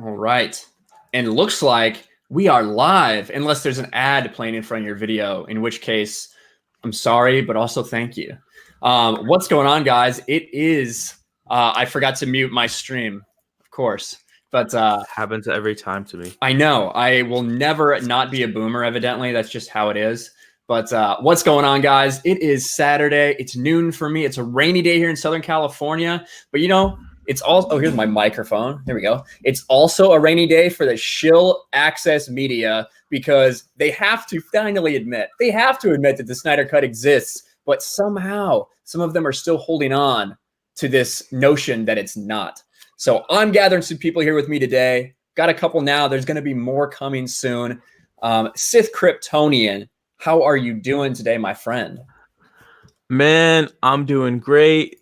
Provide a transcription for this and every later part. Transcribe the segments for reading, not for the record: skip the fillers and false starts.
All right. And it looks like we are live, unless there's an ad playing in front of your video, in which case I'm sorry, but also thank you. What's going on, guys? It is, I forgot to mute my stream, of course, but happens every time to me. I know. I will never not be a boomer, evidently. That's just how it is. But what's going on, guys? It is Saturday. It's noon for me. It's a rainy day here in Southern California. But, you know, it's also – oh, here's my microphone. There we go. It's also a rainy day for the shill access media because they have to finally admit – they have to admit that the Snyder Cut exists. But somehow some of them are still holding on to this notion that it's not. So I'm gathering some people here with me today. Got a couple now. There's going to be more coming soon. Sith Kryptonian, how are you doing today, my friend? Man, I'm doing great.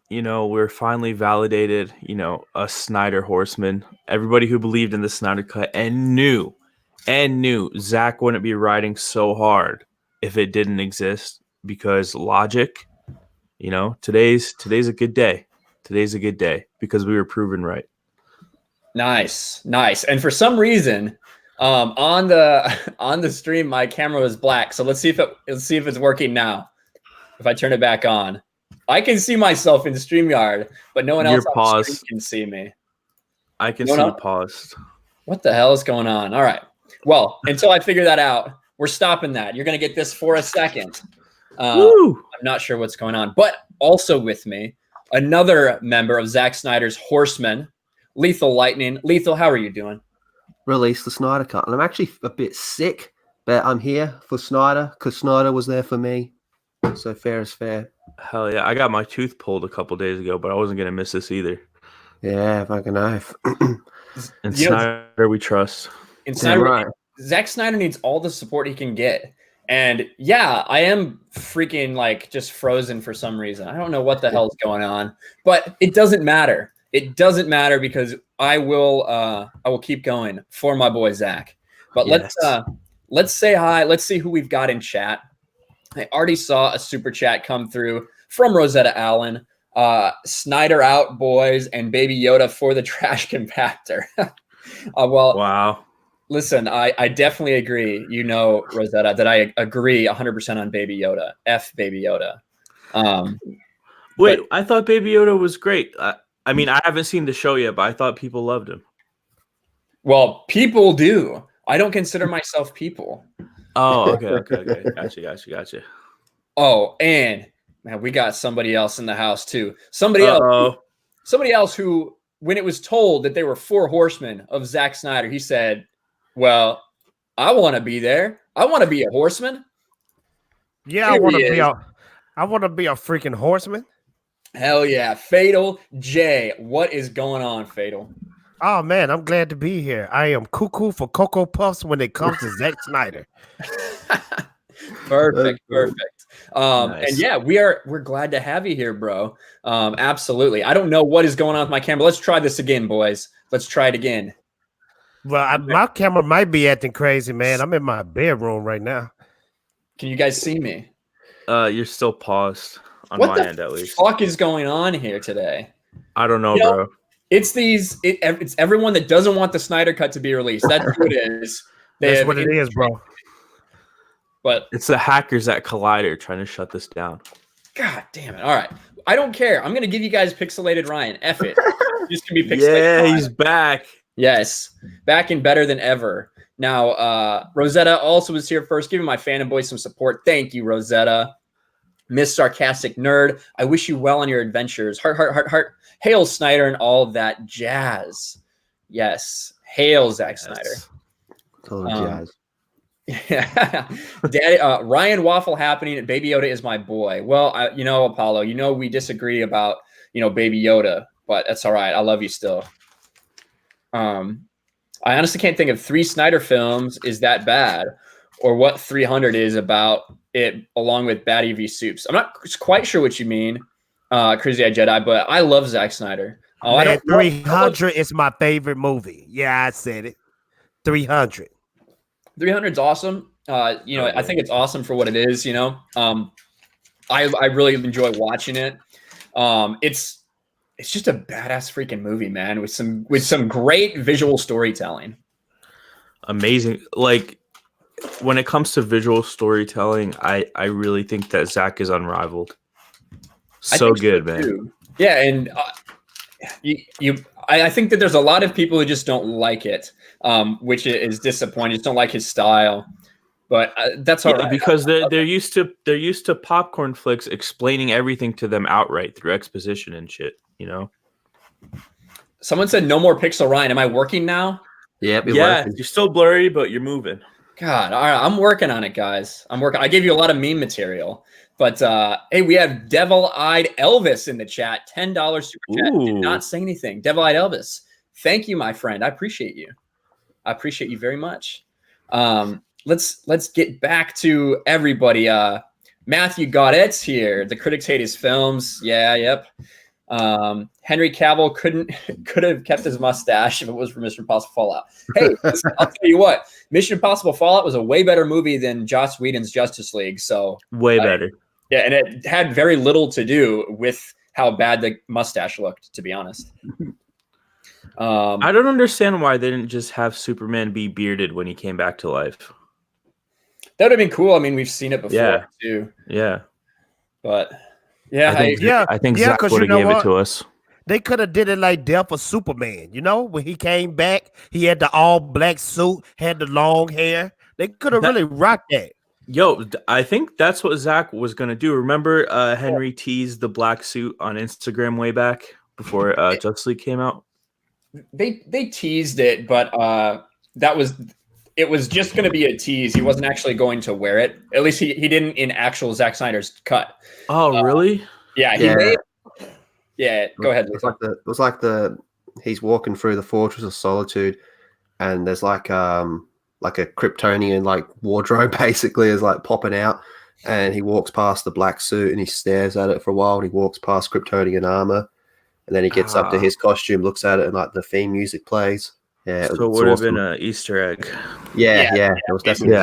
You know, we're finally validated, you know, a Snyder Horseman. Everybody who believed in the Snyder Cut and knew Zack wouldn't be riding so hard if it didn't exist because logic, you know, today's a good day. Today's a good day because we were proven right. Nice. And for some reason, on the stream, my camera was black. So let's see if it's working now. If I turn it back on, I can see myself in StreamYard, but no one else on the stream can see me. I can see you paused. What the hell is going on? All right. Well, until I figure that out, we're stopping that. You're gonna get this for a second. I'm not sure what's going on, but also with me, another member of Zack Snyder's Horsemen, Lethal Lightning. Lethal, how are you doing? Release the Snyder Cut. And I'm actually a bit sick, but I'm here for Snyder because Snyder was there for me. So fair is fair. Hell yeah. I got my tooth pulled a couple days ago, but I wasn't going to miss this either. Yeah, fucking knife. And Snyder, we trust. And Snyder, right. Zack Snyder needs all the support he can get. And yeah, I am freaking like just frozen for some reason. I don't know what the hell is going on, but it doesn't matter. It doesn't matter because I will keep going for my boy Zack. But yes. Let's say hi. Let's see who we've got in chat. I already saw a super chat come through from Rosetta Allen. Snyder out, boys, and Baby Yoda for the trash compactor. Well, wow. Listen, I definitely agree. You know, Rosetta, that I agree 100% on Baby Yoda. F Baby Yoda. Wait, I thought Baby Yoda was great. I mean, I haven't seen the show yet, but I thought people loved him. Well, people do. I don't consider myself people. Oh, okay. Gotcha. Oh, and man, we got somebody else in the house too. Somebody else who, when it was told that they were 4 horsemen of Zack Snyder, he said, well, I want to be there. I want to be a horseman. Yeah, I want to be a freaking horseman. Hell yeah. Fatal J. What is going on, Fatal? Oh, man, I'm glad to be here. I am cuckoo for Cocoa Puffs when it comes to Zack Snyder. Perfect. Nice. And yeah, we're glad to have you here, bro. Absolutely. I don't know what is going on with my camera. Let's try this again, boys. Let's try it again. Well, my camera might be acting crazy, man. I'm in my bedroom right now. Can you guys see me? You're still paused on my end, at least. What the fuck is going on here today? I don't know, bro. It's it's everyone that doesn't want the Snyder Cut to be released. That's who it is. That's what it is, bro. But it's the hackers at Collider trying to shut this down. God damn it. All right. I don't care. I'm going to give you guys Pixelated Ryan. F it. Just can be Pixelated Ryan. He's back. Yes. Back and better than ever. Now, Rosetta also was here first, giving my fanboy some support. Thank you, Rosetta. Miss Sarcastic Nerd, I wish you well on your adventures. Heart. Hail Snyder and all of that jazz. Yes. Hail Zack Snyder. Total jazz. Yeah. Daddy, Ryan Waffle happening. Baby Yoda is my boy. Well, Apollo, we disagree about, Baby Yoda, but that's all right. I love you still. I honestly can't think of 3 Snyder films is that bad or what 300 is about it along with Batty v Soups. I'm not quite sure what you mean, Crazy Eye Jedi, but I love Zack Snyder. Oh, man, 300 is my favorite movie. Yeah, I said it. 300. 300's awesome. I think it's awesome for what it is, I really enjoy watching it. it's just a badass freaking movie, man, with some great visual storytelling. Amazing. Like when it comes to visual storytelling, I really think that Zack is unrivaled. So good, man. Too. Yeah, and I think that there's a lot of people who just don't like it, which is disappointing. Just don't like his style. But that's all right. Because they're used to popcorn flicks explaining everything to them outright through exposition and shit. You know. Someone said no more Pixel Ryan. Am I working now? Yep, Yeah, you're still blurry, but you're moving. God, all right, I'm working on it, guys. I'm working. I gave you a lot of meme material, but hey, we have Devil-Eyed Elvis in the chat. $10 super chat. Did not say anything. Devil-Eyed Elvis, thank you, my friend. I appreciate you. I appreciate you very much. Let's get back to everybody. Matthew Gaudet's here. The critics hate his films. Yeah, yep. Henry Cavill could have kept his mustache if it was for Mission Impossible Fallout. Hey, listen, I'll tell you what, Mission Impossible Fallout was a way better movie than Joss Whedon's Justice League. So way better. Yeah, and it had very little to do with how bad the mustache looked, to be honest. I don't understand why they didn't just have Superman be bearded when he came back to life. That would have been cool. I mean, we've seen it before too. Yeah. But yeah, I think Zack would have gave it to us. They could have did it like Death of Superman. You know, when he came back, he had the all black suit, had the long hair. They could have really rocked that. Yo, I think that's what Zack was gonna do. Remember, Henry teased the black suit on Instagram way back before Justice League came out. They teased it, but it was just going to be a tease. He wasn't actually going to wear it. At least he didn't in actual Zack Snyder's cut. Oh, really? Yeah, he made. Yeah, go ahead. It was like he's walking through the Fortress of Solitude, and there's like a Kryptonian like wardrobe basically is like popping out, and he walks past the black suit and he stares at it for a while, and he walks past Kryptonian armor, and then he gets up to his costume, looks at it, and like the theme music plays. Yeah, so it would have been an Easter egg. Yeah, it was definitely.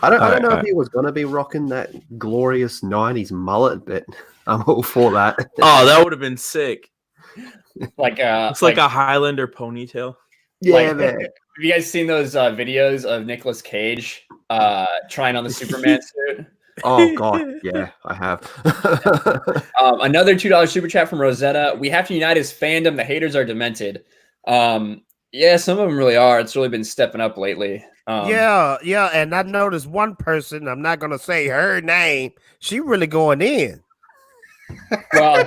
I don't know if he was gonna be rocking that glorious '90s mullet, but I'm all for that. Oh, that would have been sick. It's like a Highlander ponytail. Yeah, man. Have you guys seen those videos of Nicolas Cage trying on the Superman suit? Oh God, yeah, I have. Another $2 super chat from Rosetta. We have to unite as fandom. The haters are demented. Yeah, some of them really are. It's really been stepping up lately. Yeah, and I noticed one person, I'm not gonna say her name, she really going in. Well,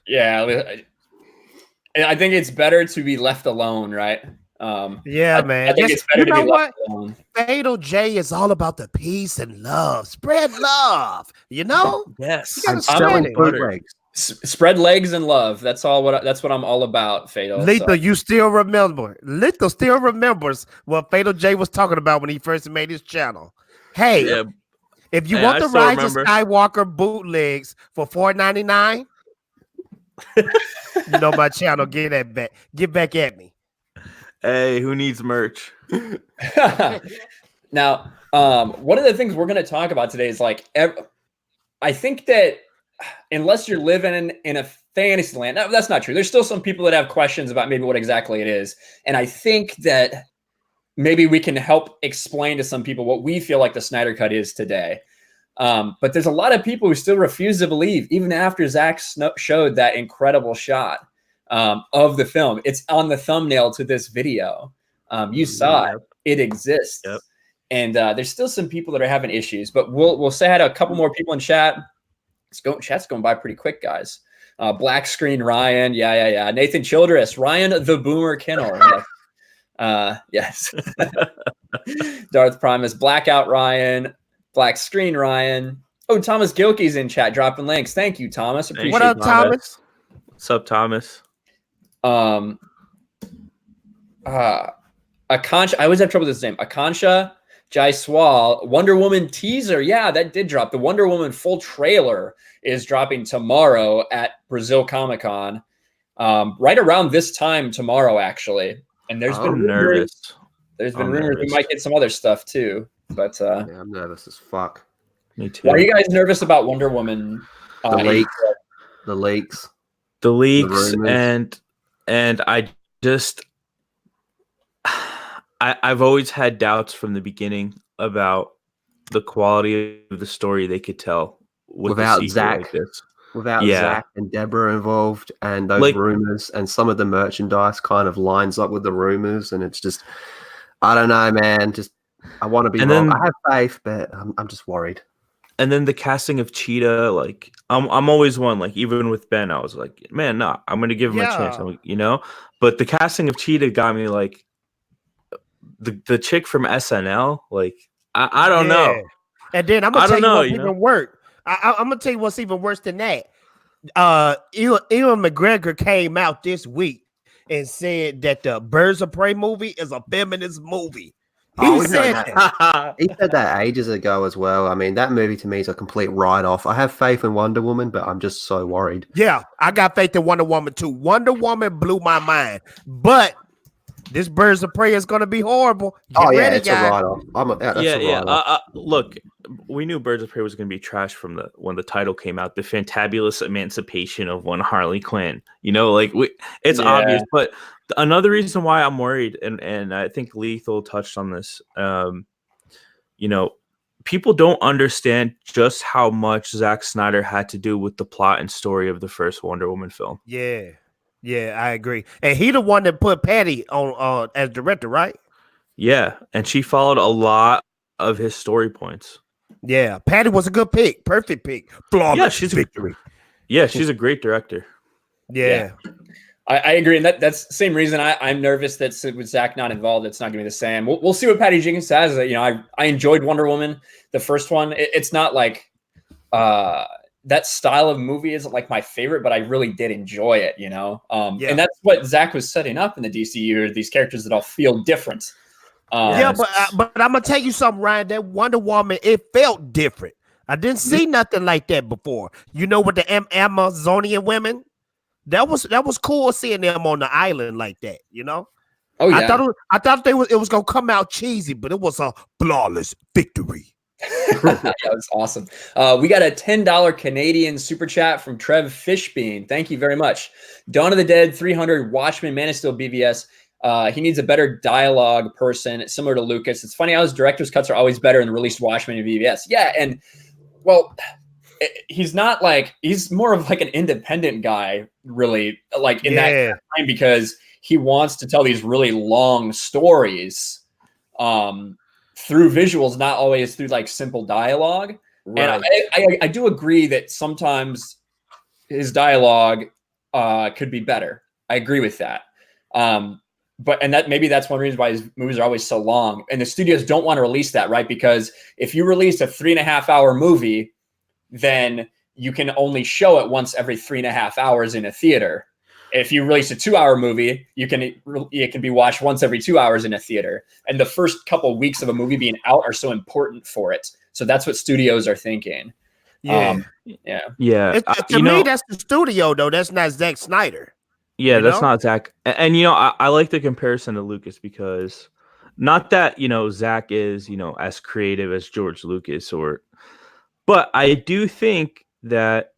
yeah, I think it's better to be left alone, right? Yeah, man. I think it's better to be left alone. Fatal J is all about the peace and love. Spread love, you know? Yes. And selling bootlegs. Spread legs and love. That's what I'm all about, Fatal. Lethal, you still remember. Lethal still remembers what Fatal J was talking about when he first made his channel. Hey, if you want the Rise of Skywalker bootlegs for $4.99, you know my channel. Get back at me. Hey, who needs merch? Now, one of the things we're going to talk about today is I think that unless you're living in a fantasy land, no, that's not true. There's still some people that have questions about maybe what exactly it is. And I think that maybe we can help explain to some people what we feel like the Snyder Cut is today. But there's a lot of people who still refuse to believe, even after Zack showed that incredible shot of the film. It's on the thumbnail to this video. You saw it. It exists. Yep. And there's still some people that are having issues. But we'll say hi to a couple more people in chat. Chat's going by pretty quick, guys. Black Screen Ryan. Yeah. Nathan Childress. Ryan the Boomer Kinel. Yes. Darth Primus. Blackout Ryan. Black Screen Ryan. Oh, Thomas Gilkey's in chat dropping links. Thank you, Thomas. Appreciate what up, Thomas? What's up, Thomas? Akansha, I always have trouble with this name. Akansha Jaiswal, Wonder Woman teaser. Yeah, that did drop. The Wonder Woman full trailer is dropping tomorrow at Brazil Comic Con. Right around this time tomorrow, actually. And there's been rumors. There's been rumors we might get some other stuff too. But yeah, I'm nervous as fuck. Me too. Why are you guys nervous about Wonder Woman? The leaks. the leaks, rumors. and I just I've always had doubts from the beginning about the quality of the story they could tell without a sequel Zack, like this. without Zack and Deborah involved, and those rumors, and some of the merchandise kind of lines up with the rumors, and it's just, I don't know, man. Just I want to be wrong. I have faith, but I'm just worried. And then the casting of Cheetah, like I'm always one, like even with Ben, I was like, man, no, I'm gonna give him a chance, you know. But the casting of Cheetah got me like the chick from SNL, like I don't know. And then I'm gonna tell you what's even worse. I'm gonna tell you what's even worse than that. Ewan McGregor came out this week and said that the Birds of Prey movie is a feminist movie. He said that. He said that ages ago as well. I mean, that movie to me is a complete write-off. I have faith in Wonder Woman, but I'm just so worried. Yeah, I got faith in Wonder Woman too. Wonder Woman blew my mind, but this Birds of Prey is going to be horrible. Get ready, it's guys. A write-off. Look, we knew Birds of Prey was going to be trash from when the title came out. The fantabulous emancipation of one Harley Quinn. You know, like it's obvious. But another reason why I'm worried, and I think Lethal touched on this. You know, people don't understand just how much Zack Snyder had to do with the plot and story of the first Wonder Woman film. Yeah, I agree. And he the one that put Patty on as director, right? Yeah, and she followed a lot of his story points. Yeah, Patty was a good pick, perfect pick, flawless victory. She's a great director. Yeah. I agree, and that's the same reason I'm nervous that with Zack not involved, it's not going to be the same. We'll see what Patty Jenkins says. You know, I enjoyed Wonder Woman, the first one. It's not like that style of movie isn't like my favorite, but I really did enjoy it, you know? And that's what Zack was setting up in the DCU, these characters that all feel different. But I'm going to tell you something, Ryan, that Wonder Woman, it felt different. I didn't see nothing like that before. You know, with the Amazonian women, that was cool seeing them on the island like that, you know? Oh, yeah. I thought it was going to come out cheesy, but it was a flawless victory. That was awesome. We got a $10 Canadian super chat from Trev Fishbean. Thank you very much. Dawn of the Dead 300, Watchmen, Man of Steel, BVS. He needs a better dialogue person, similar to Lucas. It's funny how his director's cuts are always better in the released Watchmen and BVS. Yeah, and well, he's not like, he's more of like an independent guy, really, like in that time, because he wants to tell these really long stories through visuals, not always through like simple dialogue. Right. And I do agree that sometimes his dialogue could be better. I agree with that. But maybe that's one reason why his movies are always so long. And the studios don't want to release that, right? Because if you release a 3.5 hour movie, then you can only show it once every 3.5 hours in a theater. If you release a 2-hour movie, it can be watched once every 2 hours in a theater. And the first couple of weeks of a movie being out are so important for it. So that's what studios are thinking. To me, that's the studio, though. That's not Zack Snyder. Yeah, that's not Zack. And you know, I like the comparison to Lucas, because not that, you know, Zack is, you know, as creative as George Lucas, but I do think that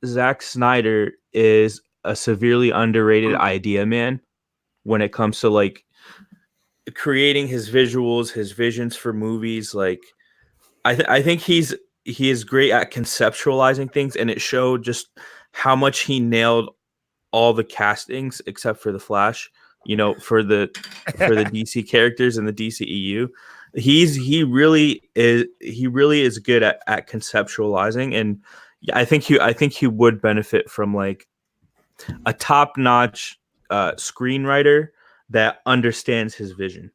Zack Snyder is a severely underrated idea man when it comes to like creating his visuals, his visions for movies. Like I think he is great at conceptualizing things, and it showed just how much he nailed all the castings except for the Flash, you know, for the DC characters in the DCEU. He really is good at conceptualizing, and I think he would benefit from like a top-notch screenwriter that understands his vision.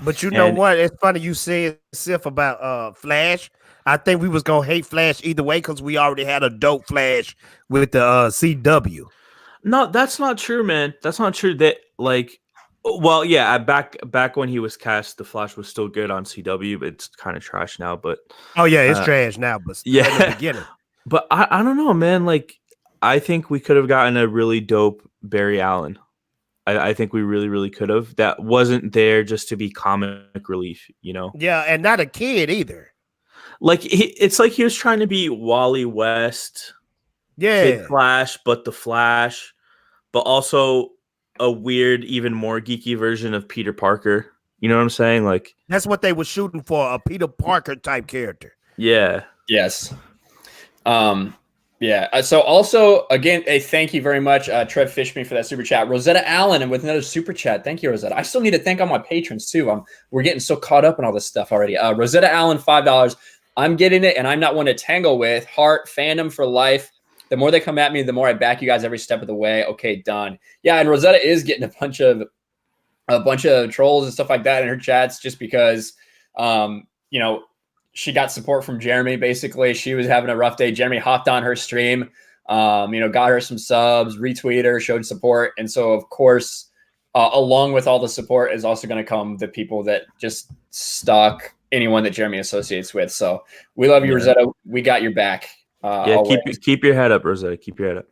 But you know what? It's funny you said, Sif, about Flash. I think we was gonna hate Flash either way because we already had a dope Flash with the CW. No, that's not true, man. That's not true. That like, well, yeah, back when he was cast, the Flash was still good on CW, but it's kind of trash now. But it's trash now. But in the beginning. But I don't know, man. Like, I think we could have gotten a really dope Barry Allen. I think we really, really could have. That wasn't there just to be comic relief, you know? Yeah, and not a kid either. Like, it's like he was trying to be Wally West, Kid Flash, but the Flash. but also a weird, even more geeky version of Peter Parker. You know what I'm saying? Like that's what they were shooting for, a Peter Parker type character. Yeah. Yes. Yeah. So also, again, a thank you very much, Trev Fishman, for that super chat. Rosetta Allen, and with another super chat. Thank you, Rosetta. I still need to thank all my patrons too. We're getting so caught up in all this stuff already. Rosetta Allen, $5. I'm getting it, and I'm not one to tangle with. Heart, fandom for life. The more they come at me, the more I back you guys every step of the way. Okay, done. Yeah, and Rosetta is getting a bunch of trolls and stuff like that in her chats just because, she got support from Jeremy. Basically, she was having a rough day. Jeremy hopped on her stream, got her some subs, retweeted her, showed support. And so, of course, along with all the support is also going to come the people that just stalk anyone that Jeremy associates with. So we love you, Rosetta. We got your back. Keep your head up, Rosetta. Keep your head up.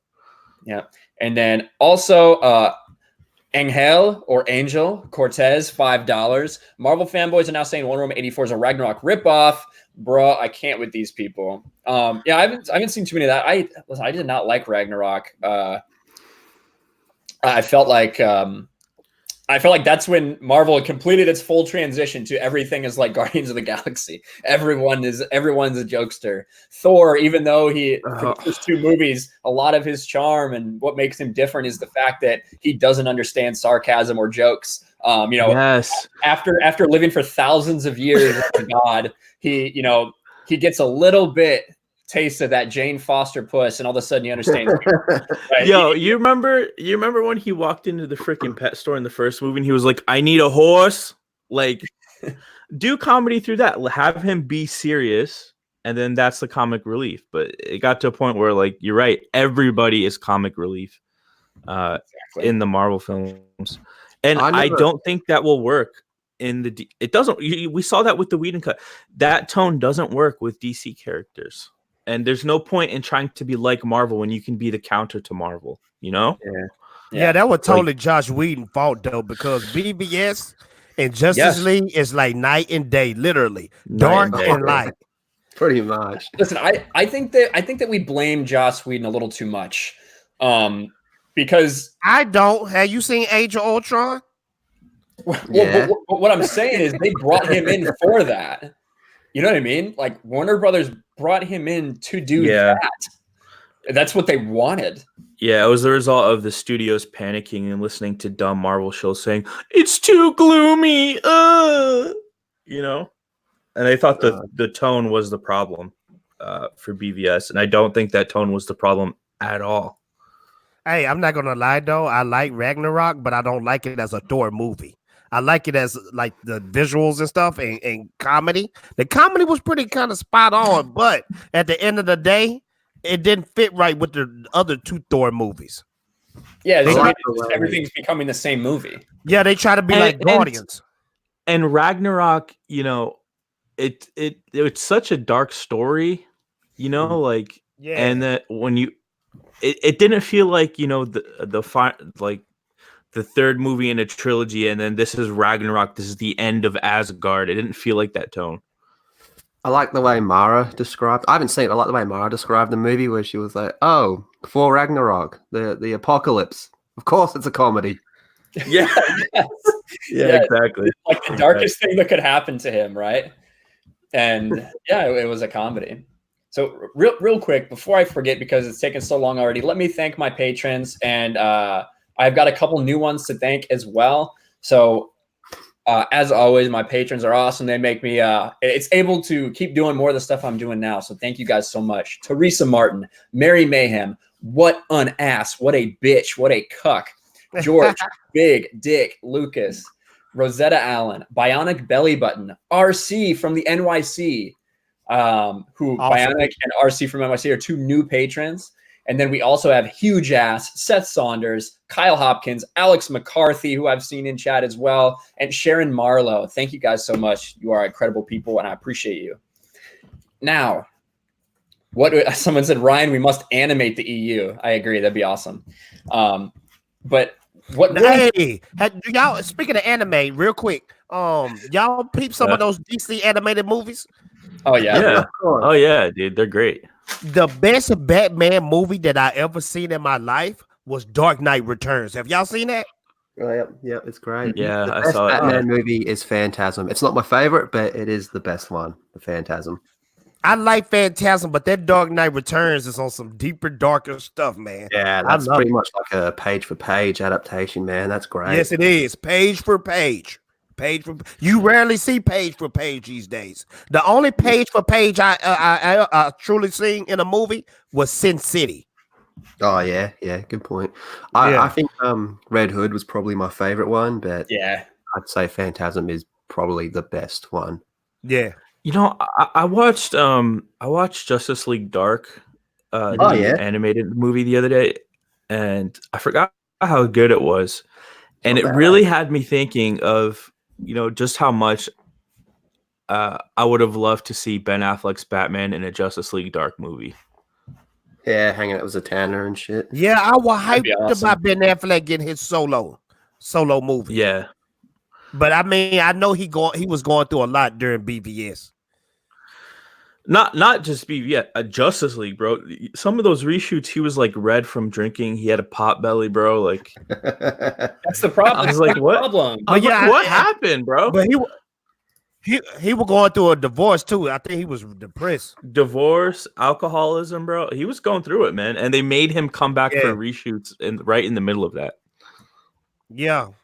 Yeah. And then also, Angel or Angel Cortez, $5. Marvel fanboys are now saying Wonder Woman 84 is a Ragnarok ripoff. Bruh, I can't with these people. I haven't seen too many of that. I did not like Ragnarok. I felt like that's when Marvel had completed its full transition to everything is like Guardians of the Galaxy. Everyone's a jokester. Thor, even though for the first two movies, a lot of his charm and what makes him different is the fact that he doesn't understand sarcasm or jokes. Yes. After living for thousands of years as a god, he gets a little bit taste of that Jane Foster puss, and all of a sudden he understands. Right? Yo, you remember when he walked into the freaking pet store in the first movie and he was like, "I need a horse." Like, do comedy through that. Have him be serious, and then that's the comic relief. But it got to a point where, like, you're right, everybody is comic relief in the Marvel films, and I don't think that will work. It doesn't. We saw that with the Whedon cut. That tone doesn't work with DC characters. And there's no point in trying to be like Marvel when you can be the counter to Marvel, you know? Yeah, that was totally Josh Whedon's fault, though, because BVS and Justice League is like night and day, literally. Dark and light. Pretty much. Listen, I think that we blame Joss Whedon a little too much. Because I don't. Have you seen Age of Ultron? Well, what I'm saying is they brought him in for that. You know what I mean? Like Warner Brothers brought him in to do that. That's what they wanted. Yeah, it was the result of the studios panicking and listening to dumb Marvel shows saying, "It's too gloomy." And they thought the tone was the problem for BVS. And I don't think that tone was the problem at all. Hey, I'm not going to lie, though. I like Ragnarok, but I don't like it as a Thor movie. I like it as like the visuals and stuff and comedy. The comedy was pretty kind of spot on, but at the end of the day, it didn't fit right with the other two Thor movies. Yeah, everything's becoming the same movie. Yeah, they try to be like Guardians. And Ragnarok, it's such a dark story, and that when it didn't feel like the third movie in a trilogy, and then this is Ragnarok. This is the end of Asgard. It didn't feel like that tone. I like the way Mara described. I haven't seen it. I like the way Mara described the movie, where she was like, "Oh, before Ragnarok, the apocalypse. Of course, it's a comedy." Yeah, exactly. Like the darkest thing that could happen to him, right? And it was a comedy. So real quick before I forget, because it's taken so long already, let me thank my patrons, and I've got a couple new ones to thank as well. So as always, my patrons are awesome. They make me it's able to keep doing more of the stuff I'm doing now. So thank you guys so much. Teresa Martin, Mary Mayhem, what an ass, what a bitch, what a cuck. George, Big Dick, Lucas, Rosetta Allen, Bionic Belly Button, RC from the NYC, who awesome. Bionic and RC from NYC are two new patrons. And then we also have Huge Ass, Seth Saunders, Kyle Hopkins, Alex McCarthy, who I've seen in chat as well, and Sharon Marlowe. Thank you guys so much. You are incredible people, and I appreciate you. Now, someone said, Ryan, we must animate the EU. I agree. That'd be awesome. But what? Hey, y'all, speaking of anime, real quick, y'all peep some of those DC animated movies? Oh, yeah. Oh, yeah, dude. They're great. The best Batman movie that I ever seen in my life was Dark Knight Returns. Have y'all seen that? Oh, yeah, it's great. Yeah, the I best saw it. Batman movie is Phantasm. It's not my favorite, but it is the best one. The Phantasm. I like Phantasm, but that Dark Knight Returns is on some deeper, darker stuff, man. Yeah, that's pretty much like a page for page adaptation, man. That's great. Yes, it is. Page for page. You rarely see page for page these days. The only page for page I truly seen in a movie was Sin City. Oh yeah, good point. I think Red Hood was probably my favorite one, but yeah, I'd say Phantasm is probably the best one. Yeah. You know, I watched Justice League Dark, the animated movie the other day, and I forgot how good it was. And it really had me thinking of, just how much I would have loved to see Ben Affleck's Batman in a Justice League Dark movie. Yeah, hanging out with Zatanna and shit. Yeah, I was hyped about Ben Affleck getting his solo movie. Yeah. But I mean, I know he was going through a lot during BVS. Not just BVS, a Justice League, bro. Some of those reshoots, he was like red from drinking. He had a pot belly, bro. Like that's the problem. I was like, what? Problem? But yeah, what happened, bro? But he was going through a divorce too. I think he was depressed. Divorce, alcoholism, bro. He was going through it, man. And they made him come back for reshoots right in the middle of that. Yeah. All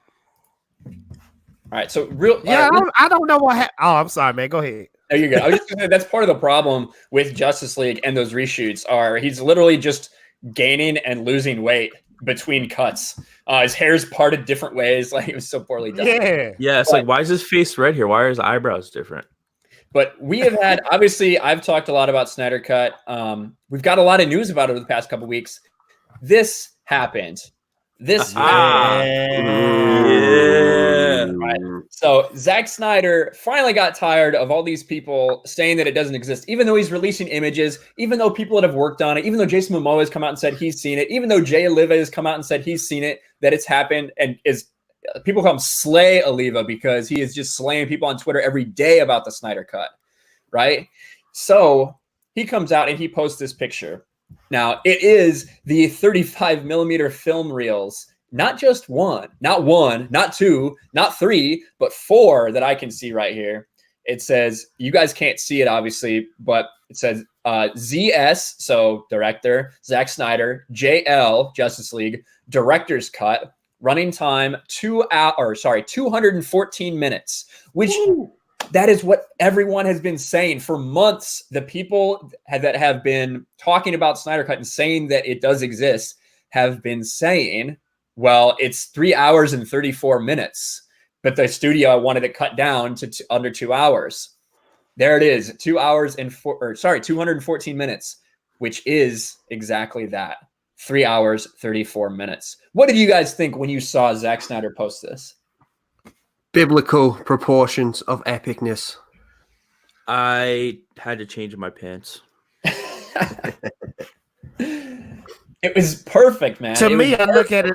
right. So I don't know what happened. Oh, I'm sorry, man. Go ahead. There you go. I was just gonna say, that's part of the problem with Justice League and those reshoots are he's literally just gaining and losing weight between cuts. His hair's parted different ways. Like it was so poorly done. Yeah. It's like, why is his face red here? Why are his eyebrows different? But we have had, obviously, I've talked a lot about Snyder Cut. We've got a lot of news about it over the past couple weeks. This happened. Right. So Zack Snyder finally got tired of all these people saying that it doesn't exist, even though he's releasing images, even though people that have worked on it, even though Jason Momoa has come out and said he's seen it, even though Jay Oliva has come out and said he's seen it, that it's happened, and people call him Slay Oliva because he is just slaying people on Twitter every day about the Snyder Cut, right? So he comes out and he posts this picture. Now, it is the 35 millimeter film reels, not just one, not two, not three, but four that I can see right here. It says, you guys can't see it, obviously, but it says ZS, so director, Zack Snyder, JL, Justice League, director's cut, running time 214 minutes, which... That is what everyone has been saying for months. The people that have been talking about Snyder Cut and saying that it does exist have been saying, well, it's 3 hours and 34 minutes, but the studio wanted it cut down to under 2 hours. There it is, 2 hours and 214 minutes, which is exactly that. 3 hours, 34 minutes. What did you guys think when you saw Zack Snyder post this? Biblical proportions of epicness. I had to change my pants. It was perfect, man. To me, I look at it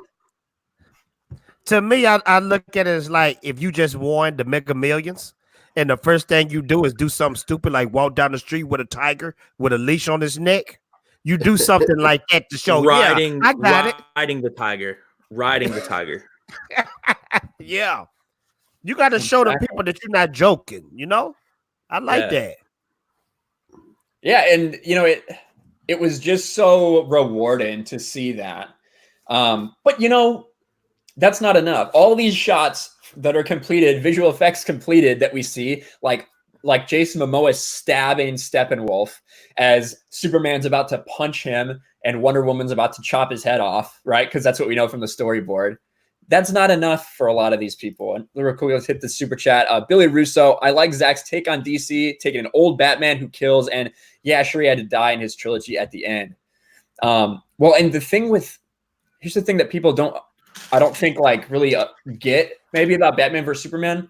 as like if you just won the Mega Millions and the first thing you do is do something stupid like walk down the street with a tiger with a leash on his neck. You do something like that to show, riding the tiger. Yeah. You got to show the people that you're not joking, I like that. Yeah, and it was just so rewarding to see that. But that's not enough. All these shots that are completed, visual effects completed that we see, like Jason Momoa stabbing Steppenwolf as Superman's about to punch him and Wonder Woman's about to chop his head off, right? Because that's what we know from the storyboard. That's not enough for a lot of these people. And real quick, let's hit the super chat. Billy Russo, I like Zack's take on DC, taking an old Batman who kills, and yeah, sure, he had to die in his trilogy at the end. Well, and here's the thing that people I don't think like really get maybe about Batman versus Superman.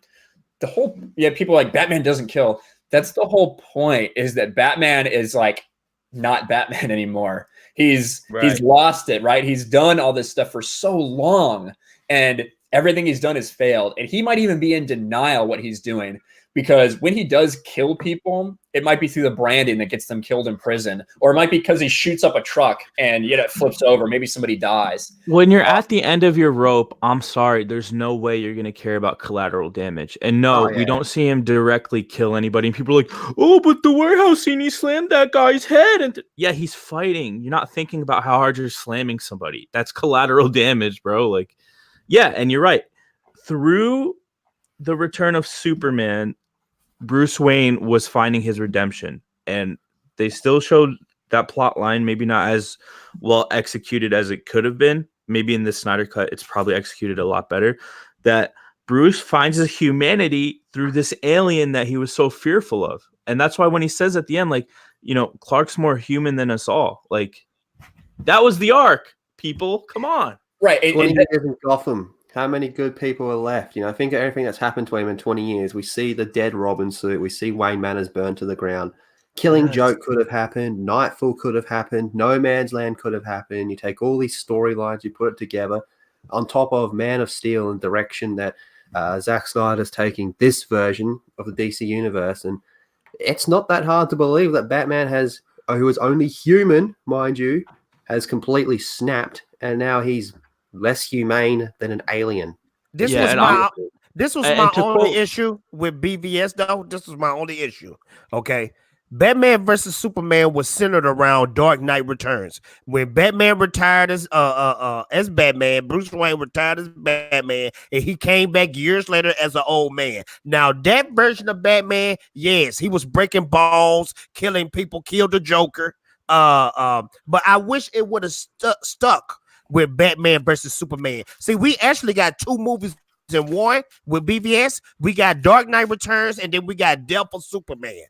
People like Batman doesn't kill. That's the whole point, is that Batman is like not Batman anymore. He's lost it, right? He's done all this stuff for so long, and everything he's done has failed. And he might even be in denial what he's doing. because when he does kill people, it might be through the branding that gets them killed in prison, or it might be because he shoots up a truck and yet it flips over. Maybe somebody dies. When you're at the end of your rope, I'm sorry, there's no way you're going to care about collateral damage. And no, we don't see him directly kill anybody. And people are like, oh, but the warehouse scene, he slammed that guy's head. And yeah, he's fighting. You're not thinking about how hard you're slamming somebody. That's collateral damage, bro. Like, yeah, and you're right. Through the return of Superman, Bruce Wayne was finding his redemption, and they still showed that plot line, maybe not as well executed as it could have been. Maybe in the Snyder Cut, it's probably executed a lot better. That Bruce finds his humanity through this alien that he was so fearful of. And that's why when he says at the end, like, you know, Clark's more human than us all. Like, that was the arc, people. Come on. Right. 20 years in Gotham. How many good people are left? You know, think of everything that's happened to him in 20 years. We see the dead Robin suit. We see Wayne Manor's burned to the ground. Killing Joke could have happened. Nightfall could have happened. No Man's Land could have happened. You take all these storylines, you put it together on top of Man of Steel and direction that Zack Snyder's taking this version of the DC universe. And it's not that hard to believe that Batman who is only human, mind you, has completely snapped. And now he's less humane than an alien. This was my only issue with BVS, though. This was my only issue. Okay. Batman versus Superman was centered around Dark Knight Returns. When Batman retired as Batman, Bruce Wayne retired as Batman, and he came back years later as an old man. Now, that version of Batman, yes, he was breaking balls, killing people, killed the Joker. But I wish it would have stuck with Batman versus Superman. See, we actually got two movies in one with BVS. We got Dark Knight Returns, and then we got Death of Superman.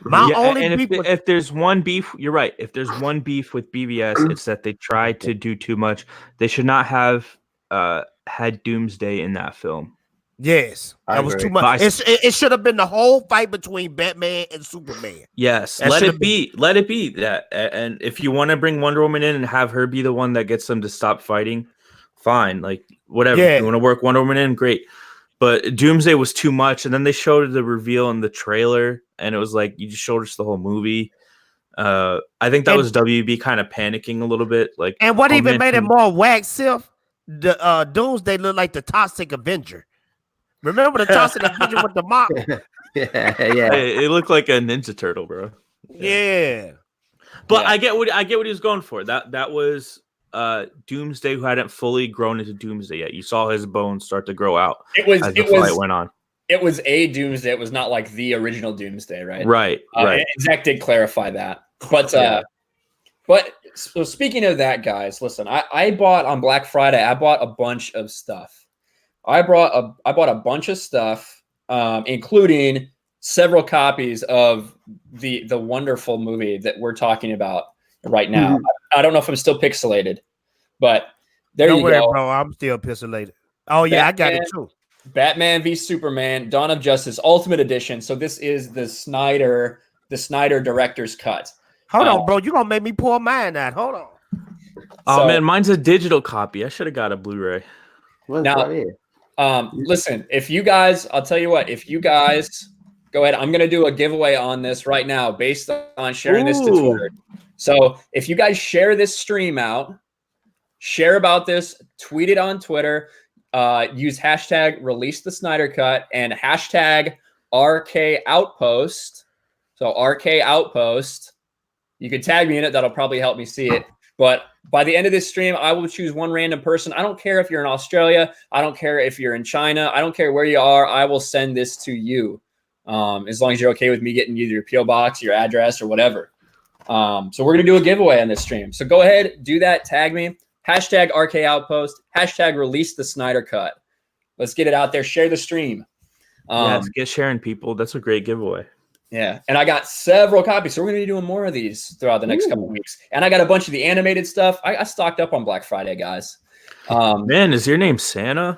If there's one beef, you're right. If there's one beef with BVS, it's that they tried to do too much. They should not have had Doomsday in that film. Yes, that was too much. It should have been the whole fight between Batman and Superman. Yes, let it be that. And if you want to bring Wonder Woman in and have her be the one that gets them to stop fighting, fine. Like, whatever. If you want to work Wonder Woman in, great. But Doomsday was too much, and then they showed the reveal in the trailer, and it was like you just showed us the whole movie. I think that was WB kind of panicking a little bit. Like, and what even made it more whack, Sif? The Doomsday looked like the Toxic Avenger. Remember the Toxic Avenger with the mop? Yeah. It looked like a Ninja Turtle, bro. Yeah. But I get what he was going for. That was Doomsday who hadn't fully grown into Doomsday yet. You saw his bones start to grow out as the fight went on. It was a Doomsday. It was not like the original Doomsday, right? Right. And Zach did clarify that. But so speaking of that, guys, listen, I bought on Black Friday, I bought a bunch of stuff. I bought a bunch of stuff, including several copies of the wonderful movie that we're talking about right now. I don't know if I'm still pixelated, but there you go, bro. I'm still pixelated. Oh yeah, Batman, I got it too. Batman v Superman: Dawn of Justice Ultimate Edition. So this is the Snyder director's cut. Hold on, bro. You gonna make me pull mine out? Hold on. Oh man, mine's a digital copy. I should have got a Blu-ray. Now, listen, if you guys, I'll tell you what, if you guys go ahead, I'm going to do a giveaway on this right now based on sharing this to Twitter. So if you guys share this stream out, share about this, tweet it on Twitter, use hashtag release the Snyder Cut and hashtag RK Outpost. So RK Outpost, you can tag me in it. That'll probably help me see it. But by the end of this stream, I will choose one random person. I don't care if you're in Australia. I don't care if you're in China. I don't care where you are. I will send this to you as long as you're okay with me getting either your P.O. box, your address, or whatever. So we're going to do a giveaway on this stream. So go ahead, do that. Tag me. Hashtag RK Outpost. Hashtag release the Snyder Cut. Let's get it out there. Share the stream. Let's get sharing, people. That's a great giveaway. Yeah, and I got several copies, so we're going to be doing more of these throughout the next couple of weeks. And I got a bunch of the animated stuff. I stocked up on Black Friday, guys. Man, is your name Santa?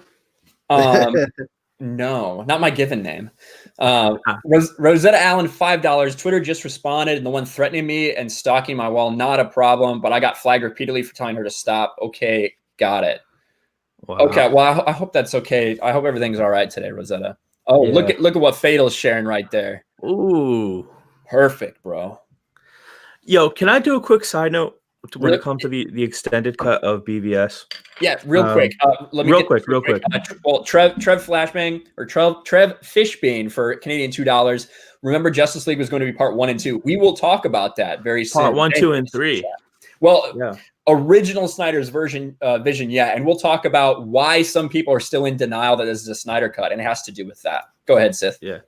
No, not my given name. Rosetta Allen, $5. Twitter just responded, and the one threatening me and stalking my wall, not a problem, but I got flagged repeatedly for telling her to stop. Okay, got it. Wow. Okay, well, I hope that's okay. I hope everything's all right today, Rosetta. Oh, look at what Fatal's sharing right there. Ooh, perfect, bro. Yo, can I do a quick side note when it comes to the extended cut of BVS? Yeah, real quick. Let me real quick. Well, Trev Flashbang or Trev Fishbane for Canadian $2. Remember, Justice League was going to be part 1 and 2. We will talk about that very soon. Part 1, 2, and 3. Well, yeah. Original Snyder's vision, and we'll talk about why some people are still in denial that this is a Snyder cut, and it has to do with that. Go ahead, Sith. Yeah.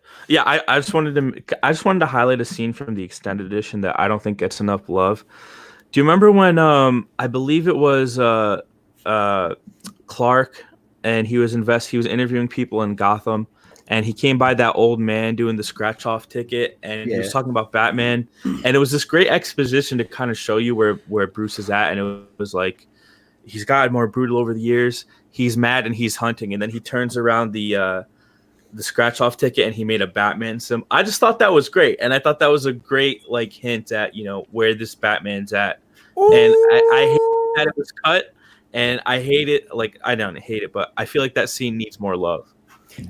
I just wanted to highlight a scene from the extended edition that I don't think gets enough love. Do you remember when I believe it was Clark, and he was interviewing people in Gotham, and he came by that old man doing the scratch off ticket, and he was talking about Batman, and it was this great exposition to kind of show you where Bruce is at, and it was like he's gotten more brutal over the years. He's mad and he's hunting, and then he turns around the scratch off ticket and he made a Batman sim. I just thought that was great, and I thought that was a great hint at where this Batman's at. Ooh. And I hate that it was cut, and I hate it. I don't hate it, but I feel like that scene needs more love.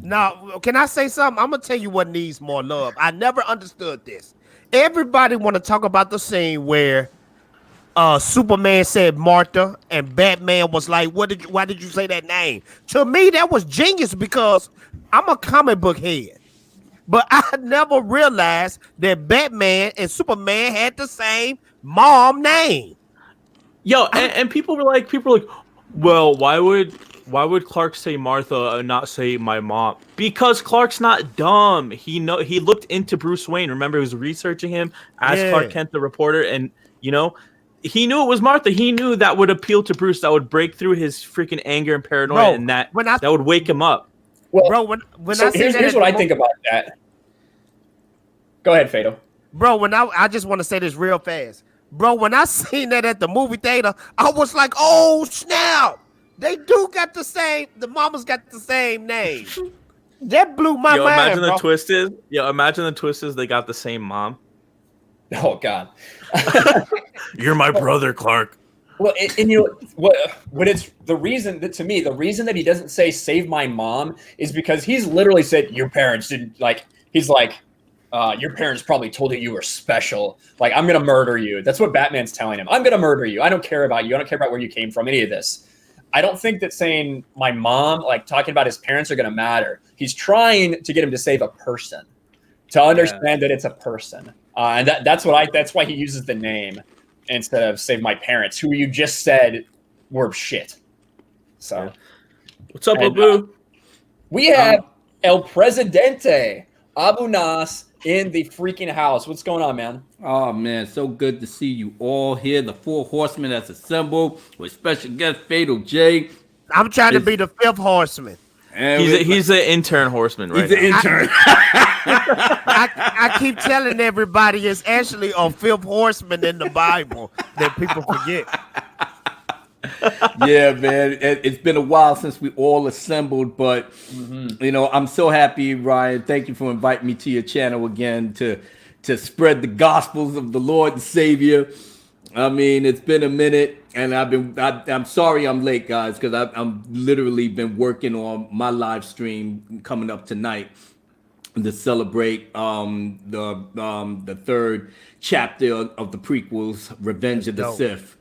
Now, can I say something? I'm gonna tell you what needs more love. I never understood this. Everybody want to talk about the scene where Superman said Martha, and Batman was like, why did you say that name? To me, that was genius because I'm a comic book head. But I never realized that Batman and Superman had the same mom name. Yo, and people were like, well, why would Clark say Martha and not say my mom? Because Clark's not dumb. He looked into Bruce Wayne. Remember, he was researching him as Clark Kent, the reporter, and he knew it was Martha. He knew that would appeal to Bruce. That would break through his freaking anger and paranoia, and that would wake him up. Well, bro, here's what I think about that. Go ahead, Fatal. Bro, I just want to say this real fast. Bro, when I seen that at the movie theater, I was like, oh, snap. They do got the mamas got the same name. That blew my mind, imagine bro. Imagine the twist is they got the same mom. Oh, God. You're my brother, Clark. Well, when it's the reason that he doesn't say save my mom is because he's literally said your parents didn't your parents probably told you were special. Like, I'm going to murder you. That's what Batman's telling him. I'm going to murder you. I don't care about you. I don't care about where you came from, any of this. I don't think that saying my mom, talking about his parents, are going to matter. He's trying to get him to save a person, to understand that it's a person. And that's why he uses the name instead of save my parents, who you just said were shit. So, what's up, Abu? We have El Presidente, Abu Nas, in the freaking house. What's going on, man? Oh, man, so good to see you all here. The 4 Horsemen that's assembled with special guest Fatal J. I'm trying to be the 5th Horseman. He's an intern horseman right now. He's an intern. I keep telling everybody it's actually a 5th horseman in the Bible that people forget. Yeah, man. It's been a while since we all assembled, but I'm so happy, Ryan. Thank you for inviting me to your channel again to spread the gospels of the Lord and Savior. I mean, it's been a minute, and I'm sorry I'm late, guys, because I'm literally been working on my live stream coming up tonight to celebrate the 3rd chapter of the prequels, Revenge of the Sith.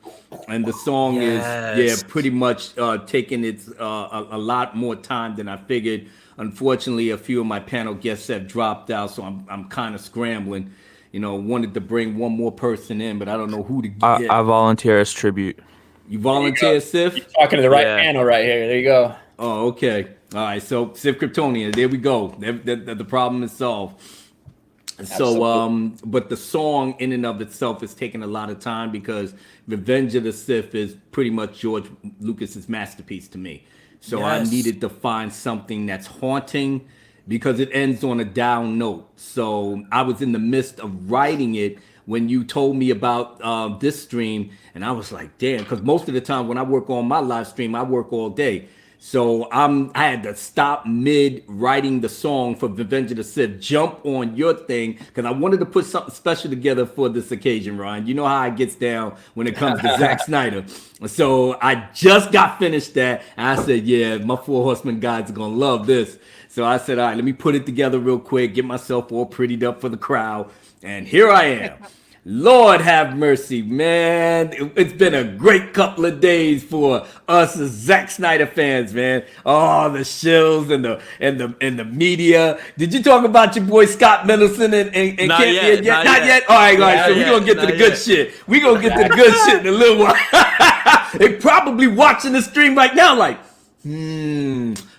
And the song is pretty much taking its a lot more time than I figured. Unfortunately, a few of my panel guests have dropped out, so I'm kind of scrambling. Wanted to bring one more person in, but I don't know who to get. I volunteer as tribute. You volunteer, Sif? You're talking to the right panel right here. There you go. Oh, okay. All right. So, Sif Kryptonia, there we go. The problem is solved. So, but the song in and of itself is taking a lot of time because Revenge of the Sith is pretty much George Lucas's masterpiece to me. So I needed to find something that's haunting because it ends on a down note. So I was in the midst of writing it when you told me about this stream, and I was like, damn, because most of the time when I work on my live stream, I work all day. So I had to stop mid writing the song for Revenge of the Sith, jump on your thing, because I wanted to put something special together for this occasion, Ryan. You know how it gets down when it comes to Zack Snyder. So I just got finished that, and I said, yeah, my Four Horsemen guys are going to love this. So I said, all right, let me put it together real quick, get myself all prettied up for the crowd, and here I am. Lord have mercy, man. It's been a great couple of days for us as Zack Snyder fans, man. Oh, the shills and the media. Did you talk about your boy Scott Mendelson and Not Camp yet, yet? not Not yet? All right, Not so we're yet, going to get to not the good yet. shit. We're going to get to the good shit in a little while. They probably watching the stream right now like,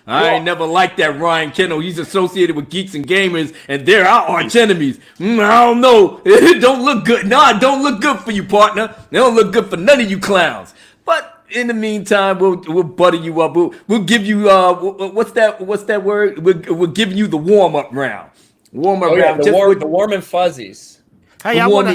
I ain't never liked that Ryan Kinel. He's associated with Geeks and Gamers, and they're our arch enemies. I don't know. It don't look good. No, it don't look good for you, partner. It don't look good for none of you clowns. But in the meantime, we'll butter you up. We'll give you what's that word? We'll give you the warm up round. Warm up round. The warm and fuzzies. Hey, I want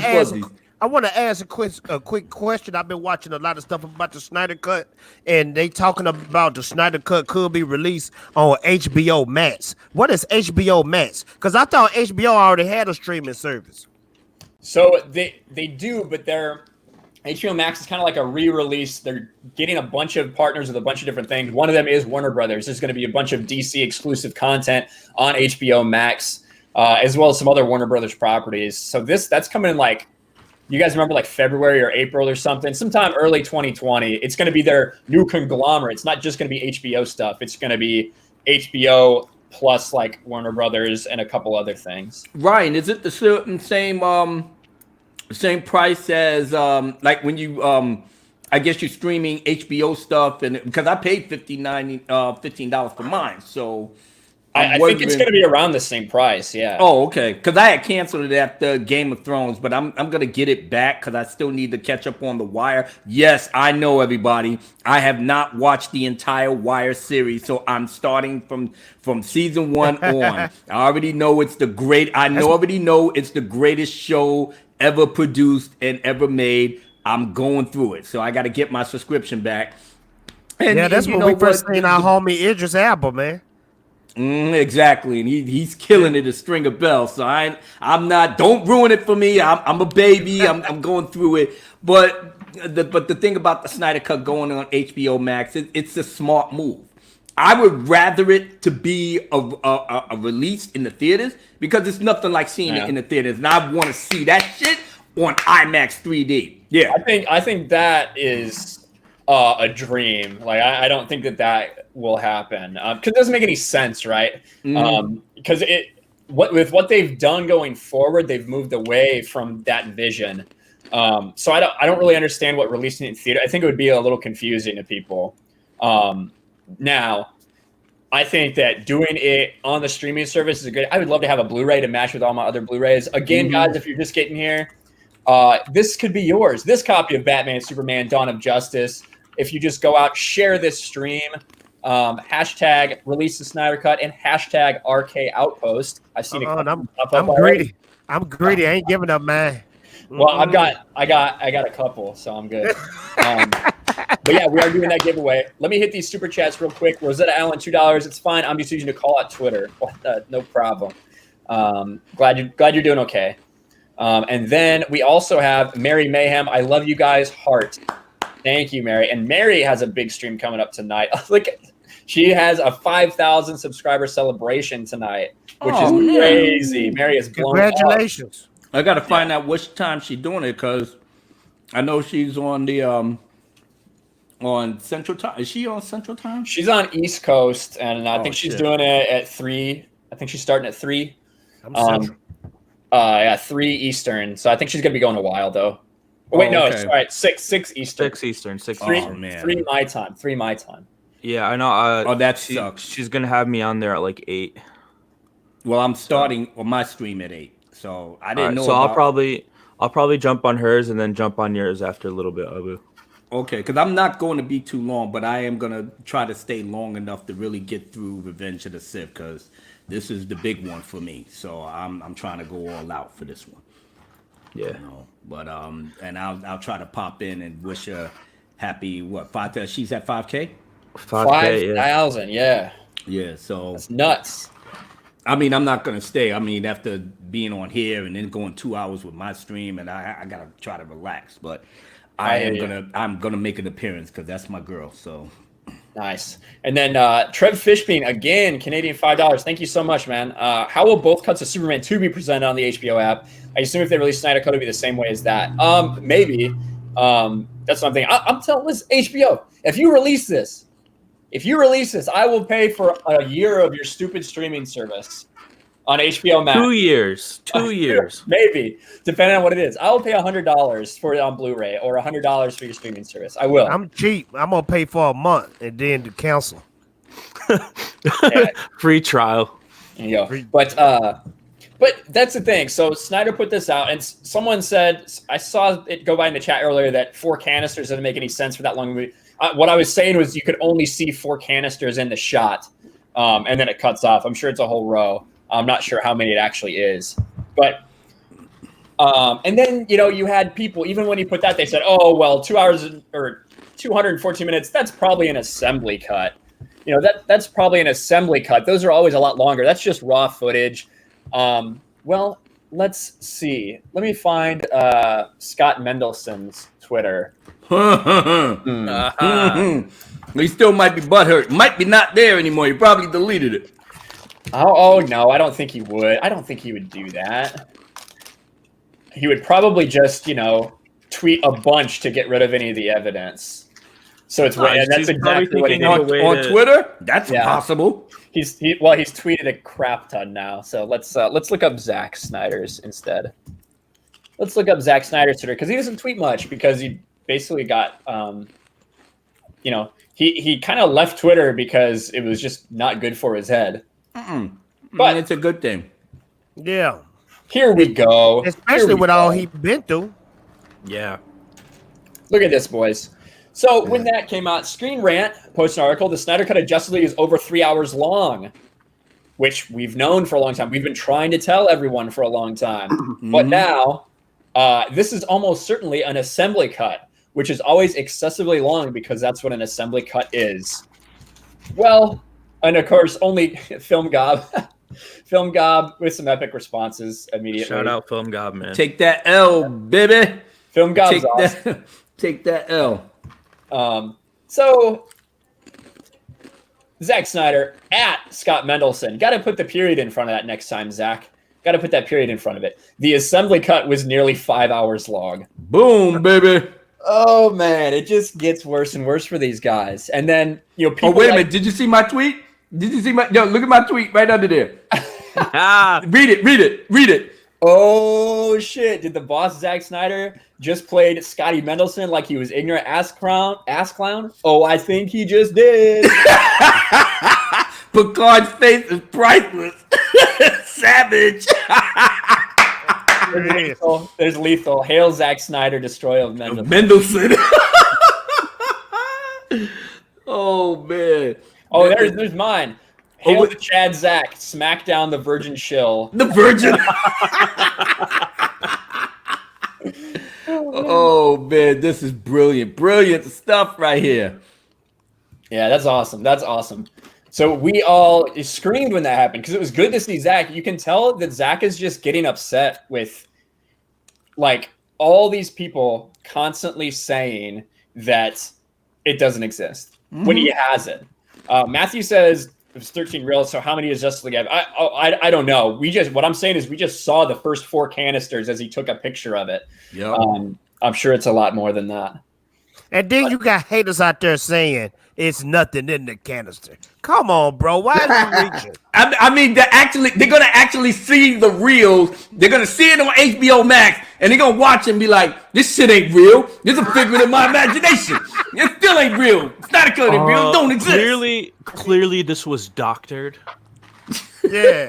to ask a quick question. I've been watching a lot of stuff about the Snyder Cut, and they talking about the Snyder Cut could be released on HBO Max. What is HBO Max? Because I thought HBO already had a streaming service. So they do, but their HBO Max is kind of like a re-release. They're getting a bunch of partners with a bunch of different things. One of them is Warner Brothers. There's going to be a bunch of DC exclusive content on HBO Max, as well as some other Warner Brothers properties. So that's coming in like, you guys remember like February or April or something, sometime early 2020. It's going to be their new conglomerate. It's not just going to be HBO stuff. It's going to be HBO plus like Warner Brothers and a couple other things. Ryan, is it the same price as like when you I guess you're streaming HBO stuff, and because I paid $15 for mine, so I think it's going to be around the same price, yeah. Oh, okay. Because I had canceled it after Game of Thrones, but I'm going to get it back because I still need to catch up on The Wire. Yes, I know, everybody. I have not watched the entire Wire series, so I'm starting from season 1 on. I already know it's the greatest show ever produced and ever made. I'm going through it, so I got to get my subscription back. And that's when we first seen our homie Idris Elba, man. Exactly, and he's killing it as Stringer Bell. So I'm not. Don't ruin it for me. I'm a baby. I'm going through it. But the thing about the Snyder Cut going on HBO Max, it's a smart move. I would rather it to be a release in the theaters because it's nothing like seeing it in the theaters, and I want to see that shit on IMAX 3D. Yeah, I think that is a dream. Like I don't think that will happen because it doesn't make any sense, right? Because with what they've done going forward, they've moved away from that vision. So I don't really understand what releasing it in theater. I think it would be a little confusing to people. Now, I think that doing it on the streaming service is good. I would love to have a Blu-ray to match with all my other Blu-rays. Again, guys, if you're just getting here, this could be yours. This copy of Batman, Superman, Dawn of Justice. If you just go out, share this stream, hashtag release the Snyder Cut and hashtag RK Outpost. I've seen it. I'm greedy. I'm greedy. I ain't giving up, man. Well, I got a couple, so I'm good. But yeah, we are doing that giveaway. Let me hit these super chats real quick. Rosetta Allen, $2. It's fine. I'm just using to call out Twitter. No problem. Glad you're doing okay. And then we also have Mary Mayhem. I love you guys. Heart. Thank you, Mary. And Mary has a big stream coming up tonight. Look, she has a 5,000 subscriber celebration tonight, which is crazy. Mary is blown Congratulations. Up. I got to find out which time she's doing it because I know she's on the on Central Time. Is she on Central Time? She's on East Coast, and I think she's doing it at 3. I think she's starting at 3. I'm Central. 3 Eastern. So I think she's gonna be going a while though. Oh, wait, no, it's all right. 6 Eastern. 6 Eastern. 6 3, Eastern. Man. 3 my time. 3 my time. Yeah, I know. That sucks. She's gonna have me on there at like 8. Well, I'm starting on my stream at 8, so I didn't know. So I'll probably jump on hers and then jump on yours after a little bit, Abu. Okay, because I'm not going to be too long, but I am gonna try to stay long enough to really get through Revenge of the Sith because this is the big one for me. So I'm trying to go all out for this one. Yeah. You know? But and I'll try to pop in and wish her happy 5. She's at 5K. 5K, 5,000. Yeah. Yeah, so That's nuts. I mean, I'm not gonna stay. I mean, after being on here and then going 2 hours with my stream, and I gotta try to relax. But I'm gonna make an appearance because that's my girl. So nice. And then Trev Fishbein again, Canadian $5. Thank you so much, man. How will both cuts of Superman 2 be presented on the HBO app? I assume if they release Snyder Cut, it'll be the same way as that. Maybe. That's something. I'm telling this HBO. If you release this, I will pay for a year of your stupid streaming service on HBO Max. 2 years. 2 years. Maybe, depending on what it is. I will pay $100 for it on Blu-ray or $100 for your streaming service. I will. I'm cheap. I'm gonna pay for a month and then to cancel. Yeah. Free trial. There you go. But that's the thing. So Snyder put this out, and someone said, I saw it go by in the chat earlier, that 4 canisters doesn't make any sense for that long movie. What I was saying was you could only see 4 canisters in the shot, and then it cuts off. I'm sure it's a whole row. I'm not sure how many it actually is. But and then, you had people, even when you put that, they said, oh, well, 2 hours or 214 minutes, that's probably an assembly cut. That's probably an assembly cut. Those are always a lot longer. That's just raw footage. Well, let's see. Let me find Scott Mendelson's Twitter. He still might be butthurt. Might be not there anymore. He probably deleted it. Oh no, I don't think he would. I don't think he would do that. He would probably just, tweet a bunch to get rid of any of the evidence. So it's and that's exactly what he did on Twitter. That's possible. He's tweeted a crap ton now. So let's look up Zack Snyder's instead. Let's look up Zack Snyder's Twitter because he doesn't tweet much because he basically got he kind of left Twitter because it was just not good for his head. But it's a good thing. Yeah. Here we go. Especially with all he's been through. Yeah. Look at this, boys. So when that came out, Screen Rant posted an article, the Snyder Cut of Justice League is over 3 hours long, which we've known for a long time. We've been trying to tell everyone for a long time. But now, this is almost certainly an assembly cut, which is always excessively long because that's what an assembly cut is. Well, and of course, only Film Gob with some epic responses immediately. Shout out Film Gob, man. Take that L, baby. Film Gob's awesome. Take that L. So Zack Snyder at Scott Mendelson. Got to put the period in front of that next time, Zach. Got to put that period in front of it. The assembly cut was nearly 5 hours long. Boom, baby. Oh man, it just gets worse and worse for these guys. And then people. Oh wait a minute! Did you see my tweet? Did you see my? Yo, look at my tweet right under there. Read it. Oh shit! Did the boss Zack Snyder just played Scotty Mendelson like he was ignorant ass clown? Oh, I think he just did. Picard's face is priceless. Savage. There's lethal. Hail Zack Snyder, destroyer of Mendelson. Oh man. Oh, there's mine. Hail the Chad Zack, smack down the virgin shill. The virgin. Oh man, this is brilliant stuff right here. Yeah, that's awesome. So we all screamed when that happened because it was good to see Zack. You can tell that Zack is just getting upset with like all these people constantly saying that it doesn't exist when he has it. Matthew says it was 13 real. So how many is Justice League? I don't know. What I'm saying is we just saw the first 4 canisters as he took a picture of it. Yeah. I'm sure it's a lot more than that. And then you got haters out there saying it's nothing in the canister. Come on, bro. Why are you reaching? I mean, they're gonna actually see the reels. They're gonna see it on HBO Max, and they're gonna watch and be like, "This shit ain't real. This is a figment of my imagination. It still ain't real. It's not a cut ain't real. It don't exist." Clearly, this was doctored. Yeah.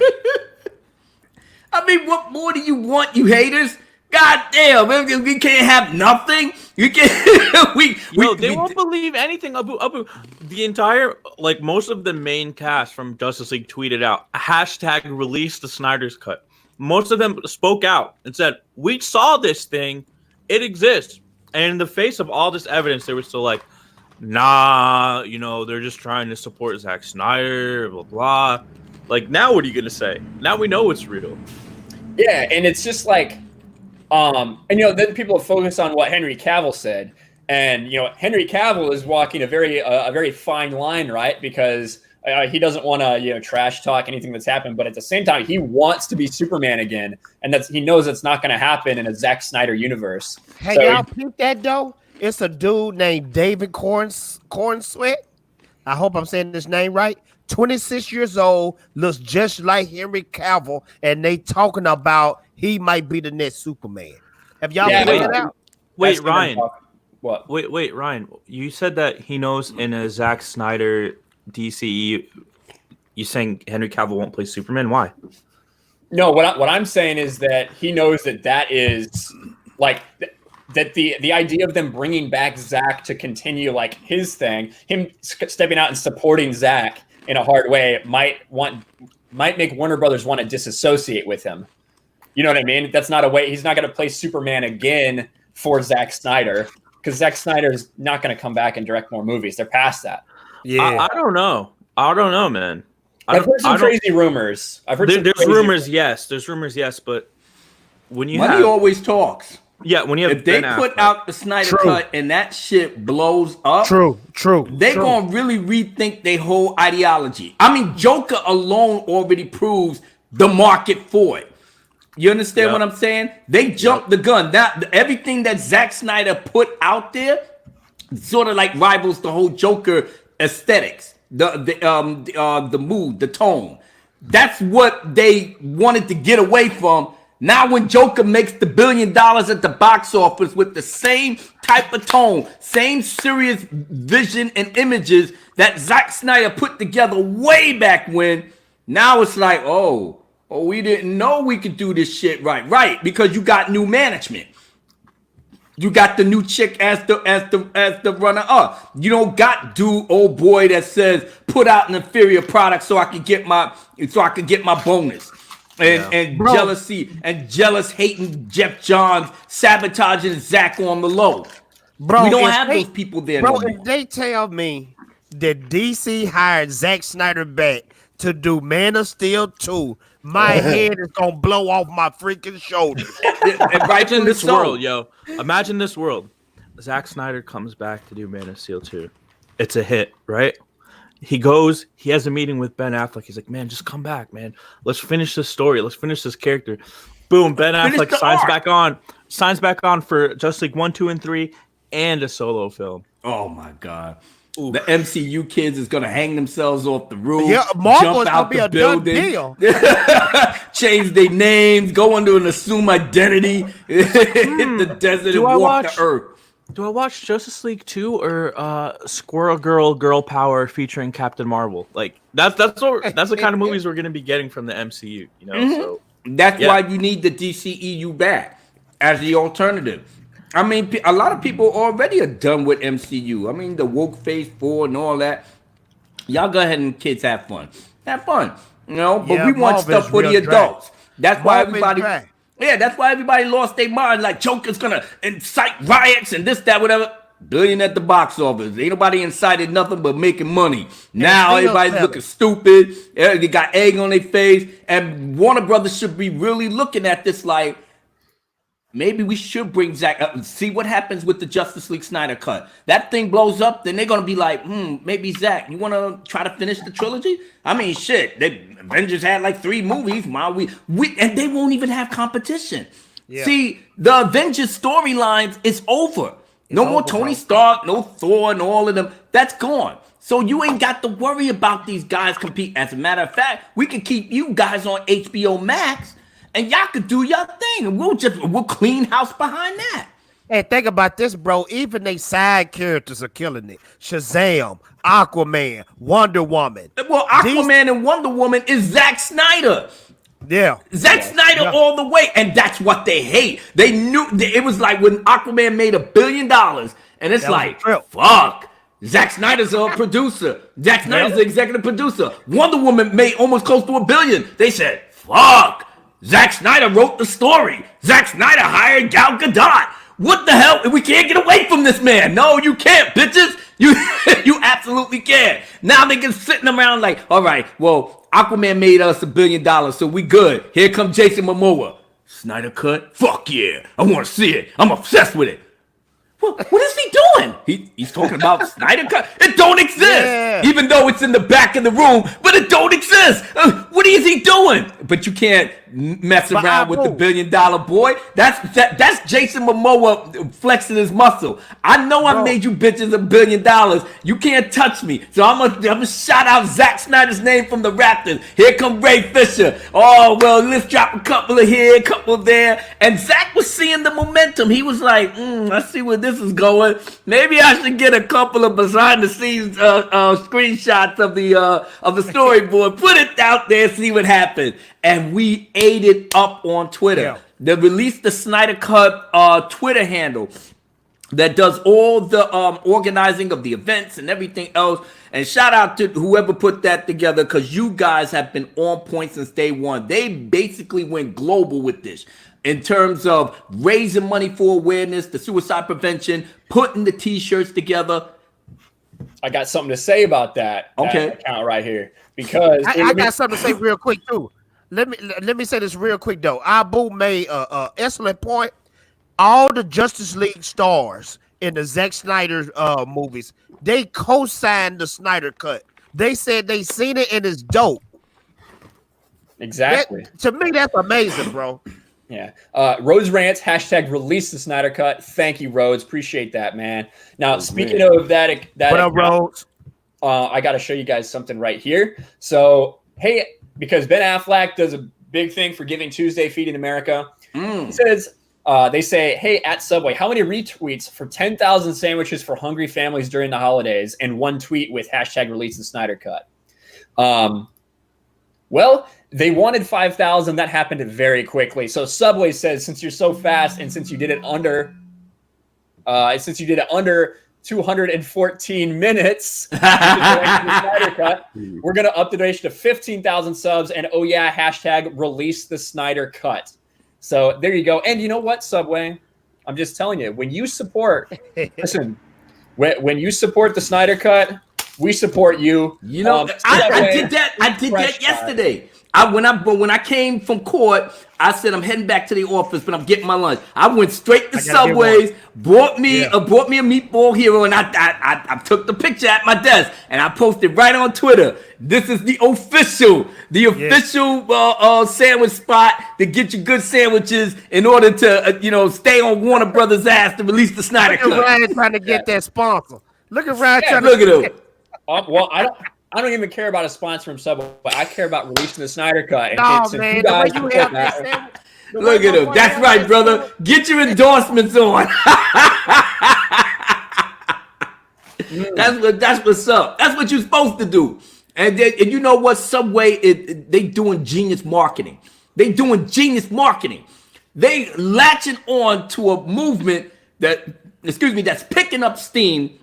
I mean, what more do you want, you haters? God damn, man, we can't have nothing. You can't. They won't believe anything. Abu, the entire, like, most of the main cast from Justice League tweeted out hashtag release the Snyder's Cut. Most of them spoke out and said, "We saw this thing. It exists." And in the face of all this evidence, they were still like, nah, they're just trying to support Zack Snyder, blah blah. Like, now what are you gonna say? Now we know it's real. Yeah, and it's just like, and then people focus on what Henry Cavill said, and Henry Cavill is walking a very fine line, right? Because he doesn't want to trash talk anything that's happened, but at the same time, he wants to be Superman again, and he knows it's not going to happen in a Zack Snyder universe. Hey, y'all peep that though? It's a dude named David Cornsweet. I hope I'm saying this name right. 26 years old, looks just like Henry Cavill, and they talking about he might be the next Superman. Have y'all figured it out? Wait, Ryan. What? Wait, Ryan. You said that he knows in a Zack Snyder DCE. You saying Henry Cavill won't play Superman? Why? No, what I'm saying is that he knows that is like that the idea of them bringing back Zack to continue like his thing, him stepping out and supporting Zack in a hard way might make Warner Brothers want to disassociate with him. You know what I mean? That's not a way. He's not going to play Superman again for Zack Snyder, because Zack Snyder is not going to come back and direct more movies. They're past that. Yeah, I don't know. I don't know, man. I've heard some crazy rumors. There's rumors, yes. There's rumors, yes. But when you money always talks. Yeah, when you have if they put out the Snyder Cut and that shit blows up, they're gonna really rethink their whole ideology. I mean, Joker alone already proves the market for it. You understand what I'm saying? They jumped the gun. That everything that Zack Snyder put out there sort of like rivals the whole Joker aesthetics, the mood, the tone. That's what they wanted to get away from. Now when Joker makes the $1 billion at the box office with the same type of tone, same serious vision and images that Zack Snyder put together way back when, now it's like, oh, we didn't know we could do this shit right, because you got new management. You got the new chick as the runner up. You don't got old boy that says put out an inferior product so I can get my bonus. And jealousy and jealous hating Jeff Johns sabotaging Zack on the low. Bro, we don't have those people there. Bro, if they tell me that DC hired Zack Snyder back to do Man of Steel 2, my head is gonna blow off my freaking shoulders. Imagine this world, yo. Imagine this world. Zack Snyder comes back to do Man of Steel 2. It's a hit, right? He goes, he has a meeting with Ben Affleck. He's like, man, just come back, man. Let's finish this story. Let's finish this character. Boom, Ben Affleck signs back on for Justice League 1, 2, and 3, and a solo film. Oh my God. Ooh. The MCU kids is gonna hang themselves off the roof, jump out the building, change their names, go under an assumed identity, hit the desert and walk the earth. Do I watch Justice League 2 or Squirrel Girl Power featuring Captain Marvel? Like that's the kind of movies we're gonna be getting from the MCU, you know. Mm-hmm. So that's why you need the DCEU back as the alternative. I mean, a lot of people already are done with MCU. I mean, the woke phase 4 and all that. Y'all go ahead and kids have fun, you know. But we want stuff for the adults. That's why everybody. Yeah, that's why everybody lost their mind. Like, Joker's gonna incite riots and this, that, whatever. $1 billion at the box office. Ain't nobody incited nothing but making money. Now everybody's looking stupid. They got egg on their face. And Warner Brothers should be really looking at this like, maybe we should bring Zack up and see what happens with the Justice League Snyder Cut. That thing blows up, then they're going to be like, maybe Zack, you want to try to finish the trilogy? I mean, shit, Avengers had like 3 movies. And they won't even have competition. Yeah. See, the Avengers storylines is over. No more Tony Stark, no Thor, and all of them. That's gone. So you ain't got to worry about these guys compete. As a matter of fact, we can keep you guys on HBO Max, and y'all could do your thing, and we'll clean house behind that. Hey, think about this, bro. Even they side characters are killing it. Shazam, Aquaman, Wonder Woman. Well, Aquaman and Wonder Woman is Zack Snyder. Yeah. Zack Snyder all the way, and that's what they hate. They knew it was like when Aquaman made $1 billion, and it's like, fuck. Zack Snyder's a producer. Zack Snyder's the executive producer. Wonder Woman made almost close to $1 billion. They said, fuck. Zack Snyder wrote the story. Zack Snyder hired Gal Gadot. What the hell? We can't get away from this man. No, you can't, bitches. You absolutely can't. Now they just sitting around like, all right, well, Aquaman made us $1 billion, so we good. Here comes Jason Momoa. Snyder Cut? Fuck yeah. I want to see it. I'm obsessed with it. What is he doing? He's talking about Snyder Cut. It don't exist, even though it's in the back of the room. But it don't exist. What is he doing? But you can't mess around with the $1 billion boy. That's Jason Momoa flexing his muscle. I know I made you bitches $1 billion. You can't touch me. So I'm gonna shout out Zack Snyder's name from the Raptors. Here come Ray Fisher. Oh well, let's drop a couple of here, a couple there. And Zack was seeing the momentum. He was like, I see where this is going. Maybe I should get a couple of behind the scenes screenshots of the storyboard, put it out there, see what happened. And we ate it up on Twitter. Yeah. They released the Snyder Cut Twitter handle that does all the organizing of the events and everything else. And shout out to whoever put that together, because you guys have been on point since day one. They basically went global with this in terms of raising money for awareness, the suicide prevention, putting the t-shirts together. I got something to say about that account right here, because I got something to say real quick too. Let me say this real quick though. Abu made a excellent point. All the Justice League stars in the Zack Snyder movies, they co-signed the Snyder Cut. They said they seen it and it's dope. Exactly. To me, that's amazing, bro. Yeah. Rhodes Rants, hashtag release the Snyder Cut. Thank you, Rhodes. Appreciate that, man. Now, speaking of that what up, Rhodes? I got to show you guys something right here. So, hey, because Ben Affleck does a big thing for Giving Tuesday, Feeding America. He says, they say, hey, at Subway, how many retweets for 10,000 sandwiches for hungry families during the holidays, and one tweet with hashtag release the Snyder Cut? Well, they wanted 5,000. That happened very quickly. So Subway says, since you're so fast and since you did it under 214 minutes, we're going to up the duration to 15,000 subs. And oh yeah, hashtag release the Snyder Cut. So there you go. And you know what, Subway? I'm just telling you, when you support, listen, when you support the Snyder Cut, we support you. You know, I did that yesterday. When I came from court, I said I'm heading back to the office, but I'm getting my lunch. I went straight to Subway's, bought me a meatball hero, and I took the picture at my desk and I posted right on Twitter. This is the official sandwich spot to get you good sandwiches in order to stay on Warner Brothers' ass to release the Snyder Cut. Look at Ryan trying to get that sponsor. Look at Ryan trying to look at him. Well, I don't even care about a sponsor from Subway. I care about releasing the Snyder Cut. And man, look at him. That's right, brother. Get your endorsements on. That's what's up. That's what you're supposed to do. And you know what? Subway, they doing genius marketing. They latching on to a movement that's picking up steam,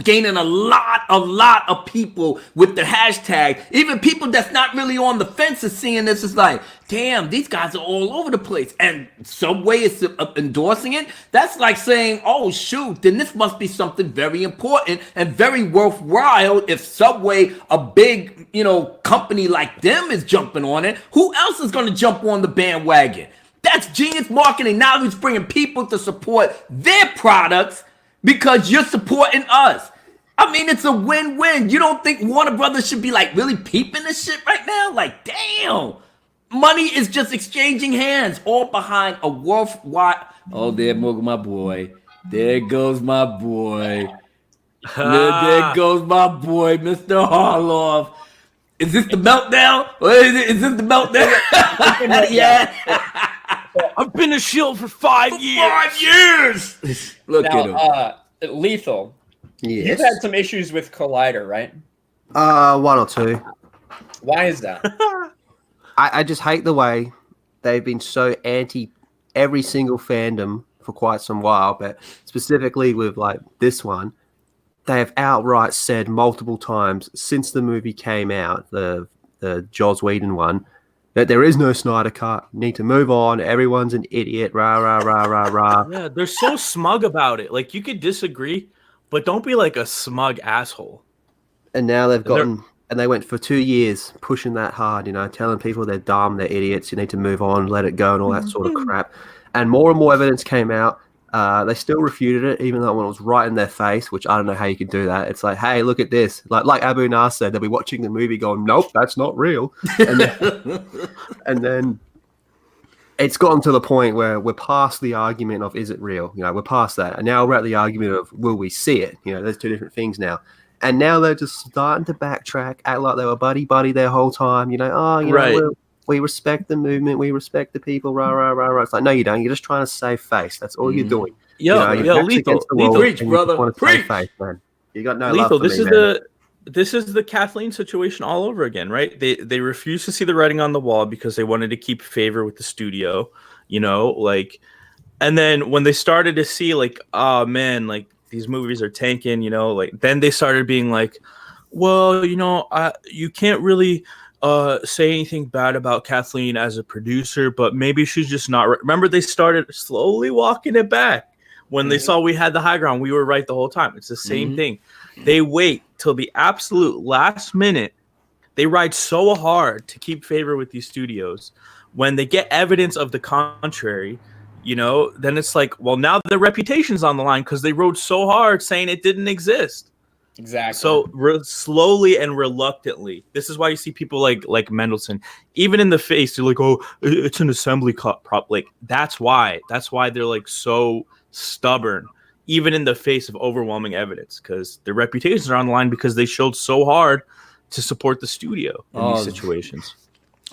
gaining a lot of people with the hashtag. Even people that's not really on the fence is seeing this. It's like, damn, these guys are all over the place. And Subway is endorsing it. That's like saying, oh, shoot, then this must be something very important and very worthwhile. If Subway, a big, company like them is jumping on it, who else is going to jump on the bandwagon? That's genius marketing. Now he's bringing people to support their products because you're supporting us. I mean, it's a win-win. You don't think Warner Brothers should be like really peeping this shit right now? Like, damn. Money is just exchanging hands, all behind a worthwhile. Oh, there goes my boy. There goes my boy. There goes my boy, Mr. Harloff. Is this the meltdown? Is this the meltdown? Yeah. I've been a shield for 5 years. 5 years. Look at him. Lethal. Yes. You've had some issues with Collider, right? 1 or 2. Why is that? I just hate the way they've been so anti every single fandom for quite some while, but specifically with like this one, they have outright said multiple times since the movie came out, the Joss Whedon one, that there is no Snyder Cut. You need to move on. Everyone's an idiot. Rah, rah, rah, rah, rah. Yeah, they're so smug about it. Like, you could disagree, but don't be like a smug asshole. And now they've gotten, and they went for 2 years pushing that hard, you know, telling people they're dumb, they're idiots, you need to move on, let it go, and all that sort of crap. And more evidence came out. They still refuted it, even though when it was right in their face, which I don't know how you can do that. It's like, hey, look at this. Like Abu Nas said, they'll be watching the movie going, nope, that's not real. And then it's gotten to the point where we're past the argument of, is it real? You know, we're past that. And now we're at the argument of, will we see it? You know, there's two different things now. And now they're just starting to backtrack, act like they were buddy their whole time. You know, oh, you know, we respect the movement, we respect the people, rah, rah, rah, rah. It's like, no, you don't. You're just trying to save face. That's all you're doing. Lethal. Preach, brother. Preach. Face, man. You got no Lethal, love for me, this is the Kathleen situation all over again, right? They refused to see the writing on the wall because they wanted to keep favor with the studio, you know, like, and then when they started to see like, oh man, like these movies are tanking, you know, like then they started being like, well, you know, you can't really say anything bad about Kathleen as a producer, but maybe she's just not right. Remember, they started slowly walking it back when they saw we had the high ground. We were right the whole time. It's the same thing. They wait till the absolute last minute. They ride so hard to keep favor with these studios. When they get evidence of the contrary, you know, then it's like, well, now their reputation's on the line because they rode so hard saying it didn't exist. Exactly. So slowly and reluctantly, this is why you see people like Mendelsohn, even in the face, they're like, oh, it's an assembly cut prop. Like that's why they're like so stubborn, even in the face of overwhelming evidence, because their reputations are on the line because they showed so hard to support the studio in these situations.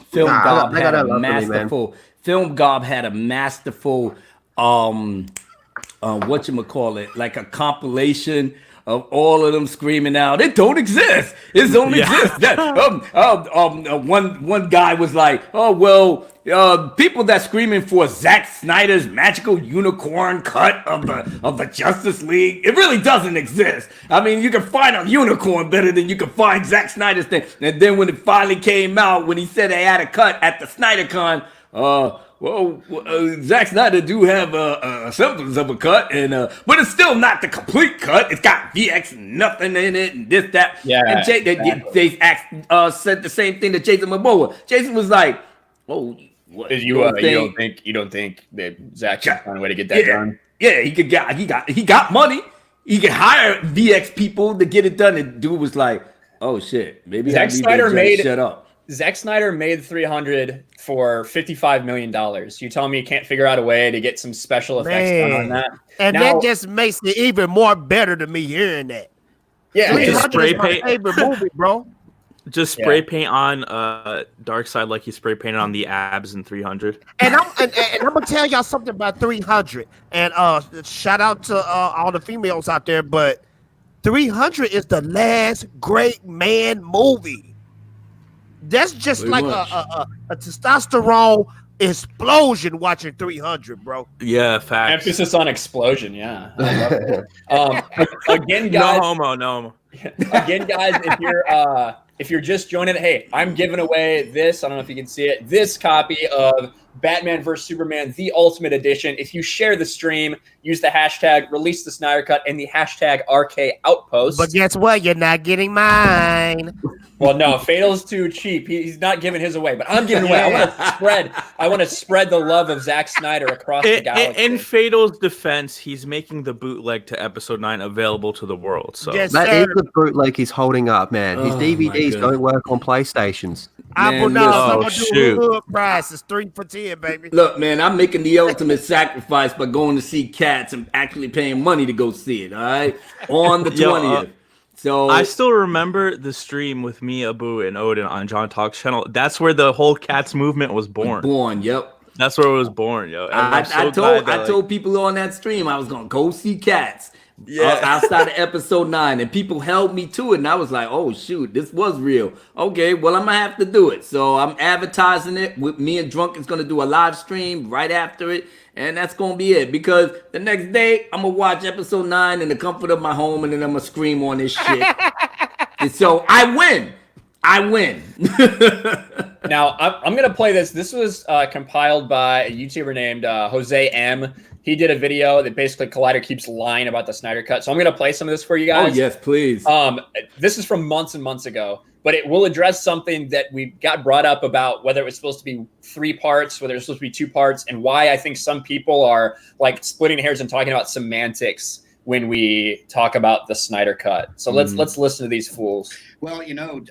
Film Gob had a masterful. Film Gob had a masterful. Whatchamacallit, like a compilation of all of them screaming out, "It don't exist! It don't exist!" That one guy was like, "Oh well, people that screaming for Zack Snyder's magical unicorn cut of the Justice League, it really doesn't exist. I mean, you can find a unicorn better than you can find Zack Snyder's thing." And then when it finally came out, when he said they had a cut at the SnyderCon, Zack Snyder do have a semblance of a cut, and but it's still not the complete cut. It's got VX and nothing in it, and this, that. Yeah. And they said the same thing to Jason Momoa. Jason was like, "Oh, what? You don't think that Zach can find a way to get that done?" Yeah, he got money. He could hire VX people to get it done. And dude was like, "Oh shit, maybe Zack Snyder shut up." Zack Snyder made 300 for $55 million. You tell me you can't figure out a way to get some special effects done on that? And now, that just makes it even more better to me hearing that. Yeah, just spray paint. My favorite movie, bro. Just spray paint on Dark Side like you spray painted on the abs in 300. And I'm gonna tell y'all something about 300. And shout out to all the females out there, but 300 is the last great man movie. That's just pretty like a testosterone explosion watching 300, bro. Yeah, facts. Emphasis on explosion. Yeah. I love it. Again, guys. No homo. Again, guys, if you're just joining, hey, I'm giving away this. I don't know if you can see it. This copy of Batman vs Superman: The Ultimate Edition. If you share the stream, use the hashtag Release the Snyder Cut and the hashtag RK Outpost. But guess what? You're not getting mine. Well, no, Fatal's too cheap. He's not giving his away, but I'm giving away. I want to spread the love of Zack Snyder across the galaxy. In Fatal's defense, he's making the bootleg to Episode 9 available to the world. So that is the bootleg he's holding up, man. His DVDs don't work on PlayStations. I'm gonna do a hood price. It's 3 for 10, baby. Look, man, I'm making the ultimate sacrifice by going to see Cats and actually paying money to go see it. All right, on the 20th. So I still remember the stream with me, Abu, and Odin on John Talk's channel. That's where the whole Cats movement was born. Yep. That's where it was born, yo. I told people on that stream I was gonna go see Cats. Yeah. Outside of Episode 9, and people held me to it, and I was like, "Oh shoot, this was real." Okay, well I'm gonna have to do it. So I'm advertising it. With me and Drunk is gonna do a live stream right after it, and that's gonna be it. Because the next day I'm gonna watch Episode 9 in the comfort of my home, and then I'm gonna scream on this shit. And so I win. Now, I'm going to play this. This was compiled by a YouTuber named Jose M. He did a video that basically Collider keeps lying about the Snyder Cut. So I'm going to play some of this for you guys. Oh, yes, please. This is from months and months ago, but it will address something that we got brought up about whether it was supposed to be 3 parts, whether it was supposed to be 2 parts, and why I think some people are like splitting hairs and talking about semantics when we talk about the Snyder Cut. So let's listen to these fools. Well, you know,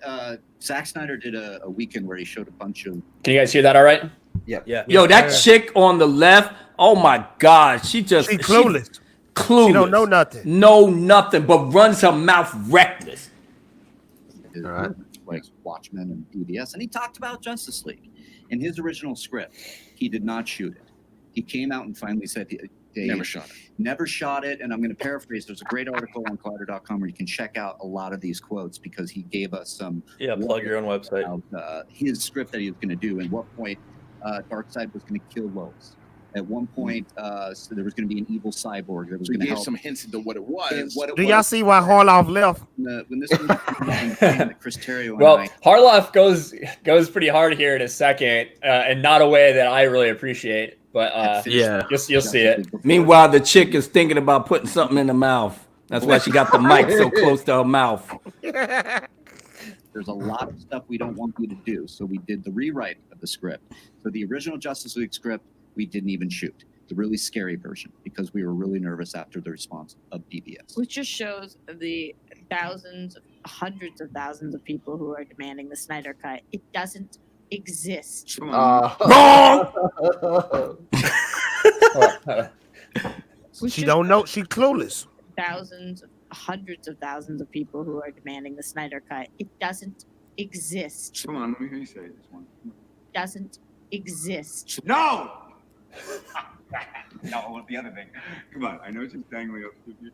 Zack Snyder did a weekend where he showed a bunch of. Can you guys hear that all right? Yeah. Yo, that chick on the left, oh my God, she clueless. Clueless. She don't know nothing. Know nothing, but runs her mouth reckless. All right. Like Watchmen and BVS, and he talked about Justice League. In his original script, he did not shoot it. He came out and finally said they never shot it. Never shot it. And I'm going to paraphrase. There's a great article on Collider.com where you can check out a lot of these quotes because he gave us some. Yeah, plug your own website. About, his script that he was going to do and what point Darkseid was going to kill Lois. At one point, so there was going to be an evil cyborg that was going to help. Some hints into what it was. Do y'all see why Harloff left? When this movie came out, Chris Terrio well, Harloff goes pretty hard here in a second, and not a way that I really appreciate. But you'll see it. Meanwhile, the chick is thinking about putting something in her mouth. That's why she got the mic so close to her mouth. There's a lot of stuff we don't want you to do, so we did the rewrite of the script. So the original Justice League script, we didn't even shoot. The really scary version, because we were really nervous after the response of BVS. Which just shows the thousands, hundreds of thousands of people who are demanding the Snyder Cut. It doesn't exist. Wrong! She don't know. She clueless. Thousands, hundreds of thousands of people who are demanding the Snyder Cut. It doesn't exist. Come on, let me hear you say this one. Doesn't exist. No! No, what's the other thing? Come on, I know it's just dangling up to you.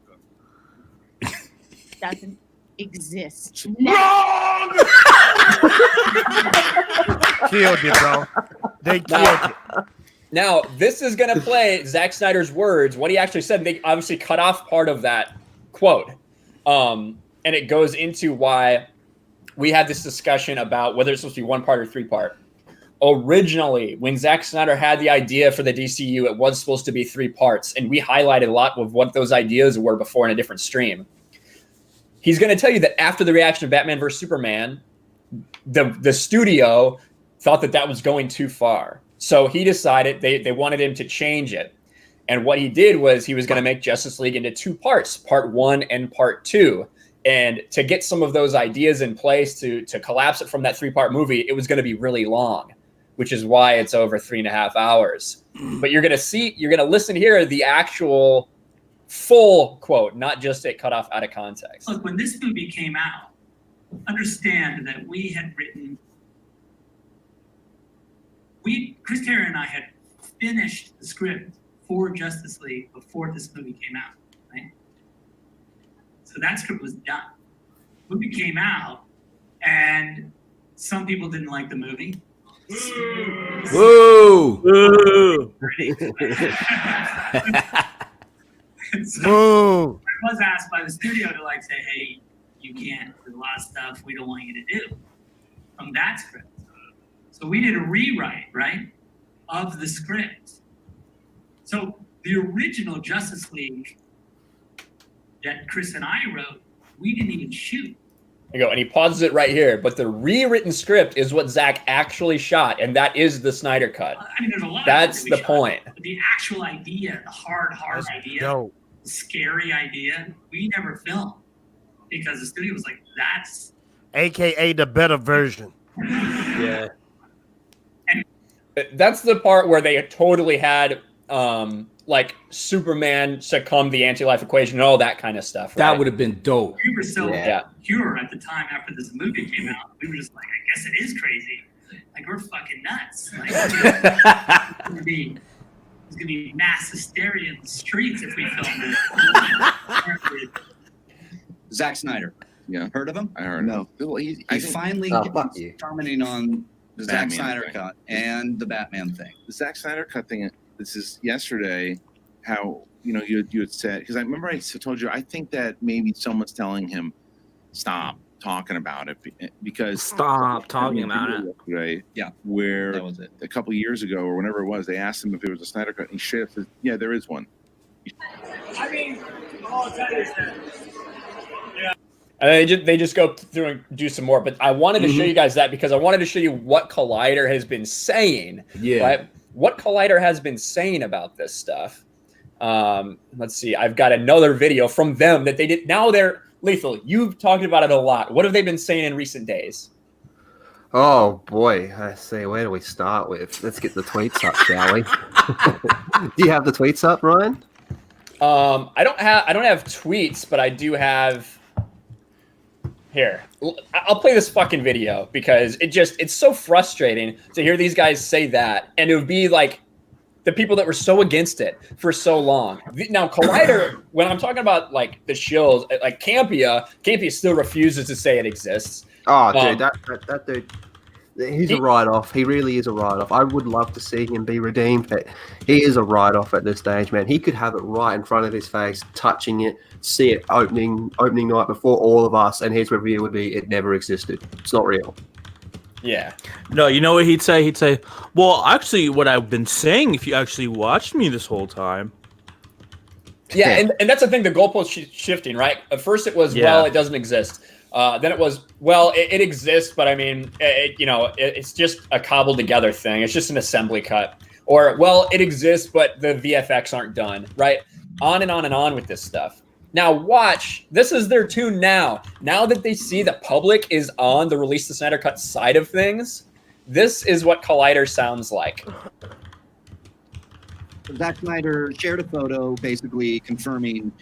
Doesn't exist. Wrong! Killed it, bro. They killed it. Now, this is going to play Zack Snyder's words, what he actually said. They obviously cut off part of that quote. And it goes into why we had this discussion about whether it's supposed to be 1 part or 3 part. Originally, when Zack Snyder had the idea for the DCU, it was supposed to be 3 parts. And we highlighted a lot of what those ideas were before in a different stream. He's going to tell you that after the reaction of Batman vs. Superman, the studio thought that was going too far. So he decided they wanted him to change it. And what he did was he was going to make Justice League into 2 parts, part 1 and part 2. And to get some of those ideas in place to collapse it from that 3-part movie, it was going to be really long, which is why it's over 3.5 hours. But you're going to listen here the actual full quote, not just it cut off out of context. Look, when this movie came out, understand that Chris Terrio and I had finished the script for Justice League before this movie came out, right? So that script was done. The movie came out, and some people didn't like the movie. Woo! Woo! So I was asked by the studio to say, hey, you can't do a lot of stuff we don't want you to do from that script. So we did a rewrite, right, of the script. So the original Justice League that Chris and I wrote, we didn't even shoot. There you go, and he pauses it right here. But the rewritten script is what Zack actually shot, and that is the Snyder Cut. I mean, there's a lot. That's the point. But the actual idea, the hard idea, the scary idea, we never filmed because the studio was like, "That's AKA the better version." Yeah. And that's the part where they totally had Superman succumb the anti-life equation and all that kind of stuff. Right? That would have been dope. We were so pure at the time after this movie came out. We were just like, I guess it is crazy. Like, we're fucking nuts. Like, it's gonna be mass hysteria in the streets if we filmed it. Zack Snyder. Yeah. Heard of him? I heard. No. Well, he finally commenting on the Zack Snyder Cut and the Batman thing. The Zack Snyder Cut thing. This is yesterday. How you had said, because I remember I told you I think that maybe someone's telling him stop talking about it because stop talking about it. Right? Yeah, where that was it. a couple of years ago or whenever it was, they asked him if it was a Snyder Cut, and he straight said, "Yeah, there is one." I mean, all I'll tell you is that. And they just go through and do some more. But I wanted to show you guys that because I wanted to show you what Collider has been saying. Yeah. Right? What Collider has been saying about this stuff. Let's see. I've got another video from them that they did. Now they're Lethal. You've talked about it a lot. What have they been saying in recent days? Oh boy, I see. Where do we start with? Let's get the tweets up, shall we? Do you have the tweets up, Ryan? I don't have tweets, but I do have. Here, I'll play this fucking video because it's so frustrating to hear these guys say that, and it would be like the people that were so against it for so long. Now, Collider, when I'm talking about like the shills, like Campia still refuses to say it exists. Oh, dude, that dude, he's a write-off. He really is a write-off. I would love to see him be redeemed, but he is a write-off at this stage, man. He could have it right in front of his face, touching it, see it opening night before all of us, and his review would be, it never existed. It's not real. Yeah. No, you know what he'd say? He'd say, well, actually, what I've been saying, if you actually watched me this whole time. Yeah, and that's the thing, the goalpost shifting, right? At first it was, well, it doesn't exist. Then it was, well, it exists, but I mean, it's just a cobbled together thing. It's just an assembly cut. Or, well, it exists, but the VFX aren't done, right? On and on and on with this stuff. Now watch, this is their tune now. Now that they see the public is on the Release the Snyder Cut side of things, this is what Collider sounds like. Zack Snyder shared a photo basically confirming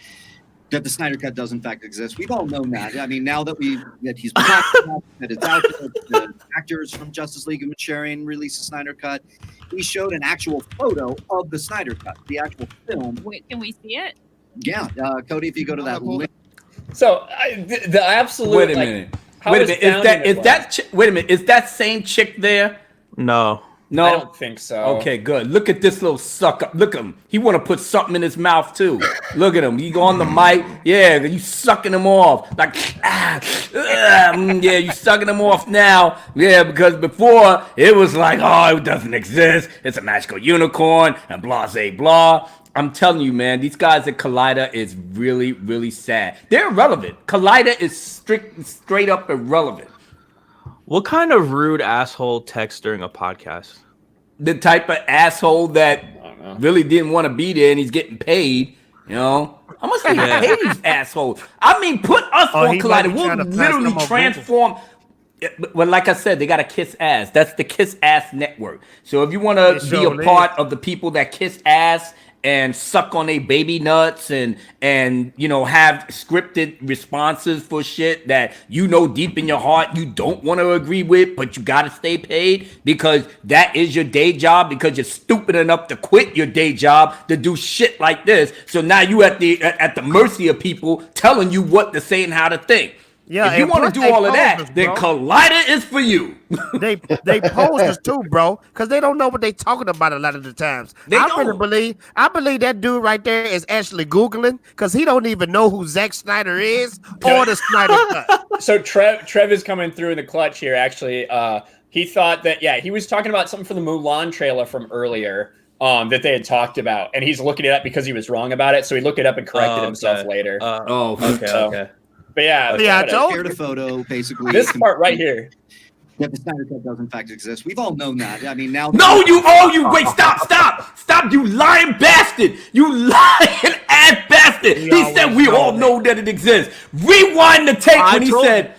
that the Snyder Cut does in fact exist. We've all known that. I mean, now that he's been talking about that it's out there, the actors from Justice League have been sharing Release the Snyder Cut. He showed an actual photo of the Snyder Cut, the actual film. Wait, can we see it? Yeah, Cody, if you go to that link. So the absolute. Wait a minute. Wait a minute. Is that same chick there? No. No, I don't think so. Okay, good. Look at this little sucker. Look at him. He want to put something in his mouth too. Look at him. He go on the mic. Yeah, you sucking him off. Like, yeah, you sucking him off now. Yeah, because before it was like, oh, it doesn't exist. It's a magical unicorn and blah, blah. I'm telling you, man, these guys at Collider is really, really sad. They're irrelevant. Collider is straight up irrelevant. What kind of rude asshole texts during a podcast? The type of asshole that really didn't want to be there and he's getting paid, you know? How much do you pay these assholes? I mean, put us on Collider. We'll literally transform. Well, like I said, they got to kiss ass. That's the Kiss Ass Network. So if you want to be a part of the people that kiss ass and suck on their baby nuts and have scripted responses for shit that deep in your heart you don't want to agree with, but you gotta stay paid because that is your day job, because you're stupid enough to quit your day job to do shit like this. So now you at the mercy of people telling you what to say and how to think. Yeah, if you want to do all of that, then Collider is for you. They posers too, bro, because they don't know what they talking about a lot of the times. I believe that dude right there is actually Googling because he don't even know who Zack Snyder is or the Snyder Cut. So Trev is coming through in the clutch here. Actually, he thought that he was talking about something from the Mulan trailer from earlier. That they had talked about, and he's looking it up because he was wrong about it. So he looked it up and corrected himself later. Okay. But I shared a photo basically. This part right here. That the Snyder Cut does in fact exist. We've all known that. I mean, now. Wait, stop, you lying bastard. You lying ass bastard. He said we all know that it exists. Rewind the tape when he said,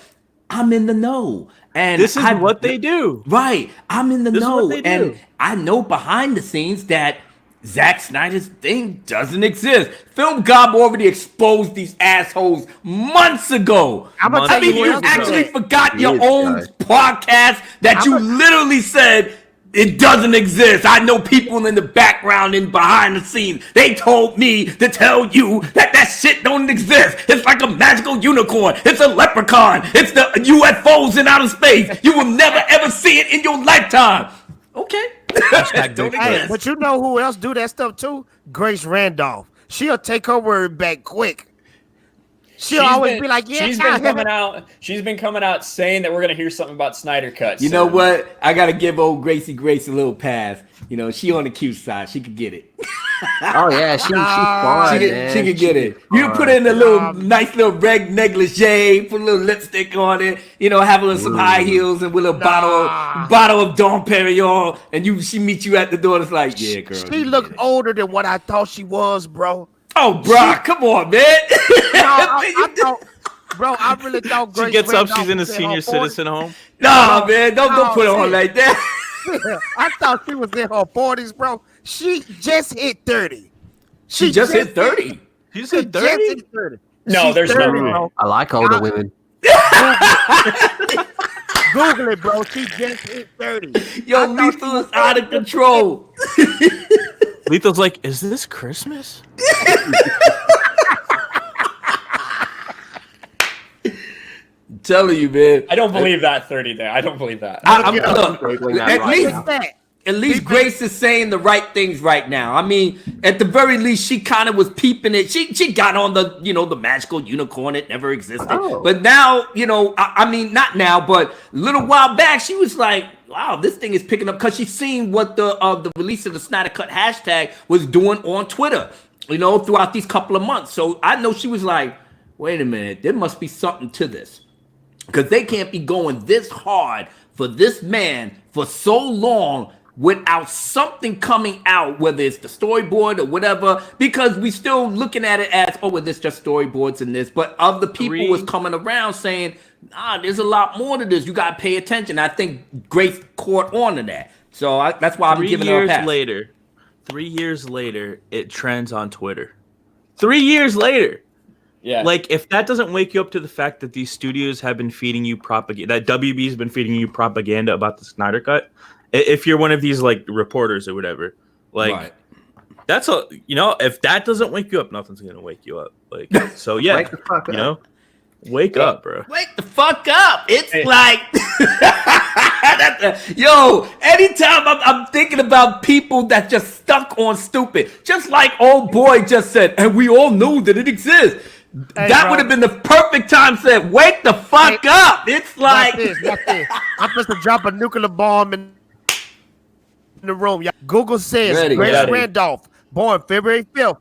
I'm in the know. And this is what they do. Right. I'm in the know. And I know behind the scenes that Zack Snyder's thing doesn't exist. Film Gob already exposed these assholes months ago. You actually forgot your own podcast that you literally said it doesn't exist. I know people in the background and behind the scenes. They told me to tell you that shit don't exist. It's like a magical unicorn. It's a leprechaun. It's the UFOs in outer space. You will never ever see it in your lifetime. Okay. But you know who else do that stuff too? Grace Randolph. She'll take her word back quick. She'll always be like, yeah, she's been coming out saying that we're gonna hear something about Snyder Cut. You know what? I gotta give old Gracie Grace a little pass. You know, she on the cute side. She could get it. Oh yeah, she's fine. She could get it. You put in a little nice little red negligee, put a little lipstick on it. You know, have a little some high heels and with a bottle of Dom Perignon, and she meet you at the door. It's like, yeah, girl. She looked older than what I thought she was, bro. Oh, bro, come on, man. I thought, bro, I really thought Grace she gets up, Randolph she's in a was senior citizen home. Nah, man, don't put it on like that. I thought she was in her 40s, bro. She just hit 30. She just hit 30. You said 30? No, She's there's 30, no way. bro. I like older women. Google it, bro. She just hit 30. Yo, Lethal is out of control. Lethal's like, is this Christmas? I'm telling you, man. I don't believe that 30 there. I don't believe that. At least Grace is saying the right things right now. I mean, at the very least, she kind of was peeping it. She got on the, the magical unicorn that never existed. Oh. But now, I mean, not now, but a little while back, she was like, wow, this thing is picking up, because she's seen what the release of the Snyder Cut hashtag was doing on Twitter, throughout these couple of months. So I know she was like, wait a minute, there must be something to this, because they can't be going this hard for this man for so long without something coming out, whether it's the storyboard or whatever, because we still looking at it as, oh, well, this just storyboards and this, but other people was coming around saying, there's a lot more to this. You got to pay attention. I think Grace caught on to that. So that's why I'm giving her a pass. 3 years later, it trends on Twitter. 3 years later. Yeah. Like, if that doesn't wake you up to the fact that these studios have been feeding you propaganda, that WB has been feeding you propaganda about the Snyder Cut, if you're one of these, like, reporters or whatever, like, right. That's a, if that doesn't wake you up, nothing's going to wake you up. Like, so yeah, wake the fuck up. Wake up, bro. Wake the fuck up. It's like, yo, anytime I'm thinking about people that just stuck on stupid, just like old boy just said, and we all knew that it exists. Hey, that would have been the perfect time to say, wake the fuck up. It's like, I'm supposed to drop a nuclear bomb in the room. Google says Grace Randolph, born February 5th.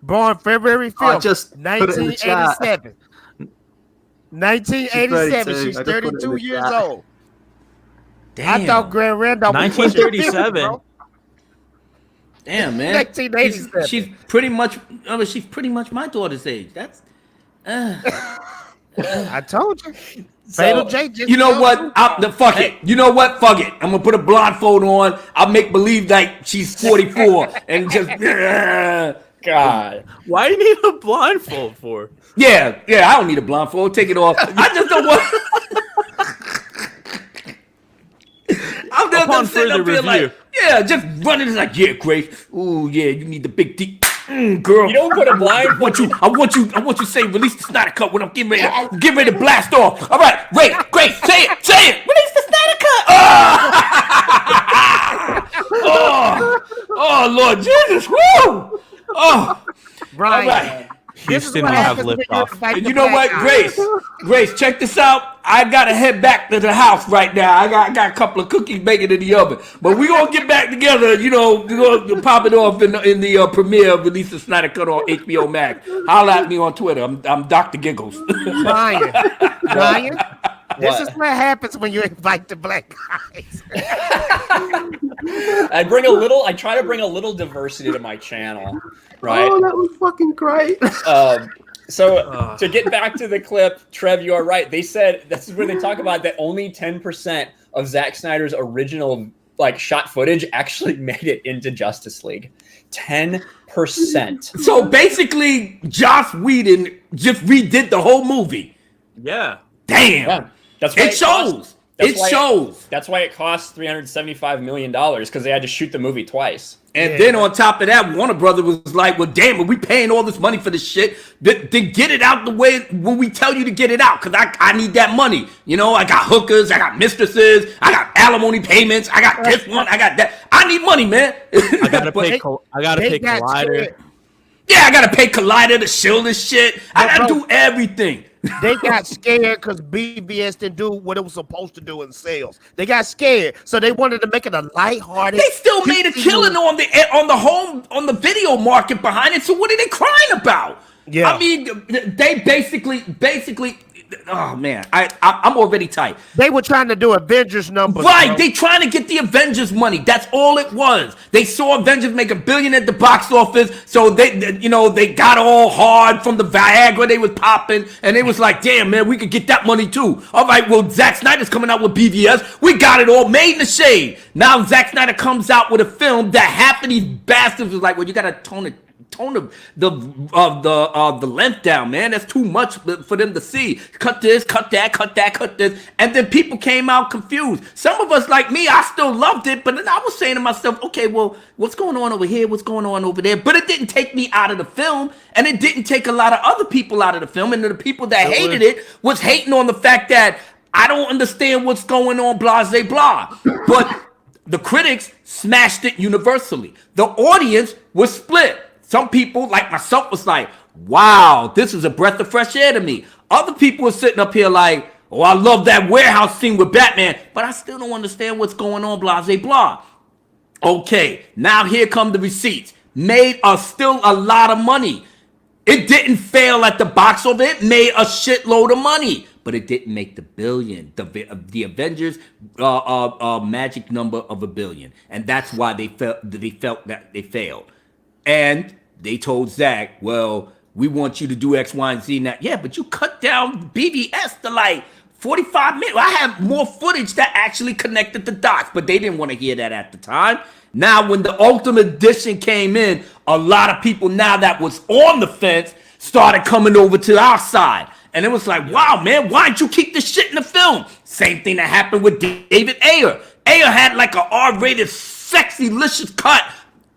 Born February 5th, just 1987. 1987. She's 32 years old. Damn. I thought Grace Randolph was 1937. Damn, man. 1987. She's pretty much my daughter's age. That's I told you. Fatal J just you know what? Fuck it. You know what? Fuck it. I'm gonna put a blindfold on. I'll make believe like she's 44 and just God. Why do you need a blindfold for? Yeah, I don't need a blindfold. Take it off. I just don't want. I'm just sitting up here like, just running like, Grace. Ooh, yeah, you need the big D. Girl, you don't put a blind. I want you to say release the Snyder Cut when I'm getting ready to blast off. All right, wait, Grace, say it. Release the Snyder Cut. Oh, Lord Jesus, woo! Oh, Brian. Right. Houston will have liftoff. And you know what, Grace, check this out. I gotta head back to the house right now. I got a couple of cookies baking in the oven, but we gonna get back together. We're gonna pop it off in the premiere of Release the Snyder Cut on HBO Max. Holla at me on Twitter. I'm Dr. Giggles. Brian, this is what happens when you invite the black guys. I try to bring a little diversity to my channel, right? Oh, that was fucking great. So to get back to the clip, Trev, you are right. They said this is where they talk about that only 10% of Zack Snyder's original shot footage actually made it into Justice League. 10%. So basically, Joss Whedon just redid the whole movie. Yeah. Damn. Yeah. That's why it shows. It shows. That's why it cost $375 million, because they had to shoot the movie twice. And then on top of that, Warner Brothers was like, well, damn, are we paying all this money for this shit? Then get it out the way when we tell you to get it out, because I need that money. I got hookers, I got mistresses, I got alimony payments, I got this one, I got that. I need money, man. I gotta pay Collider. Yeah, I gotta pay Collider to shield this shit. I gotta do everything. They got scared because BVS didn't do what it was supposed to do in sales. They got scared, so they wanted to make it a lighthearted. They still made a killing on the video market behind it. So what are they crying about? Yeah, I mean, they basically. Oh man, I'm already tight. They were trying to do Avengers numbers, right? Bro. They trying to get the Avengers money. That's all it was. They saw Avengers make $1 billion at the box office, so they got all hard from the Viagra they was popping, and they was like, "Damn man, we could get that money too." All right, well, Zack Snyder's coming out with BVS. We got it all made in the shade. Now Zack Snyder comes out with a film that half of these bastards was like, "Well, you got to tone the length down, man. That's too much for them to see. Cut this, cut that, cut that, cut this." And then people came out confused. Some of us, like me, I still loved it, but then I was saying to myself, okay, well, what's going on over here? What's going on over there? But it didn't take me out of the film, and it didn't take a lot of other people out of the film, and the people that hated it was hating on the fact that I don't understand what's going on, blah, blah, blah. But the critics smashed it universally. The audience was split. Some people, like myself, was like, wow, this is a breath of fresh air to me. Other people were sitting up here like, oh, I love that warehouse scene with Batman, but I still don't understand what's going on, blah, blah, blah. Okay, now here come the receipts. Made us still a lot of money. It didn't fail at the box office. It made a shitload of money, but it didn't make the billion. The Avengers magic number of $1 billion, and that's why they felt that they failed. And they told Zack, well, we want you to do X, Y, and Z now. Yeah, but you cut down BVS to like 45 minutes. I have more footage that actually connected the dots, but they didn't want to hear that at the time. Now, when the Ultimate Edition came in, a lot of people now that was on the fence started coming over to our side. And it was like, wow, man, why didn't you keep this shit in the film? Same thing that happened with David Ayer. Ayer had like an R-rated, sexy, licious cut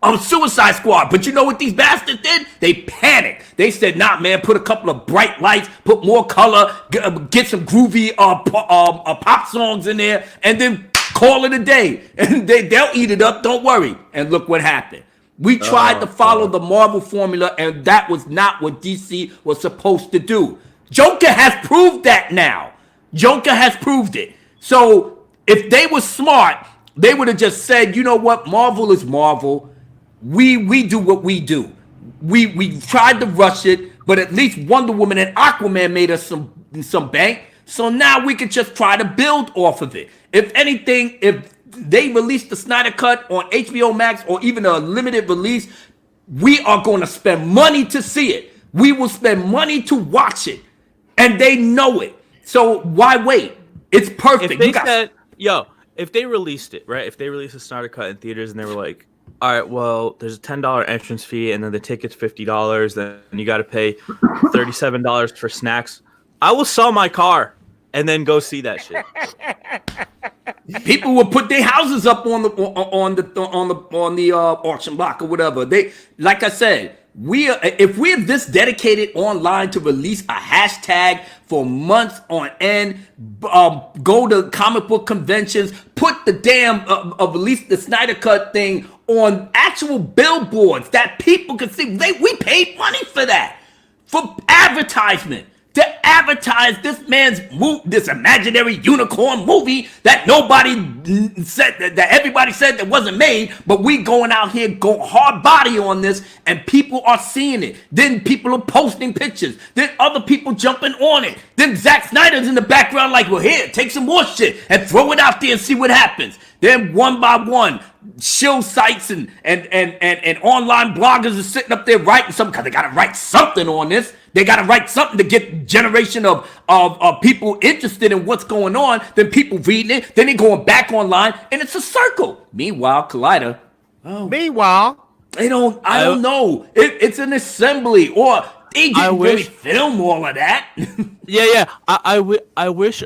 of Suicide Squad. But you know what these bastards did? They panicked. They said, nah, man, put a couple of bright lights, put more color, get some groovy pop songs in there, and then call it a day. And they'll eat it up, don't worry. And look what happened. We tried to follow the Marvel formula, and that was not what DC was supposed to do. Joker has proved that now. Joker has proved it. So if they were smart, they would have just said, you know what, Marvel is Marvel. We do what we do. We tried to rush it, but at least Wonder Woman and Aquaman made us some bank. So now we could just try to build off of it. If anything, if they release the Snyder Cut on HBO Max or even a limited release, we are going to spend money to see it. We will spend money to watch it, and they know it. So why wait? It's perfect. If they released it, right? If they released the Snyder Cut in theaters and they were like, all right, well, there's a $10 entrance fee, and then the ticket's $50. Then you got to pay $37 for snacks. I will sell my car and then go see that shit. People will put their houses up on the auction block or whatever. They, like I said, if we're this dedicated online to release a hashtag for months on end, go to comic book conventions, put the damn release the Snyder Cut thing on actual billboards that people can see. We paid money for that, for advertisement, to advertise this man's this imaginary unicorn movie that nobody said, that everybody said that wasn't made, but we going out here go hard body on this, and people are seeing it. Then people are posting pictures. Then other people jumping on it. Then Zack Snyder's in the background like, well, here, take some more shit and throw it out there and see what happens. Then one by one, shill sites and online bloggers are sitting up there writing something because they got to write something on this. They got to write something to get generation of people interested in what's going on. Then people reading it. Then they going back online, and it's a circle. Meanwhile, Collider. They don't. I don't know. It's an assembly, or they didn't really film all of that. Yeah. I wish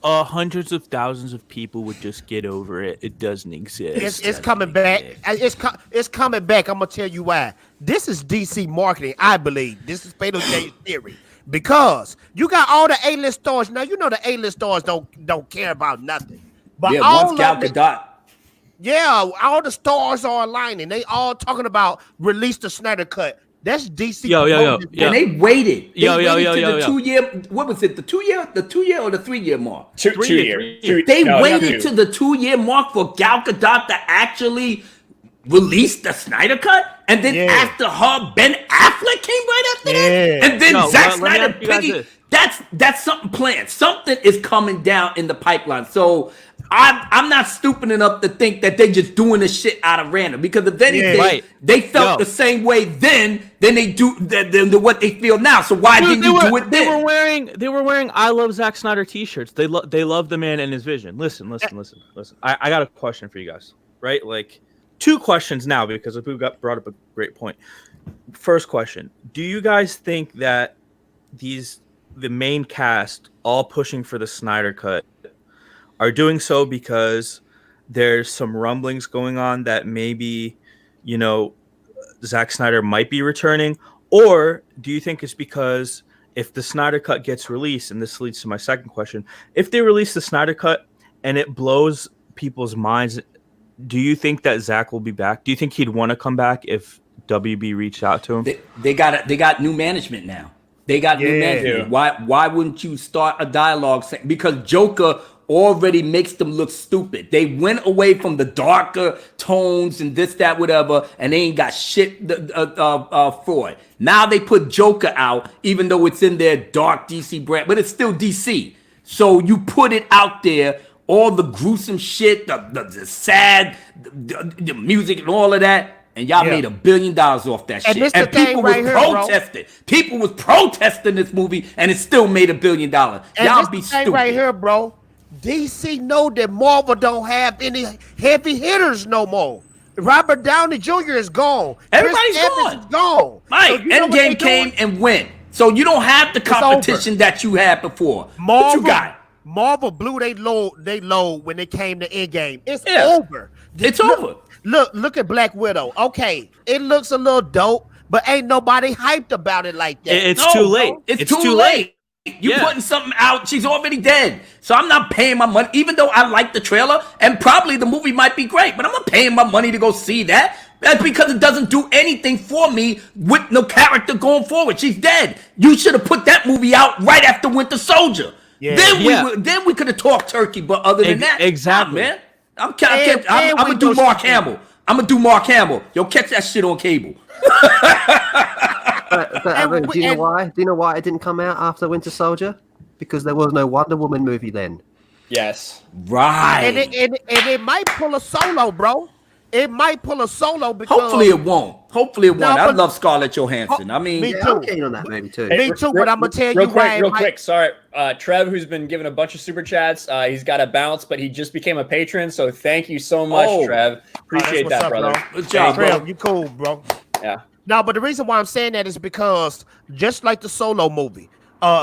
hundreds of thousands of people would just get over it. It doesn't exist. It's coming back. It's coming back. I'm gonna tell you why. This is DC marketing, I believe. This is Fatal J's theory. Because you got all the A-list stars. Now you know the A-list stars don't care about nothing. But yeah, all once Gal Gadot. Yeah, all the stars are aligning. They all talking about release the Snyder Cut. That's DC. Yo. And they waited. They waited to the 2 year. What was it? The 2 year or the 3 year mark? Two year. They waited to the 2 year mark for Gal Gadot to actually release the Snyder Cut, and then after her, Ben Affleck came right after that, and then Zack Snyder piggy. That's something planned. Something is coming down in the pipeline. So I'm not stupid enough to think that they just doing this shit out of random, because if anything, they felt the same way then they do than what they feel now. So why didn't you do it then? They were wearing I love Zack Snyder t-shirts. They love the man and his vision. Listen. I got a question for you guys, right? Like 2 questions now, because we got brought up a great point. First question: do you guys think that the main cast all pushing for the Snyder Cut are doing so because there's some rumblings going on that maybe, Zack Snyder might be returning? Or do you think it's because if the Snyder Cut gets released, and this leads to my second question, if they release the Snyder Cut and it blows people's minds, do you think that Zack will be back? Do you think he'd want to come back if WB reached out to him? They got new management now. They got new management. Why wouldn't you start a dialogue? Because Joker already makes them look stupid. They went away from the darker tones and this, that, whatever, and they ain't got shit for it. Now they put Joker out, even though it's in their dark DC brand, but it's still DC. So you put it out there, all the gruesome shit, the sad, the music and all of that, and y'all made $1 billion off that shit. And people was protesting. People was protesting this movie, and it still made $1 billion. Y'all be stupid. Right here, bro. DC know that Marvel don't have any heavy hitters no more. Robert Downey Jr. is gone. Everybody's gone. Right. So Endgame came and went. So you don't have the competition that you had before. What you got? Marvel blew they load when they came to Endgame. It's over. It's over. Look at Black Widow. Okay, it looks a little dope, but ain't nobody hyped about it like that. It's too late. It's too late. You putting something out, she's already dead. So I'm not paying my money, even though I like the trailer, and probably the movie might be great, but I'm not paying my money to go see that. That's because it doesn't do anything for me with no character going forward. She's dead. You should have put that movie out right after Winter Soldier. Yeah. Then we could have talked turkey, but other than that, exactly, man. I'm gonna do Mark Hamill. I'm gonna do Mark Hamill. Yo, catch that shit on cable. But do you know why? Do you know why it didn't come out after Winter Soldier? Because there was no Wonder Woman movie then. Yes. Right. And it might pull a solo, bro. It might pull a solo because hopefully it won't. I love Scarlett Johansson. I mean, me too. I'm keen on that movie too. Me too. But I'm gonna tell you real quick. Sorry, Trev, who's been given a bunch of super chats. He's got a bounce, but he just became a patron. So thank you so much, Trev. Appreciate that, brother. Bro. Good job, Trev. You cool, bro. Yeah. No, but the reason why I'm saying that is because just like the Solo movie,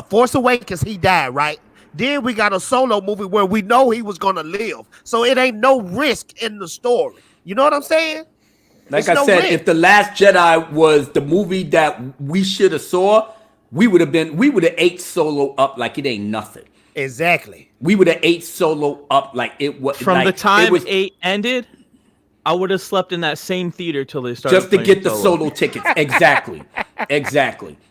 Force Awakens, he died, right? Then we got a Solo movie where we know he was gonna live, so it ain't no risk in the story. You know what I'm saying? Like I said, if The Last Jedi was the movie that we should have saw, we would have ate Solo up like it ain't nothing. Exactly. We would have ate Solo up like it was. From the time 8 ended, I would have slept in that same theater till they started. Just to get the Solo tickets. Exactly.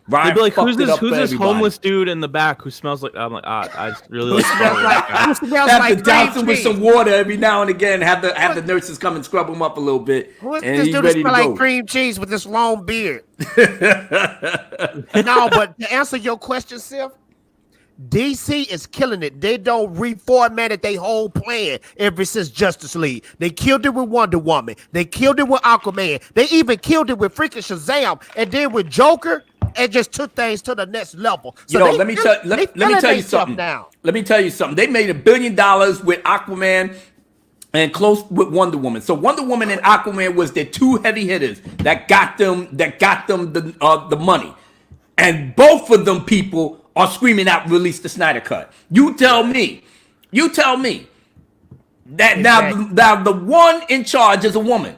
Ryan, they'd be like, who's this homeless dude in the back who smells like? I'm like, I really like. Have to douse him with some water every now and again. Have the nurses come and scrub him up a little bit. Who's this dude smell like cream cheese with this long beard? No, but to answer your question, Sif, DC is killing it. They don't reformatted their whole plan ever since Justice League. They killed it with Wonder Woman. They killed it with Aquaman. They even killed it with freaking Shazam. And then with Joker, and just took things to the next level. So let me tell you something. Let me tell you something. They made $1 billion with Aquaman and close with Wonder Woman. So Wonder Woman and Aquaman was their 2 heavy hitters that got them the money. And both of them people are screaming out, release the Snyder Cut. You tell me that now the one in charge is a woman.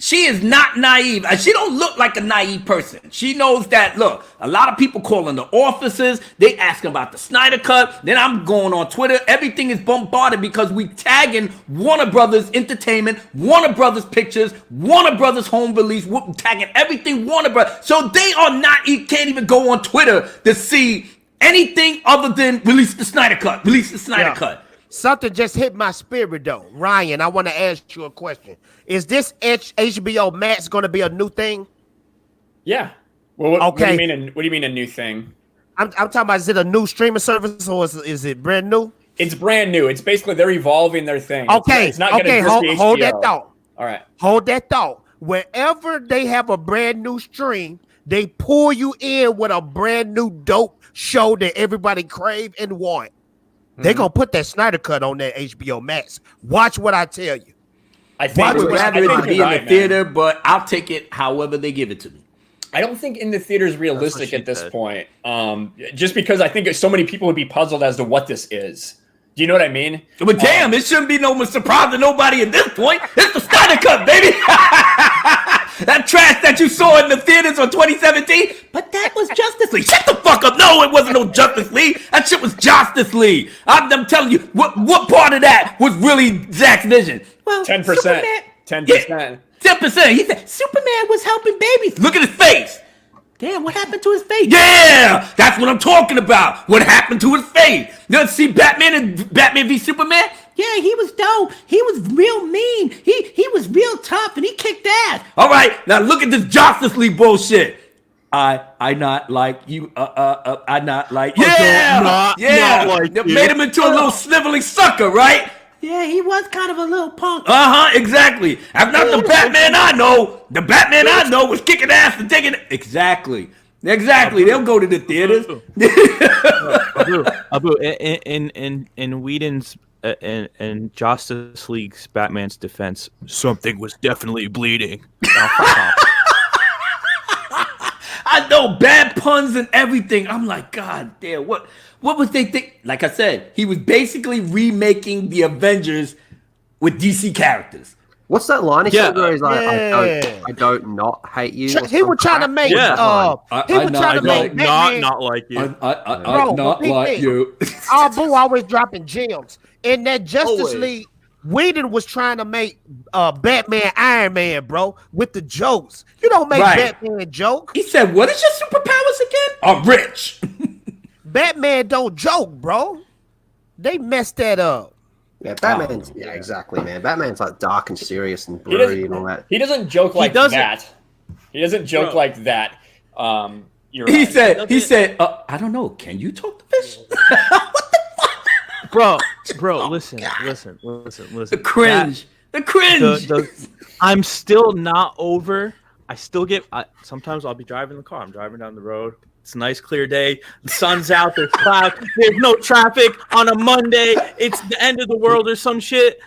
She is not naive. She don't look like a naive person. She knows that, look, a lot of people calling the offices. They asking about the Snyder Cut. Then I'm going on Twitter. Everything is bombarded because we tagging Warner Brothers Entertainment, Warner Brothers Pictures, Warner Brothers Home Release, tagging everything Warner Brothers. So they are not, you can't even go on Twitter to see anything other than release the Snyder Cut, release the Snyder Cut. Something just hit my spirit though. Ryan, I want to ask you a question. Is this HBO Max going to be a new thing? Yeah. Well, what do you mean? What do you mean a new thing? I'm talking about, is it a new streaming service or is it brand new? It's brand new. It's basically they're evolving their thing. Okay. It's not going to just be HBO. Hold that thought. All right. Hold that thought. Wherever they have a brand new stream, they pull you in with a brand new dope show that everybody crave and want. They're going to put that Snyder Cut on that HBO Max. Watch what I tell you. I would rather it be in the theater, but I'll take it however they give it to me. I don't think in the theater is realistic at this point. Just because I think so many people would be puzzled as to what this is. Do you know what I mean? But damn, it shouldn't be no surprise to nobody at this point. It's the Snyder Cut, baby. That trash that you saw in the theaters on 2017, but that was Justice League. Shut the fuck up. No, it wasn't no Justice League. That shit was Justice League. I'm telling you, what part of that was really Zack's vision? Well, 10%. 10%. Yeah, 10%. He said, Superman was helping babies. Look at his face. Damn, what happened to his face? Yeah, that's what I'm talking about. What happened to his face? You see Batman and Batman v Superman? Yeah, he was dope. He was real mean. He was real tough and he kicked ass. All right, now look at this Justice League bullshit. I not like you. I not like you. Yeah, not like you. Made him into a little sniveling sucker, right? Yeah, he was kind of a little punk. Exactly. I'm not the Batman I know. The Batman I know was kicking ass and taking it. Exactly. They'll go to the theaters. Abu, in Whedon's and Justice League's Batman's defense, something was definitely bleeding. I know, bad puns and everything. I'm like, God damn, what was they think? Like I said, he was basically remaking the Avengers with DC characters. What's that line he said where he's like, I don't not hate you? He was trying to make not like you. I not like you. Boo always dropping gems. In that Justice League, Whedon was trying to make Batman Iron Man, bro, with the jokes. You don't make Batman joke. He said, what is your superpowers again? I'm rich. Batman don't joke, bro. They messed that up. Yeah, Batman's exactly, man. Batman's like dark and serious and broody and all that. He doesn't joke like that. He doesn't joke like that. He said, I don't know. Can you talk to fish? What the fuck? Bro, listen. The cringe. I'm still not over. I still get. Sometimes I'll be driving the car. I'm driving down the road. It's a nice clear day. The sun's out. There's clouds. There's no traffic on a Monday. It's the end of the world or some shit.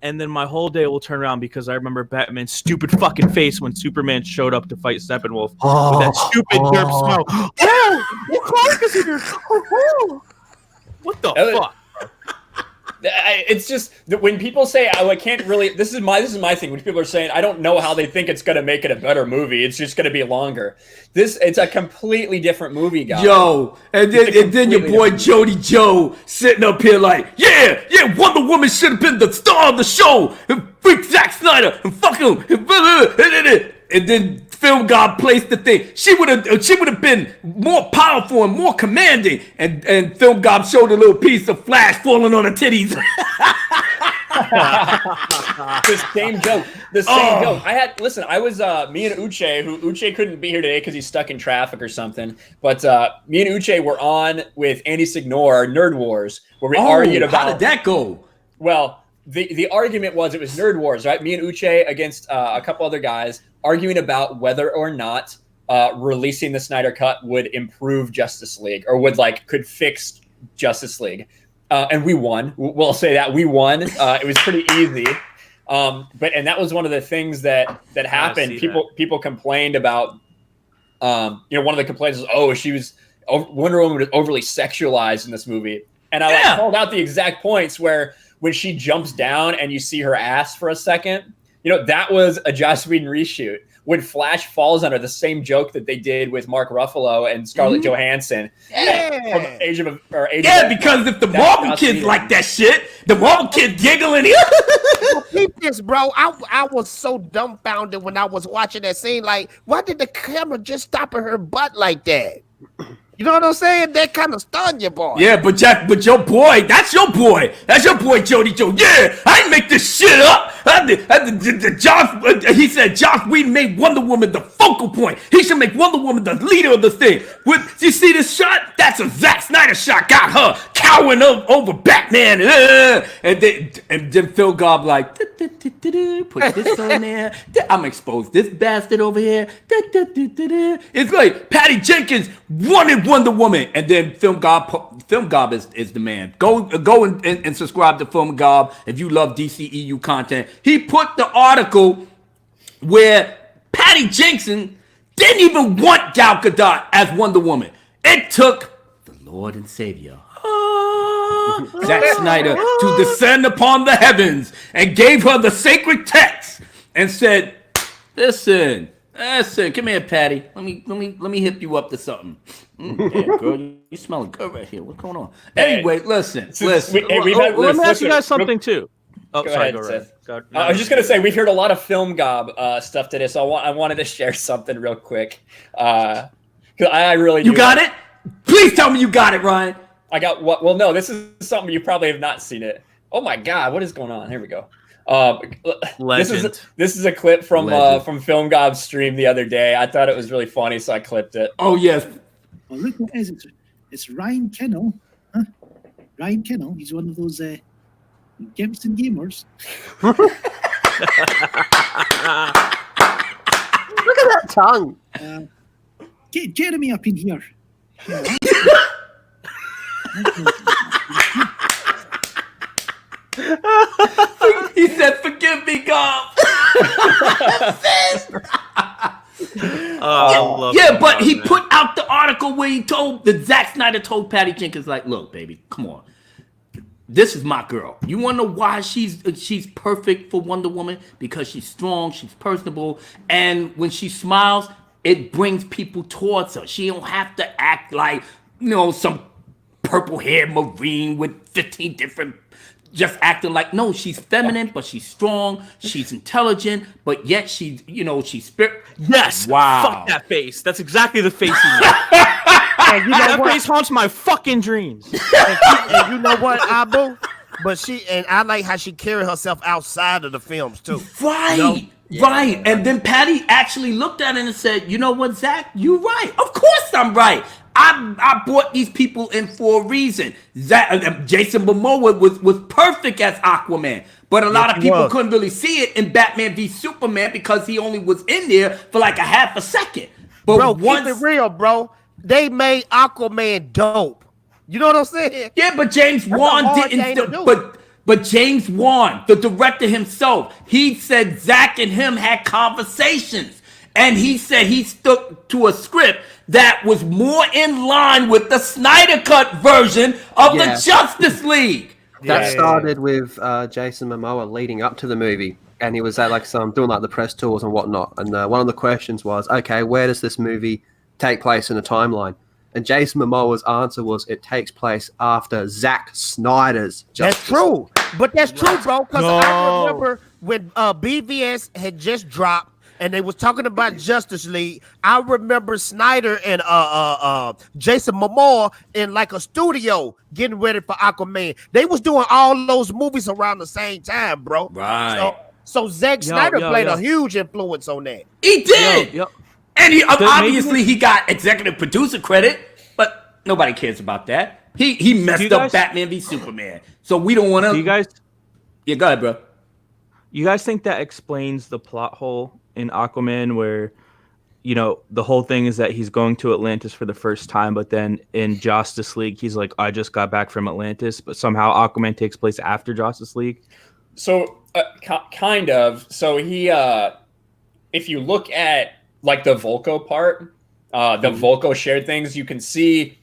And then my whole day will turn around because I remember Batman's stupid fucking face when Superman showed up to fight Steppenwolf with that stupid derp smile. What Clark is here? What the fuck? It's just that when people say, "Oh, I can't really," this is my thing. When people are saying, "I don't know how they think it's going to make it a better movie. It's just going to be longer." It's a completely different movie, guys. Yo, and then your boy Jody Joe sitting up here like, yeah, Wonder Woman should have been the star of the show. And freak Zack Snyder and fuck him. And then Film God placed the thing. She would have been more powerful and more commanding. And Film God showed a little piece of Flash falling on her titties. The same joke. I was me and Uche, who Uche couldn't be here today because he's stuck in traffic or something. But me and Uche were on with Andy Signor, Nerd Wars, where we argued about how did that go? Well, the argument was it was Nerd Wars, right? Me and Uche against a couple other guys arguing about whether or not releasing the Snyder Cut would improve Justice League or could fix Justice League. And we won. We'll say that we won. It was pretty easy. And that was one of the things that happened. People complained about, one of the complaints was, Wonder Woman was overly sexualized in this movie. And I called out the exact points where when she jumps down and you see her ass for a second, that was a Joss Whedon reshoot. When Flash falls under the same joke that they did with Mark Ruffalo and Scarlett Johansson. From Age of because if the Marvel kids like that shit, the Marvel kids giggling. Keep this, bro. I was so dumbfounded when I was watching that scene. Like, why did the camera just stop at her butt like that? You know what I'm saying? That kind of stunned your boy. Yeah, but your boy, that's your boy. That's your boy, Jody Joe. Yeah, I didn't make this shit up. He said Joss Whedon made Wonder Woman the focal point. He should make Wonder Woman the leader of the thing. You see this shot? That's a Zack Snyder shot. Got her cowering over Batman. And then Phil Gobb like, put this on there. I'm gonna expose this bastard over here. It's like Patty Jenkins wanted Wonder Woman, and then Film Gobb is the man. Go and subscribe to Film Gobb if you love DCEU content. He put the article where Patty Jenkins didn't even want Gal Gadot as Wonder Woman. It took the Lord and Savior, Zack Snyder, to descend upon the heavens and gave her the sacred text and said, Listen, come here, Patty. Let me hip you up to something. Damn, girl, you smelling good right here. What's going on? Anyway, listen. Let me ask you guys something too. Oh, go sorry, ahead, go right. Go, no, I was just gonna say we've heard a lot of Film Gob stuff today, so I wanted to share something real quick. Because I really you got it. Please tell me you got it, Ryan. I got what? Well, no, this is something you probably have not seen it. Oh my God, what is going on? Here we go. This is a clip from Film Gob's stream the other day. I thought it was really funny, so I clipped it. Oh yes. Well, look what it is. It's Ryan Kinel. Huh? Ryan Kinel. He's one of those Geeks and Gamers. Look at that tongue. Get Jeremy up in here. He said, "Forgive me, Gob." But he put out the article where he told Zack Snyder told Patty Jenkins, like, look, baby, come on. This is my girl. You want to know why she's perfect for Wonder Woman? Because she's strong, she's personable, and when she smiles, it brings people towards her. She don't have to act like, some purple-haired Marine with 15 different, just acting like, no, she's feminine, but she's strong, she's intelligent, but yet she's spirit. Yes. Wow. Fuck that face. That's exactly the face he made. And that face haunts my fucking dreams. And you know what, Abu? But I like how she carried herself outside of the films too. Right. Right. And then Patty actually looked at it and said, you know what, Zach, you're right. Of course I'm right. I brought these people in for a reason. Jason Momoa was perfect as Aquaman. But a lot of people couldn't really see it in Batman v Superman because he only was in there for like a half a second. But bro, keep it real, bro. They made Aquaman dope. You know what I'm saying? Yeah, but James Wan didn't. But James Wan, the director himself, he said Zach and him had conversations. And he said he stuck to a script that was more in line with the Snyder Cut version of the Justice League. That started with Jason Momoa leading up to the movie. And he was at doing the press tours and whatnot. And one of the questions was, okay, where does this movie take place in a timeline? And Jason Momoa's answer was, it takes place after Zack Snyder's Justice. That's true. But that's true, bro. Because I remember when BVS had just dropped and they was talking about Justice League. I remember Snyder and Jason Momoa in like a studio getting ready for Aquaman. They was doing all those movies around the same time, bro. Right. So Zack Snyder played a huge influence on that. He did. And he obviously he got executive producer credit, but nobody cares about that. He messed up Batman v Superman. So we don't want to. Do you guys? Yeah, go ahead, bro. You guys think that explains the plot hole in Aquaman where, the whole thing is that he's going to Atlantis for the first time, but then in Justice League, he's like, I just got back from Atlantis, but somehow Aquaman takes place after Justice League? So, kind of. So he, if you look at like the Volko part, the Volko shared things, you can see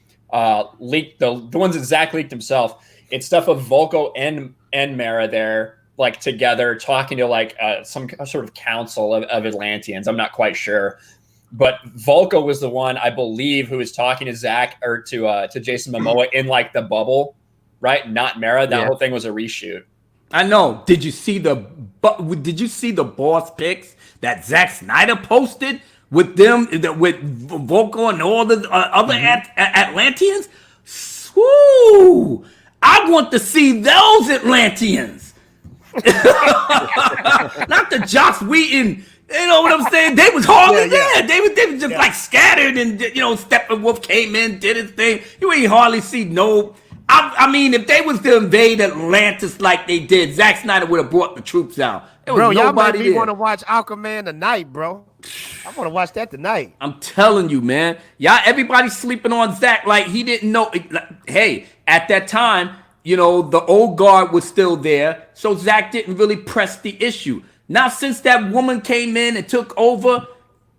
leaked the ones that Zach leaked himself. It's stuff of Volko and Mara there like together talking to like some sort of council of Atlanteans. I'm not quite sure, but Volko was the one I believe who was talking to Zach or to Jason Momoa in like the bubble, right? Not Mara. That whole thing was a reshoot. I know. Did you see the boss pics that Zack Snyder posted with them, with Volko and all the other Atlanteans? Woo! I want to see those Atlanteans. Not the Joss Whedon. You know what I'm saying? They was hardly there. They was just like scattered, and Steppenwolf came in, did his thing. You ain't hardly see no. I mean, if they was to invade Atlantis like they did, Zack Snyder would have brought the troops out. Bro, y'all might be want to watch Aquaman tonight, bro. I want to watch that tonight. I'm telling you, man. Y'all, everybody's sleeping on Zack like he didn't know. Hey, at that time, the old guard was still there, so Zack didn't really press the issue. Now, since that woman came in and took over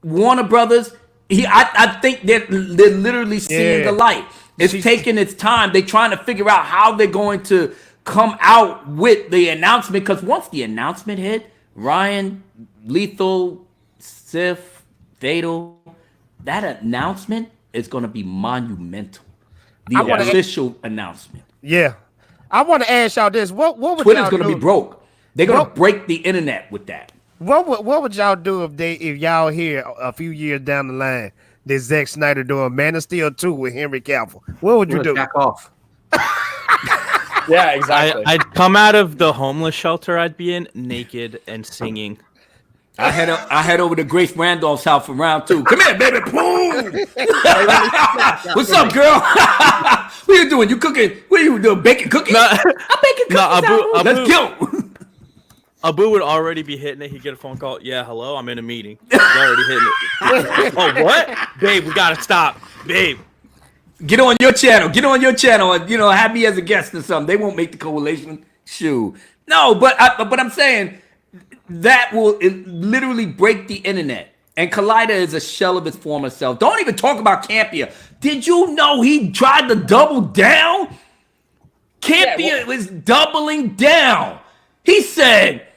Warner Brothers, I think they're literally seeing the light. It's taking its time. They're trying to figure out how they're going to come out with the announcement, because once the announcement hit, Ryan, Lethal, Sif, Fatal, that announcement is going to be monumental. The official announcement. Yeah. I want to ask y'all this. What would Twitter's going to be broke. They're going to break the internet with that. What would y'all do if y'all hear a few years down the line that Zack Snyder doing Man of Steel 2 with Henry Cavill? What would you do? Back off. Yeah, exactly. I'd come out of the homeless shelter I'd be in naked and singing. I head over to Grace Randolph's house for round 2. Come here, baby. Boom. What's up, girl? What are you doing? You cooking? What are you doing? Baking cookies? I'm baking cookies. Let's go. Abu would already be hitting it. He'd get a phone call. Yeah, hello, I'm in a meeting. He's already hitting it. Oh, what? Babe, we gotta stop. Babe. Get on your channel. And have me as a guest or something. They won't make the correlation. Shoo. No, but I'm saying that will literally break the internet. And Collider is a shell of his former self. Don't even talk about Campia. Did you know he tried to double down? Campia was doubling down. He said,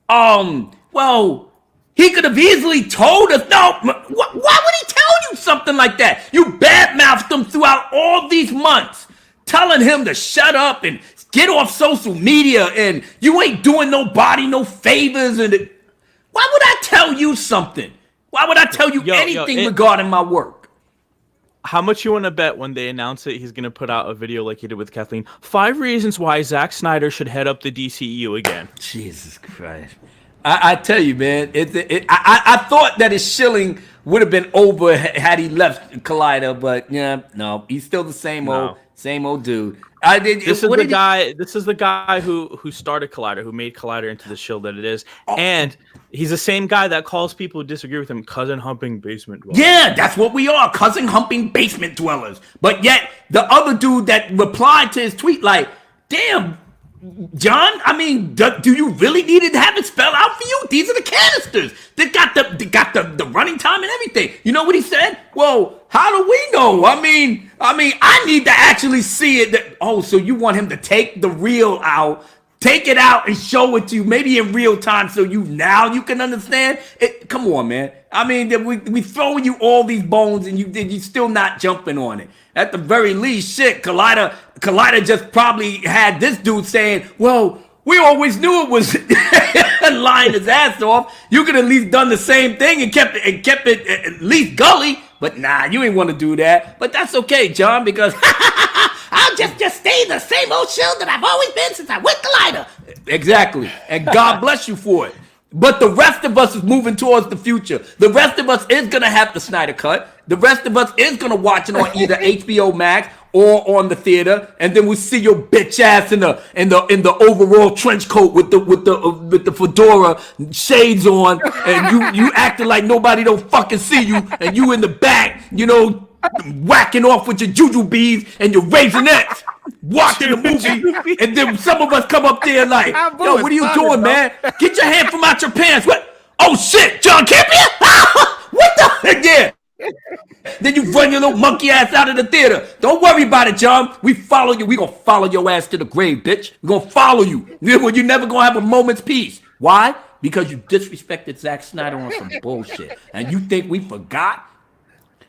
well, he could have easily told us. No, why would he tell you something like that? You badmouthed him throughout all these months, telling him to shut up and get off social media, and you ain't doing nobody no favors. And why would I tell you something? Why would I tell you anything regarding my work? How much you want to bet when they announce it, he's going to put out a video like he did with Kathleen? 5 reasons why Zack Snyder should head up the DCEU again. Jesus Christ. I tell you, man, I thought that his shilling would have been over had he left Collider, but no, he's still the same old dude. This is the guy who started Collider, who made Collider into the shill that it is, and he's the same guy that calls people who disagree with him cousin humping basement dwellers. Yeah, that's what we are, cousin humping basement dwellers. But yet the other dude that replied to his tweet like, damn, John, I mean, do you really need it to have it spelled out for you? These are the canisters. They got the running time and everything. You know what he said? Well, how do we know? I mean, I need to actually see it. So you want him to take the reel out, take it out and show it to you, maybe in real time, so you can understand it. Come on, man. I mean, we throwing you all these bones and you still not jumping on it. At the very least, shit, Collider just probably had this dude saying, well, we always knew it was lying his ass off. You could at least done the same thing and kept it at least gully. But nah, you ain't want to do that. But that's okay, John, because I'll just stay the same old shill that I've always been since I went Collider. Exactly. And God bless you for it. But the rest of us is moving towards the future. The rest of us is going to have the Snyder Cut. The rest of us is going to watch it on either HBO Max or on the theater. And then we'll see your bitch ass in the overall trench coat with the fedora shades on. And you acting like nobody don't fucking see you. And you in the back, whacking off with your jujubes and your raisinets, watching the movie, and then some of us come up there like, yo, what are you doing, man? Get your hand from out your pants. What? Oh shit, John Campia? What the? Yeah. Then you run your little monkey ass out of the theater. Don't worry about it, John. We follow you. We gonna follow your ass to the grave, bitch. We gonna follow you. You're never gonna have a moment's peace. Why? Because you disrespected Zack Snyder on some bullshit. And you think we forgot?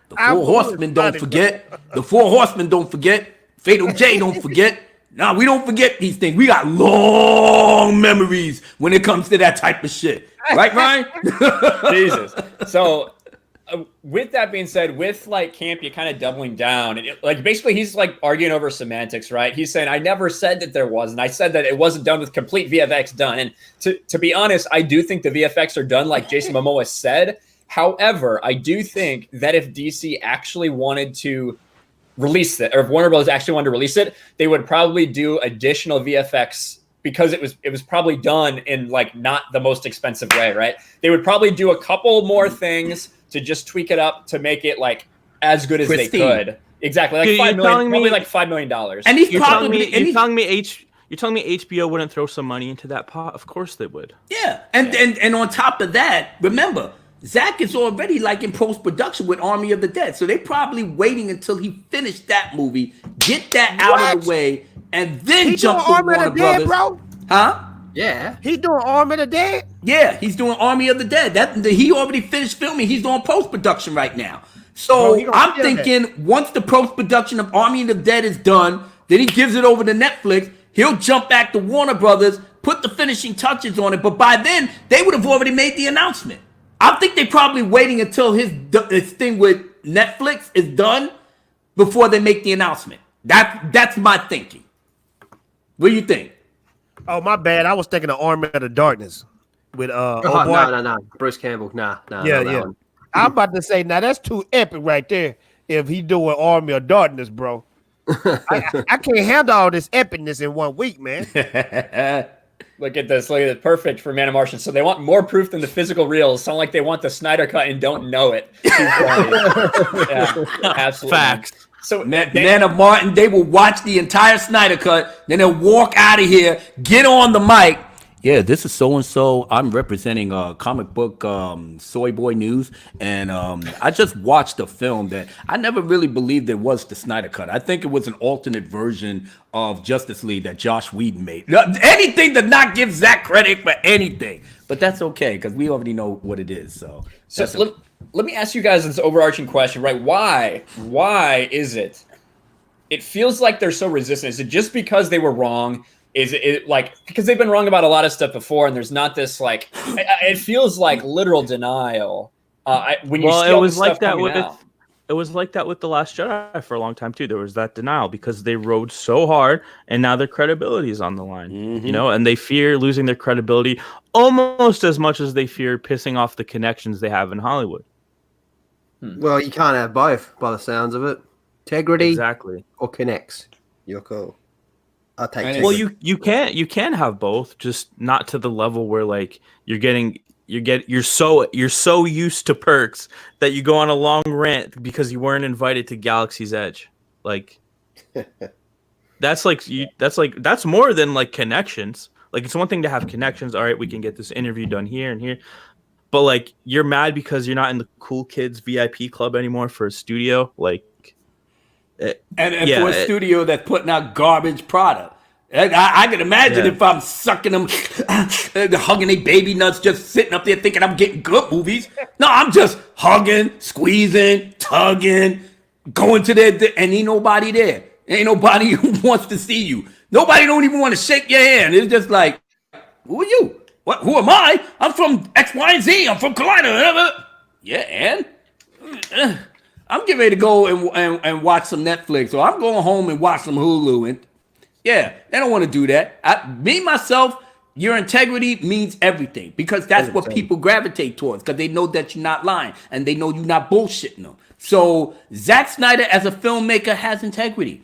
The Four Horsemen don't forget. The Four Horsemen don't forget. Fatal J don't forget. Nah, we don't forget these things. We got long memories when it comes to that type of shit. Right, Ryan? Jesus. So, with that being said, with like Campy kind of doubling down, and like basically he's like arguing over semantics, right? He's saying, I never said that there wasn't. I said that it wasn't done with complete VFX done. And to be honest, I do think the VFX are done like Jason Momoa said. However, I do think that if DC actually wanted to release it, or if Warner Bros. Actually wanted to release it, they would probably do additional VFX because it was probably done in like not the most expensive way, right? They would probably do a couple more things to just tweak it up to make it like as good as they could. Exactly, like $5 million, probably like $5 million. And you're telling me HBO wouldn't throw some money into that pot? Of course they would. Yeah, and on top of that, remember, Zach is already like in post-production with Army of the Dead. So they're probably waiting until he finished that movie, get that out of the way, and then jump to Warner Brothers. Bro? Huh? Yeah. He doing Army of the Dead? Yeah, he's doing Army of the Dead. He already finished filming. He's doing post-production right now. So I'm thinking once the post-production of Army of the Dead is done, then he gives it over to Netflix. He'll jump back to Warner Brothers, put the finishing touches on it. But by then, they would have already made the announcement. I think they're probably waiting until his thing with Netflix is done before they make the announcement. That's my thinking. What do you think? Oh, my bad. I was thinking of Army of the Darkness with no. Bruce Campbell. Nah. Yeah. I'm about to say, now that's too epic right there. If he doing Army of Darkness, bro, I can't handle all this epicness in 1 week, man. Look at this. Look at it. Perfect for Man of Martian. So they want more proof than the physical reels. Sound like they want the Snyder Cut and don't know it. Yeah, absolutely. Facts. So Man of Martin, they will watch the entire Snyder Cut, then they'll walk out of here, get on the mic. Yeah, this is so-and-so. I'm representing comic book Soy Boy News, and I just watched a film that I never really believed it was the Snyder Cut. I think it was an alternate version of Justice League that Josh Whedon made. Anything to not give Zach credit for anything, but that's okay because we already know what it is. So let me ask you guys this overarching question, right? Why is it? It feels like they're so resistant. Is it just because they were wrong? Is it like because they've been wrong about a lot of stuff before, and there's not this like it feels like literal denial. When you see all this stuff coming out. It was like that with The Last Jedi for a long time too. There was that denial because they rode so hard, and now their credibility is on the line. You know, and they fear losing their credibility almost as much as they fear pissing off the connections they have in Hollywood. Well, you can't have both, by the sounds of it. Integrity, exactly, or connects. Your call. I'll take. Well, you can have both, just not to the level where like you're so used to perks that you go on a long rant because you weren't invited to Galaxy's Edge. Like that's more than like connections. Like it's one thing to have connections. All right, we can get this interview done here and here. But like you're mad because you're not in the cool kids VIP club anymore for a studio. Like and for a studio that's putting out garbage product. I can imagine if I'm sucking them, hugging their baby nuts, just sitting up there thinking I'm getting good movies. No, I'm just hugging, squeezing, tugging, going to there, and ain't nobody there. Ain't nobody who wants to see you. Nobody don't even want to shake your hand. It's just like, who are you? What? Who am I? I'm from X, Y, and Z. I'm from Collider. Yeah, and I'm getting ready to go and watch some Netflix, or I'm going home and watch some Hulu. And yeah, they don't want to do that. Myself, your integrity means everything because that's what people gravitate towards because they know that you're not lying and they know you're not bullshitting them. So Zack Snyder as a filmmaker has integrity.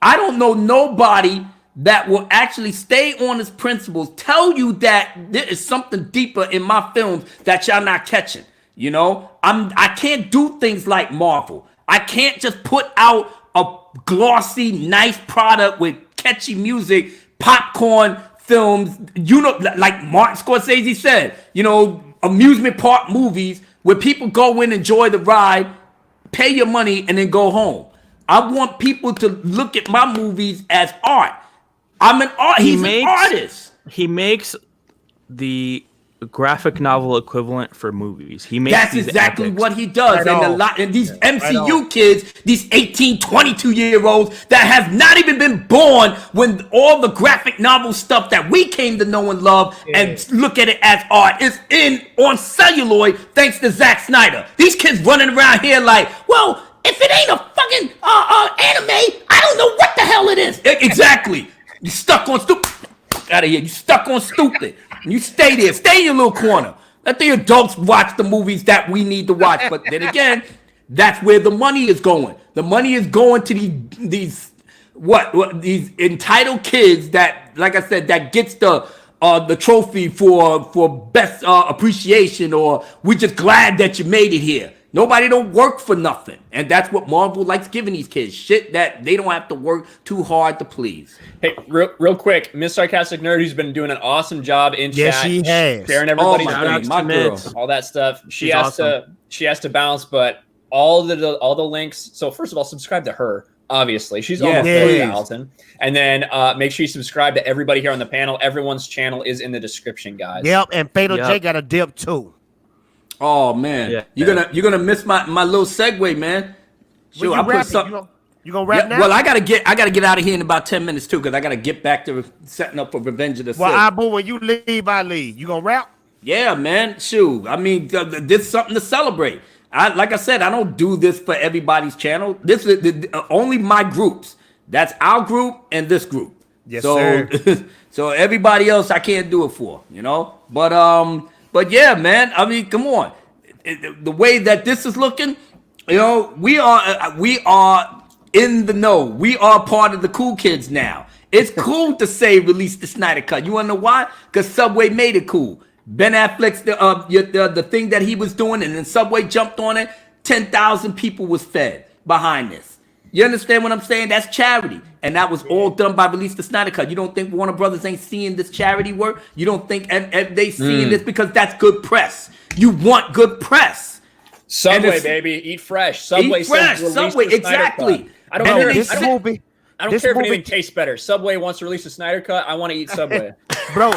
I don't know nobody that will actually stay on his principles, tell you that there is something deeper in my films that y'all not catching. You know, I can't do things like Marvel. I can't just put out a glossy, nice product with catchy music, popcorn films, you know, like Martin Scorsese said, you know, amusement park movies where people go in, enjoy the ride, pay your money, and then go home. I want people to look at my movies as art. I'm an art. He's an artist. He makes the graphic novel equivalent for movies. He makes That's exactly what he does. And these MCU kids, these 18, 22-year-olds that have not even been born when all the graphic novel stuff that we came to know and love and look at it as art is on celluloid thanks to Zack Snyder. These kids running around here like, well, if it ain't a fucking anime, I don't know what the hell it is. Exactly. You stuck on stupid. Out of here. You stuck on stupid. You stay there. Stay in your little corner. Let the adults watch the movies that we need to watch. But then again, that's where the money is going. The money is going to these entitled kids that, like I said, that gets the trophy for best appreciation, or we're just glad that you made it here. Nobody don't work for nothing. And that's what Marvel likes giving these kids. Shit that they don't have to work too hard to please. Hey, real quick, Miss Sarcastic Nerd, who's been doing an awesome job in chat. Yes, she has. Sharing everybody's my girl. all that stuff. She has to bounce, but all the links. So first of all, subscribe to her. Obviously, she's almost 30,000. And then make sure you subscribe to everybody here on the panel. Everyone's channel is in the description, guys. Yep, and Fatal J got a dip too. Oh man, you're gonna miss my little segue, man. Sure, I put something. You gonna rap now? Well, I gotta get out of here in about 10 minutes too, because I gotta get back to setting up for Revenge of the Sith. Well, Abu, when you leave, I leave. You gonna rap? Yeah, man. Shoot, I mean, this is something to celebrate. Like I said, I don't do this for everybody's channel. This is only my groups. That's our group and this group. Yes, sir. So everybody else, I can't do it for, you know. But yeah, man. I mean, come on. The way that this is looking, you know, we are in the know. We are part of the cool kids now. It's cool to say release the Snyder Cut. You wanna know why? Because Subway made it cool. Ben Affleck's the thing that he was doing, and then Subway jumped on it. 10,000 people was fed behind this. You understand what I'm saying? That's charity. And that was all done by Release the Snyder Cut. You don't think Warner Brothers ain't seeing this charity work? You don't think they seeing this because that's good press? You want good press. Subway, baby. Eat fresh. Subway. Eat fresh. Subway, exactly. I don't care if anything tastes better. Subway wants to release the Snyder Cut. I want to eat Subway. Bro,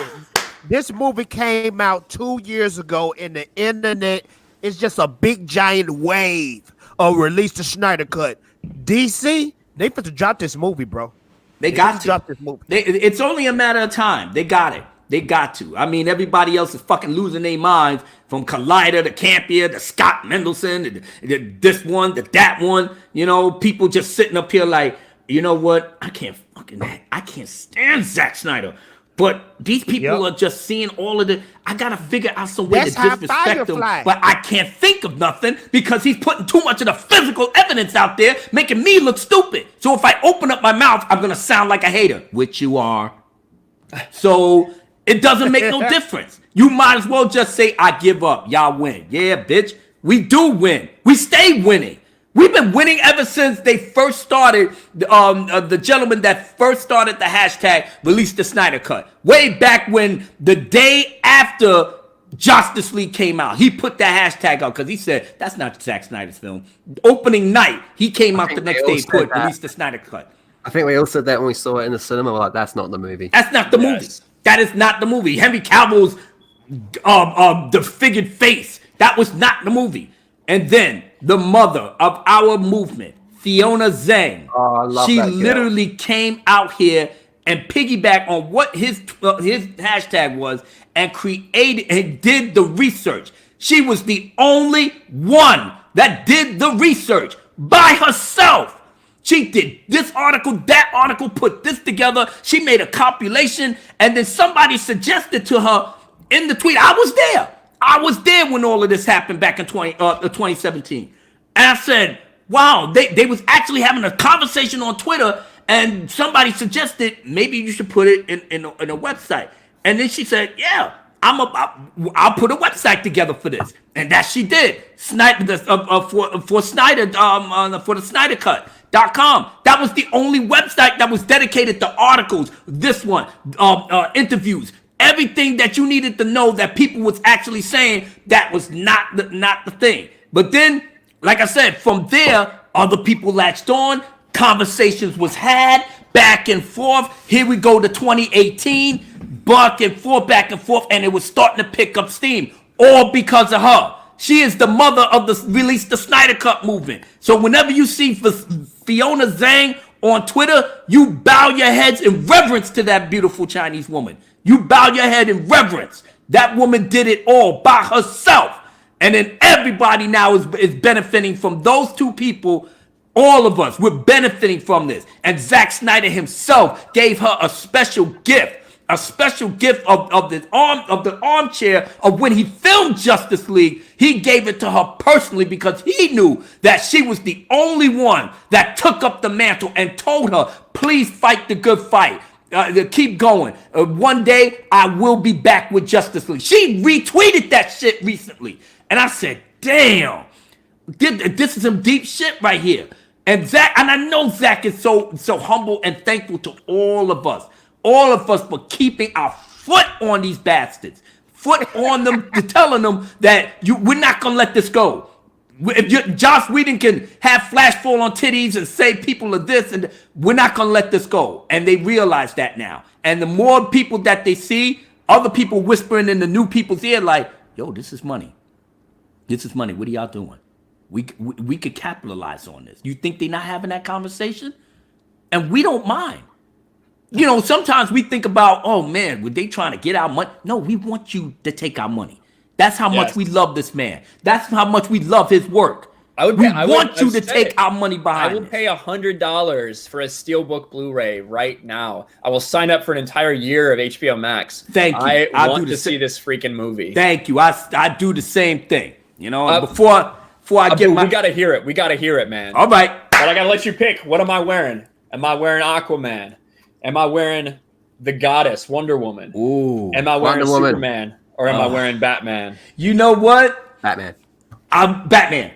this movie came out 2 years ago, and the internet is just a big giant wave of Release the Snyder Cut. DC, they put to drop this movie, bro. They got to drop this movie. It's only a matter of time. They got it. They got to. I mean, everybody else is fucking losing their minds, from Collider to Campier to Scott Mendelson, this one, that one. You know, people just sitting up here like, you know what? I can't stand Zack Snyder. But these people are just seeing all of the. I gotta figure out some way to disrespect him, but I can't think of nothing because he's putting too much of the physical evidence out there, making me look stupid. So if I open up my mouth, I'm gonna sound like a hater, which you are. So it doesn't make no difference. You might as well just say, "I give up. Y'all win." Yeah, bitch. We do win. We stay winning. We've been winning ever since they first started, the gentleman that first started the hashtag Release the Snyder Cut. Way back when, the day after Justice League came out, he put that hashtag out because he said, that's not Zack Snyder's film. Opening night, he came out the next day and put Release the Snyder Cut. I think we all said that when we saw it in the cinema. We're like, that's not the movie. That's not the movie. That is not the movie. Henry Cavill's disfigured face. That was not the movie. And then the mother of our movement, Fiona Zhang, she literally came out here and piggybacked on what his hashtag was and created and did the research. She was the only one that did the research by herself. She did this article, that article, put this together. She made a compilation, and then somebody suggested to her in the tweet. I was there when all of this happened back in 2017. And I said, wow, they was actually having a conversation on Twitter, and somebody suggested maybe you should put it in a website. And then she said, yeah, I'll put a website together for this. And that she did. Snyder for the SnyderCut.com. That was the only website that was dedicated to articles. This one, interviews. Everything that you needed to know that people was actually saying, that was not the thing. But then like I said, from there, other people latched on. Conversations was had back and forth. Here we go to 2018, back and forth, and it was starting to pick up steam, all because of her. She is the mother of the Release the Snyder Cut movement. So whenever you see Fiona Zhang on Twitter, you bow your heads in reverence to that beautiful Chinese woman. You bow your head in reverence. That woman did it all by herself. And then everybody now is benefiting from those two people. All of us, we're benefiting from this. And Zack Snyder himself gave her a special gift of the armchair of when he filmed Justice League. He gave it to her personally because he knew that she was the only one that took up the mantle and told her, please fight the good fight. Keep going. One day I will be back with Justice League. She retweeted that shit recently. And I said, damn, this is some deep shit right here. And Zack, and I know Zack is so humble and thankful to all of us for keeping our foot on these bastards, foot on them, telling them that we're not gonna let this go. If Joss Whedon can have flash fall on titties and say people are this, and we're not gonna let this go. And they realize that now. And the more people that they see, other people whispering in the new people's ear, like, yo, this is money. This is money. What are y'all doing? We could capitalize on this. You think they're not having that conversation? And we don't mind. You know, sometimes we think about, oh man, were they trying to get our money? No, we want you to take our money. That's how much we love this man. That's how much we love his work. We want you to take our money behind. I will pay $100 for a Steelbook Blu-ray right now. I will sign up for an entire year of HBO Max. Thank you. I want to see this freaking movie. Thank you. I do the same thing. You know, before I get we gotta hear it. We gotta hear it, man. All right. But I gotta let you pick. What am I wearing? Am I wearing Aquaman? Am I wearing the Goddess, Wonder Woman? Ooh. Am I wearing Superman? Or am I wearing Batman? You know what? Batman. I'm Batman.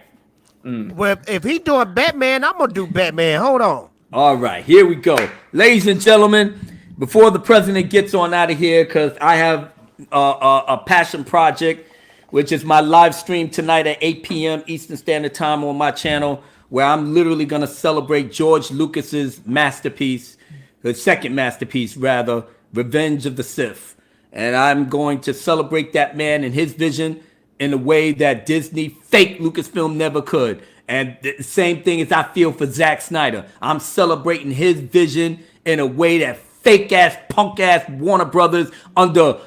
Well, if he doing Batman, I'm gonna do Batman. Hold on. All right, here we go, ladies and gentlemen. Before the president gets on out of here, because I have a passion project, which is my live stream tonight at 8 p.m. Eastern Standard Time on my channel, where I'm literally going to celebrate George Lucas's masterpiece, his second masterpiece, rather, Revenge of the Sith. And I'm going to celebrate that man and his vision in a way that Disney, fake Lucasfilm never could. And the same thing as I feel for Zack Snyder. I'm celebrating his vision in a way that fake-ass, punk-ass Warner Brothers under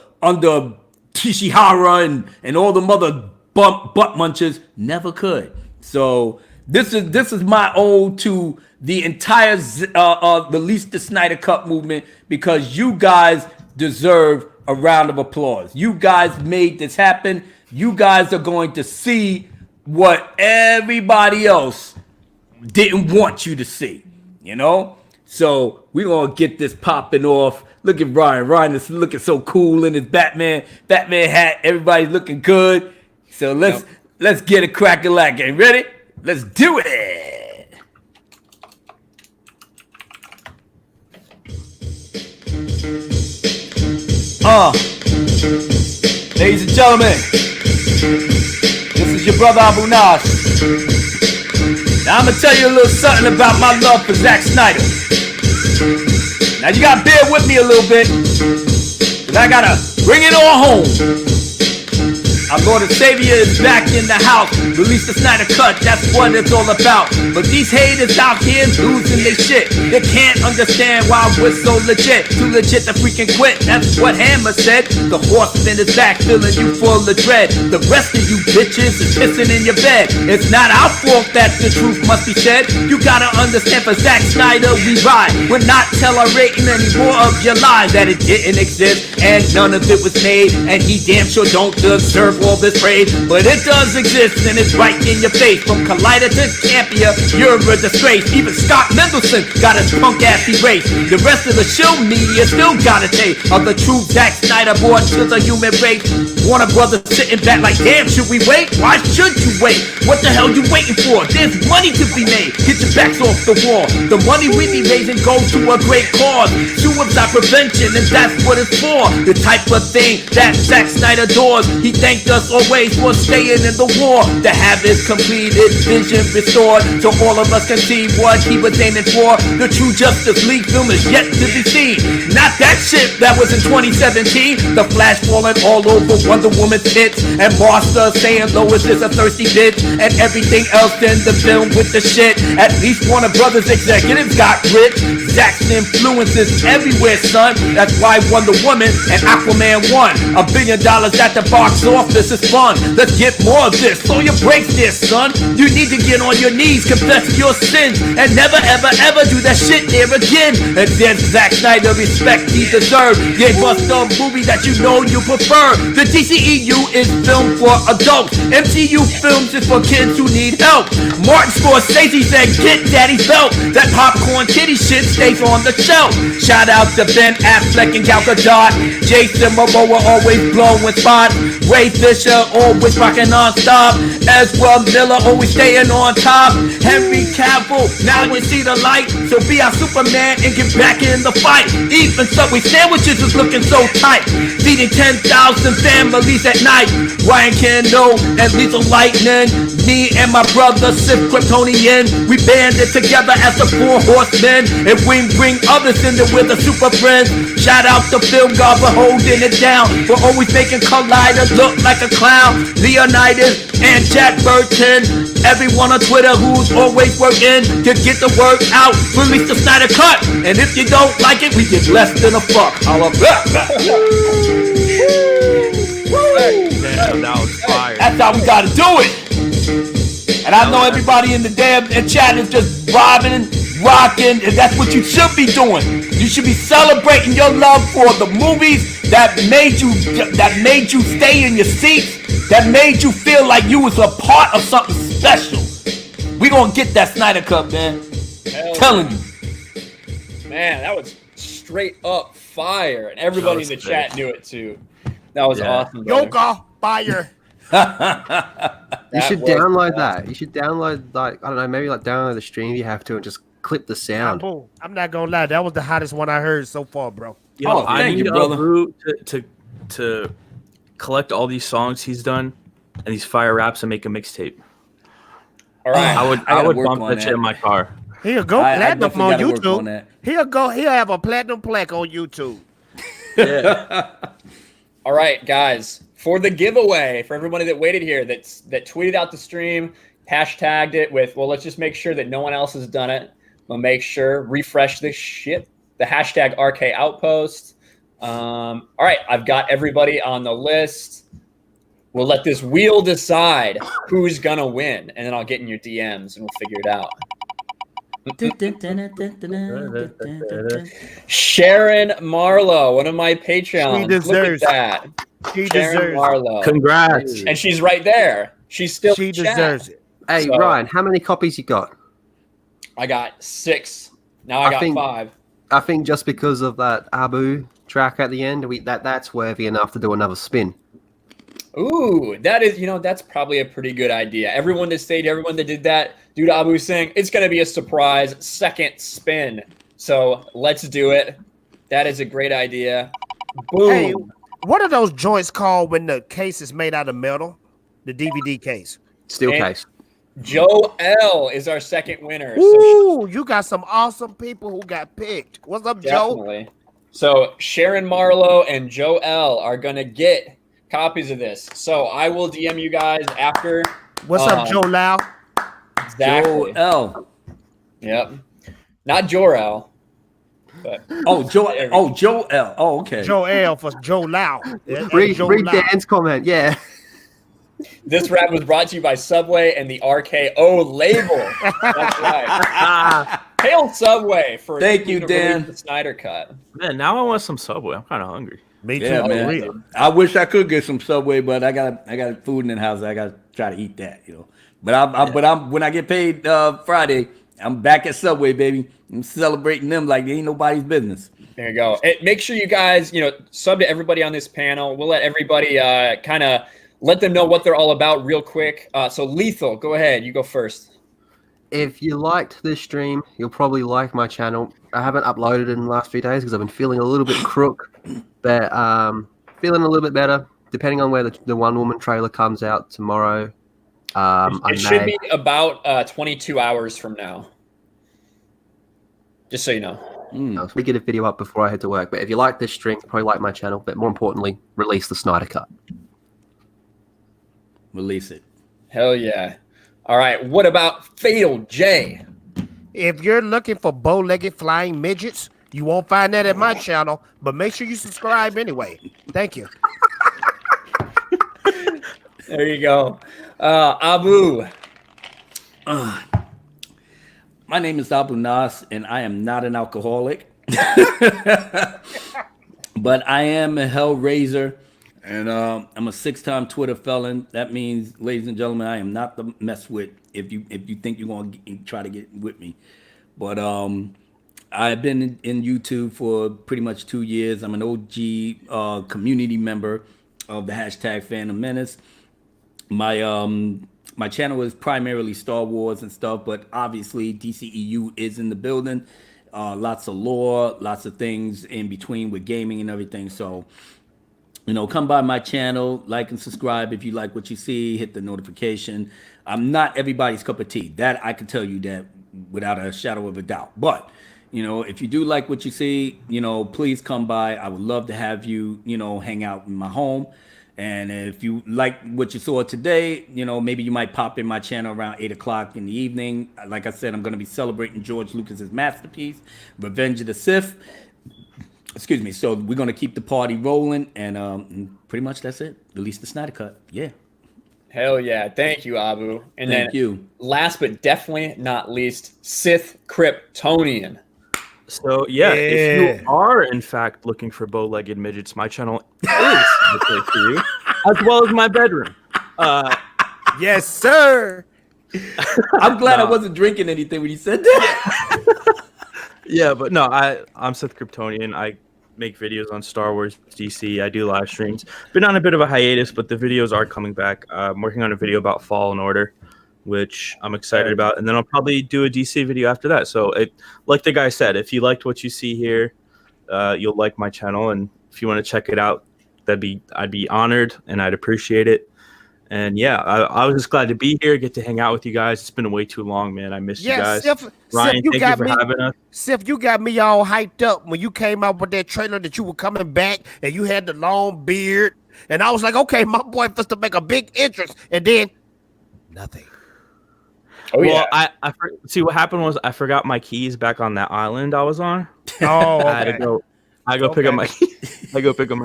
Tishihara and all the mother butt munchers never could. So this is my ode to the entire Release the Snyder Cut movement, because you guys deserve a round of applause. You guys made this happen. You guys are going to see what everybody else didn't want you to see, you know? So we're going to get this popping off. Look at Ryan. Ryan is looking so cool in his Batman hat. Everybody's looking good. So let's get a crack-a-lackin'. Ready? Let's do it. Ladies and gentlemen, this is your brother Abu Nas. Now I'm gonna tell you a little something about my love for Zack Snyder. Now you gotta bear with me a little bit, because I gotta bring it all home. Our Lord and Savior is back in the house. Release the Snyder Cut, that's what it's all about. But these haters out here losing their shit. They can't understand why we're so legit. Too legit to freaking quit, that's what Hammer said. The Horsemen is back, filling you full of dread. The rest of you bitches is pissing in your bed. It's not our fault that the truth must be said. You gotta understand, for Zack Snyder we ride. We're not tolerating any more of your lies, that it didn't exist and none of it was made. And he damn sure don't deserve all this praise, but it does exist and it's right in your face. From Collider to Campia, you're a disgrace. Even Scott Mendelson got his punk ass erased. The rest of the show media still got a tape of the true Zack Snyder brought to the human race. Warner Brothers sitting back like, damn, should we wait? Why should you wait? What the hell you waiting for? There's money to be made. Get your backs off the wall. The money we be raising goes to a great cause, suicide prevention, and that's what it's for. The type of thing that Zack Snyder doors. He thanked praised us always for staying in the war, to have his completed vision restored, so all of us can see what he was aiming for. The true Justice League film is yet to be seen. Not that shit that was in 2017. The Flash falling all over Wonder Woman's tits, and Martha saying Lois is a thirsty bitch, and everything else in the film with the shit. At least Warner Brothers executives got rich. Zack's influences everywhere, son. That's why Wonder Woman and Aquaman won. $1 billion at the box office is fun. Let's get more of this. So you break this, son. You need to get on your knees, confess your sins, and never ever ever do that shit there again. And then Zack Snyder, respect he deserved, gave us the movie that you know you prefer. The DCEU is filmed for adults. MCU films is for kids who need help. Martin Scorsese said, get daddy's belt. That popcorn kitty shit stays on the shelf. Shout out to Ben Affleck and Gal Gadot. Jason Momoa always blowing spots. Ray Fisher always rocking non-stop. Ezra Miller always staying on top. Henry Cavill, now you see the light. So be our Superman and get back in the fight. Even Subway sandwiches is looking so tight. Feeding 10,000 families at night. Ryan Kinel and Lethal Lightning. Me and my brother Sif Kryptonian. We banded together as the 4 Horsemen. And we bring others in there with the super friends. Shout out to Film God for holding it down, for always making Collider look like a clown. Leonidas and Jack Burton. Everyone on Twitter who's always working to get the word out. Release the Snyder Cut. And if you don't like it, we get less than a fuck. Holla back. Damn, that was fire. That's how we gotta do it. And I know everybody in the damn chat is just vibing and rocking, and that's what you should be doing. You should be celebrating your love for the movies that made you stay in your seats, that made you feel like you was a part of something special. We gonna get that Snyder Cut, man. Telling you. Man, that was straight up fire, and everybody in the chat knew it too. That was awesome. Yoga fire. You should download that. You should download, like, I don't know, maybe like download the stream if you have to and just clip the sound. I'm not gonna lie, that was the hottest one I heard so far, bro. Yo, I need Abu to collect all these songs he's done and these fire raps and make a mixtape. All right, I would bump that shit in my car. He'll go platinum on YouTube. He'll have a platinum plaque on YouTube. Yeah. All right, guys. For the giveaway, for everybody that waited here, that tweeted out the stream, hashtagged it with, well, let's just make sure that no one else has done it. We'll make sure, refresh this shit. The hashtag RK Outpost. All right, I've got everybody on the list. We'll let this wheel decide who's going to win, and then I'll get in your DMs and we'll figure it out. Sharon Marlowe, one of my Patreons. She deserves Look at that. She Sharon deserves Marlowe. Congrats. And she's right there. She's still She deserves it. Hey, So- Ryan, how many copies you got? I got 6. Now I got 5. I think just because of that Abu track at the end, that's worthy enough to do another spin. Ooh, that is, that's probably a pretty good idea. Everyone that stayed, everyone that did that, dude, Abu saying it's going to be a surprise second spin. So let's do it. That is a great idea. Boom. Hey, what are those joints called when the case is made out of metal? The DVD case. Steel And case. Joe L is our second winner. Ooh, you got some awesome people who got picked. What's up, Joe? Definitely. So Sharon Marlowe and Joe L are going to get copies of this. So I will DM you guys after. What's up, Joe Lau? Exactly. Joe L. Yep. Not Jor-El. But Joe L. Oh, okay. Joe L for Joe Lau. Read Dan's comment. Yeah. This rap was brought to you by Subway and the RKO label. That's right. Hail Subway for Thank you, Dan. The Snyder Cut. Man, now I want some Subway. I'm kind of hungry. Me too, Yeah, man. real. I wish I could get some Subway, but I got food in the house. I got to try to eat that, But when I get paid Friday, I'm back at Subway, baby. I'm celebrating them like they ain't nobody's business. There you go. Make sure you guys, sub to everybody on this panel. We'll let everybody kind of let them know what they're all about real quick. So Lethal, go ahead. You go first. If you liked this stream, you'll probably like my channel. I haven't uploaded in the last few days because I've been feeling a little bit crook, but feeling a little bit better. depending on where the Wonder Woman trailer comes out tomorrow. It should be about 22 hours from now. Just so you know. So we get a video up before I head to work. But if you like this stream, probably like my channel. But more importantly, release the Snyder Cut. Release it. Hell yeah. All right. What about Fatal J? If you're looking for bow-legged flying midgets, you won't find that at my channel. But make sure you subscribe anyway. Thank you. There you go. Abu. My name is Abu Nas, and I am not an alcoholic. But I am a hellraiser, and I'm a 6-time Twitter felon. That means, ladies and gentlemen, I am not to mess with if you think you're going to try to get with me. But I've been in YouTube for pretty much 2 years. I'm an OG community member of the hashtag Phantom Menace. My channel is primarily Star Wars and stuff, but obviously DCEU is in the building. Lots of lore, lots of things in between with gaming and everything. So, come by my channel, like and subscribe if you like what you see, hit the notification. I'm not everybody's cup of tea. That I can tell you that without a shadow of a doubt. But, if you do like what you see, please come by. I would love to have you, hang out in my home. And if you like what you saw today, maybe you might pop in my channel around 8 o'clock in the evening. Like I said, I'm going to be celebrating George Lucas's masterpiece, Revenge of the Sith. Excuse me. So we're going to keep the party rolling. And pretty much that's it. Release the Snyder Cut. Yeah. Hell yeah. Thank you, Abu. And Thank you. Last but definitely not least, Sith Kryptonian. So if you are in fact looking for bow-legged midgets, my channel is the place for you, as well as my bedroom. Yes, sir. I'm glad I wasn't drinking anything when you said that. Yeah, but no, I'm Seth Kryptonian. I make videos on Star Wars, DC. I do live streams. Been on a bit of a hiatus, but the videos are coming back. I'm working on a video about Fallen Order, which I'm excited about, and then I'll probably do a DC video after that. So, like the guy said, if you liked what you see here, you'll like my channel, and if you want to check it out, I'd be honored and I'd appreciate it. And yeah, I was just glad to be here, get to hang out with you guys. It's been way too long, man. I missed you guys. Ryan, thank you for having us. Sif, you got me all hyped up when you came out with that trailer that you were coming back and you had the long beard, and I was like, okay, my boy supposed to make a big entrance, and then nothing. Oh, well, yeah. I see what happened was I forgot my keys back on that island I was on. Oh, okay. I go pick up my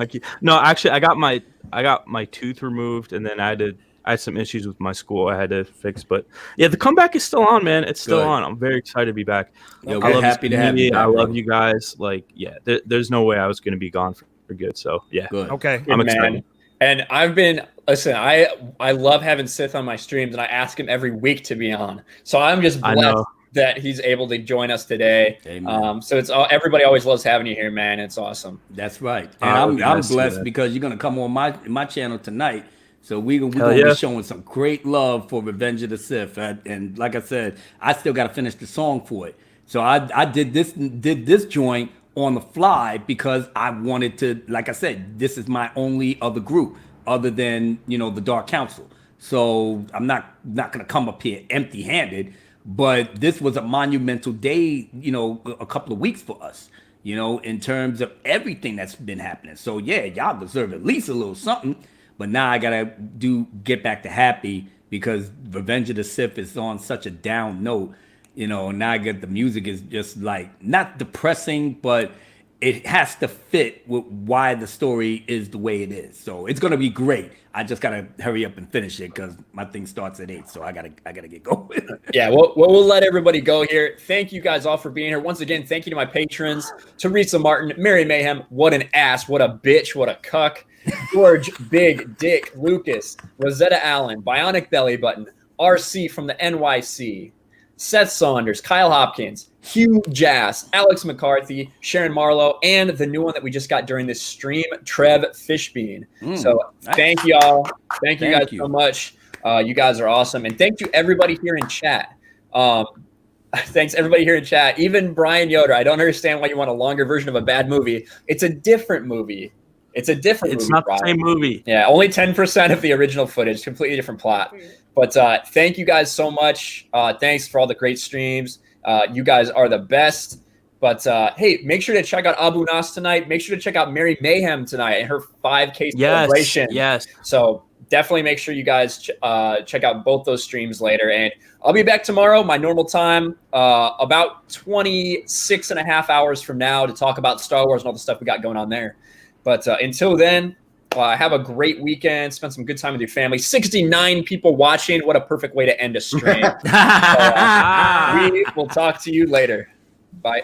key. No, actually, I got my tooth removed, and then I had some issues with my school I had to fix. But yeah, the comeback is still on, man. It's still on. I'm very excited to be back. Yeah, we're happy to have you back, I love you guys. Like, yeah, there's no way I was going to be gone for good. So yeah, good. Okay, I'm excited. Man. And I love having Sith on my streams, and I ask him every week to be on. So I'm just blessed that he's able to join us today. So it's everybody always loves having you here, man. It's awesome. That's right. And I'm blessed because you're gonna come on my channel tonight. So we're gonna be showing some great love for Revenge of the Sith. And like I said, I still gotta finish the song for it. So I did this joint on the fly because I wanted to, like I said, this is my only other group other than, the Dark Council. So I'm not gonna come up here empty-handed, but this was a monumental day, a couple of weeks for us, in terms of everything that's been happening. So yeah, y'all deserve at least a little something, but now I gotta get back to happy because Revenge of the Sith is on such a down note. Now I get the music is just like not depressing, but it has to fit with why the story is the way it is. So it's gonna be great. I just gotta hurry up and finish it because my thing starts at 8, so I gotta get going. Yeah, we'll let everybody go here. Thank you guys all for being here. Once again, thank you to my patrons, Teresa Martin, Mary Mayhem, what an ass, what a bitch, what a cuck, George, Big Dick, Lucas, Rosetta Allen, Bionic Belly Button, RC from the NYC, Seth Saunders, Kyle Hopkins, Hugh Jass, Alex McCarthy, Sharon Marlowe, and the new one that we just got during this stream, Trev Fishbean. So thank you all. Thank you guys so much. You guys are awesome. And thank you everybody here in chat. Thanks everybody here in chat. Even Brian Yoder, I don't understand why you want a longer version of a bad movie. It's a different movie. It's a different It's movie, not the Ryan. same movie. Yeah, only 10% of the original footage, completely different plot. But thank you guys so much. Thanks for all the great streams. You guys are the best. But hey, make sure to check out Abu Nas tonight. Make sure to check out Mary Mayhem tonight and her 5K celebration. Yes. So definitely make sure you guys check out both those streams later. And I'll be back tomorrow, my normal time, about 26 and a half hours from now to talk about Star Wars and all the stuff we got going on there. But until then, have a great weekend. Spend some good time with your family. 69 people watching. What a perfect way to end a stream. We will talk to you later. Bye.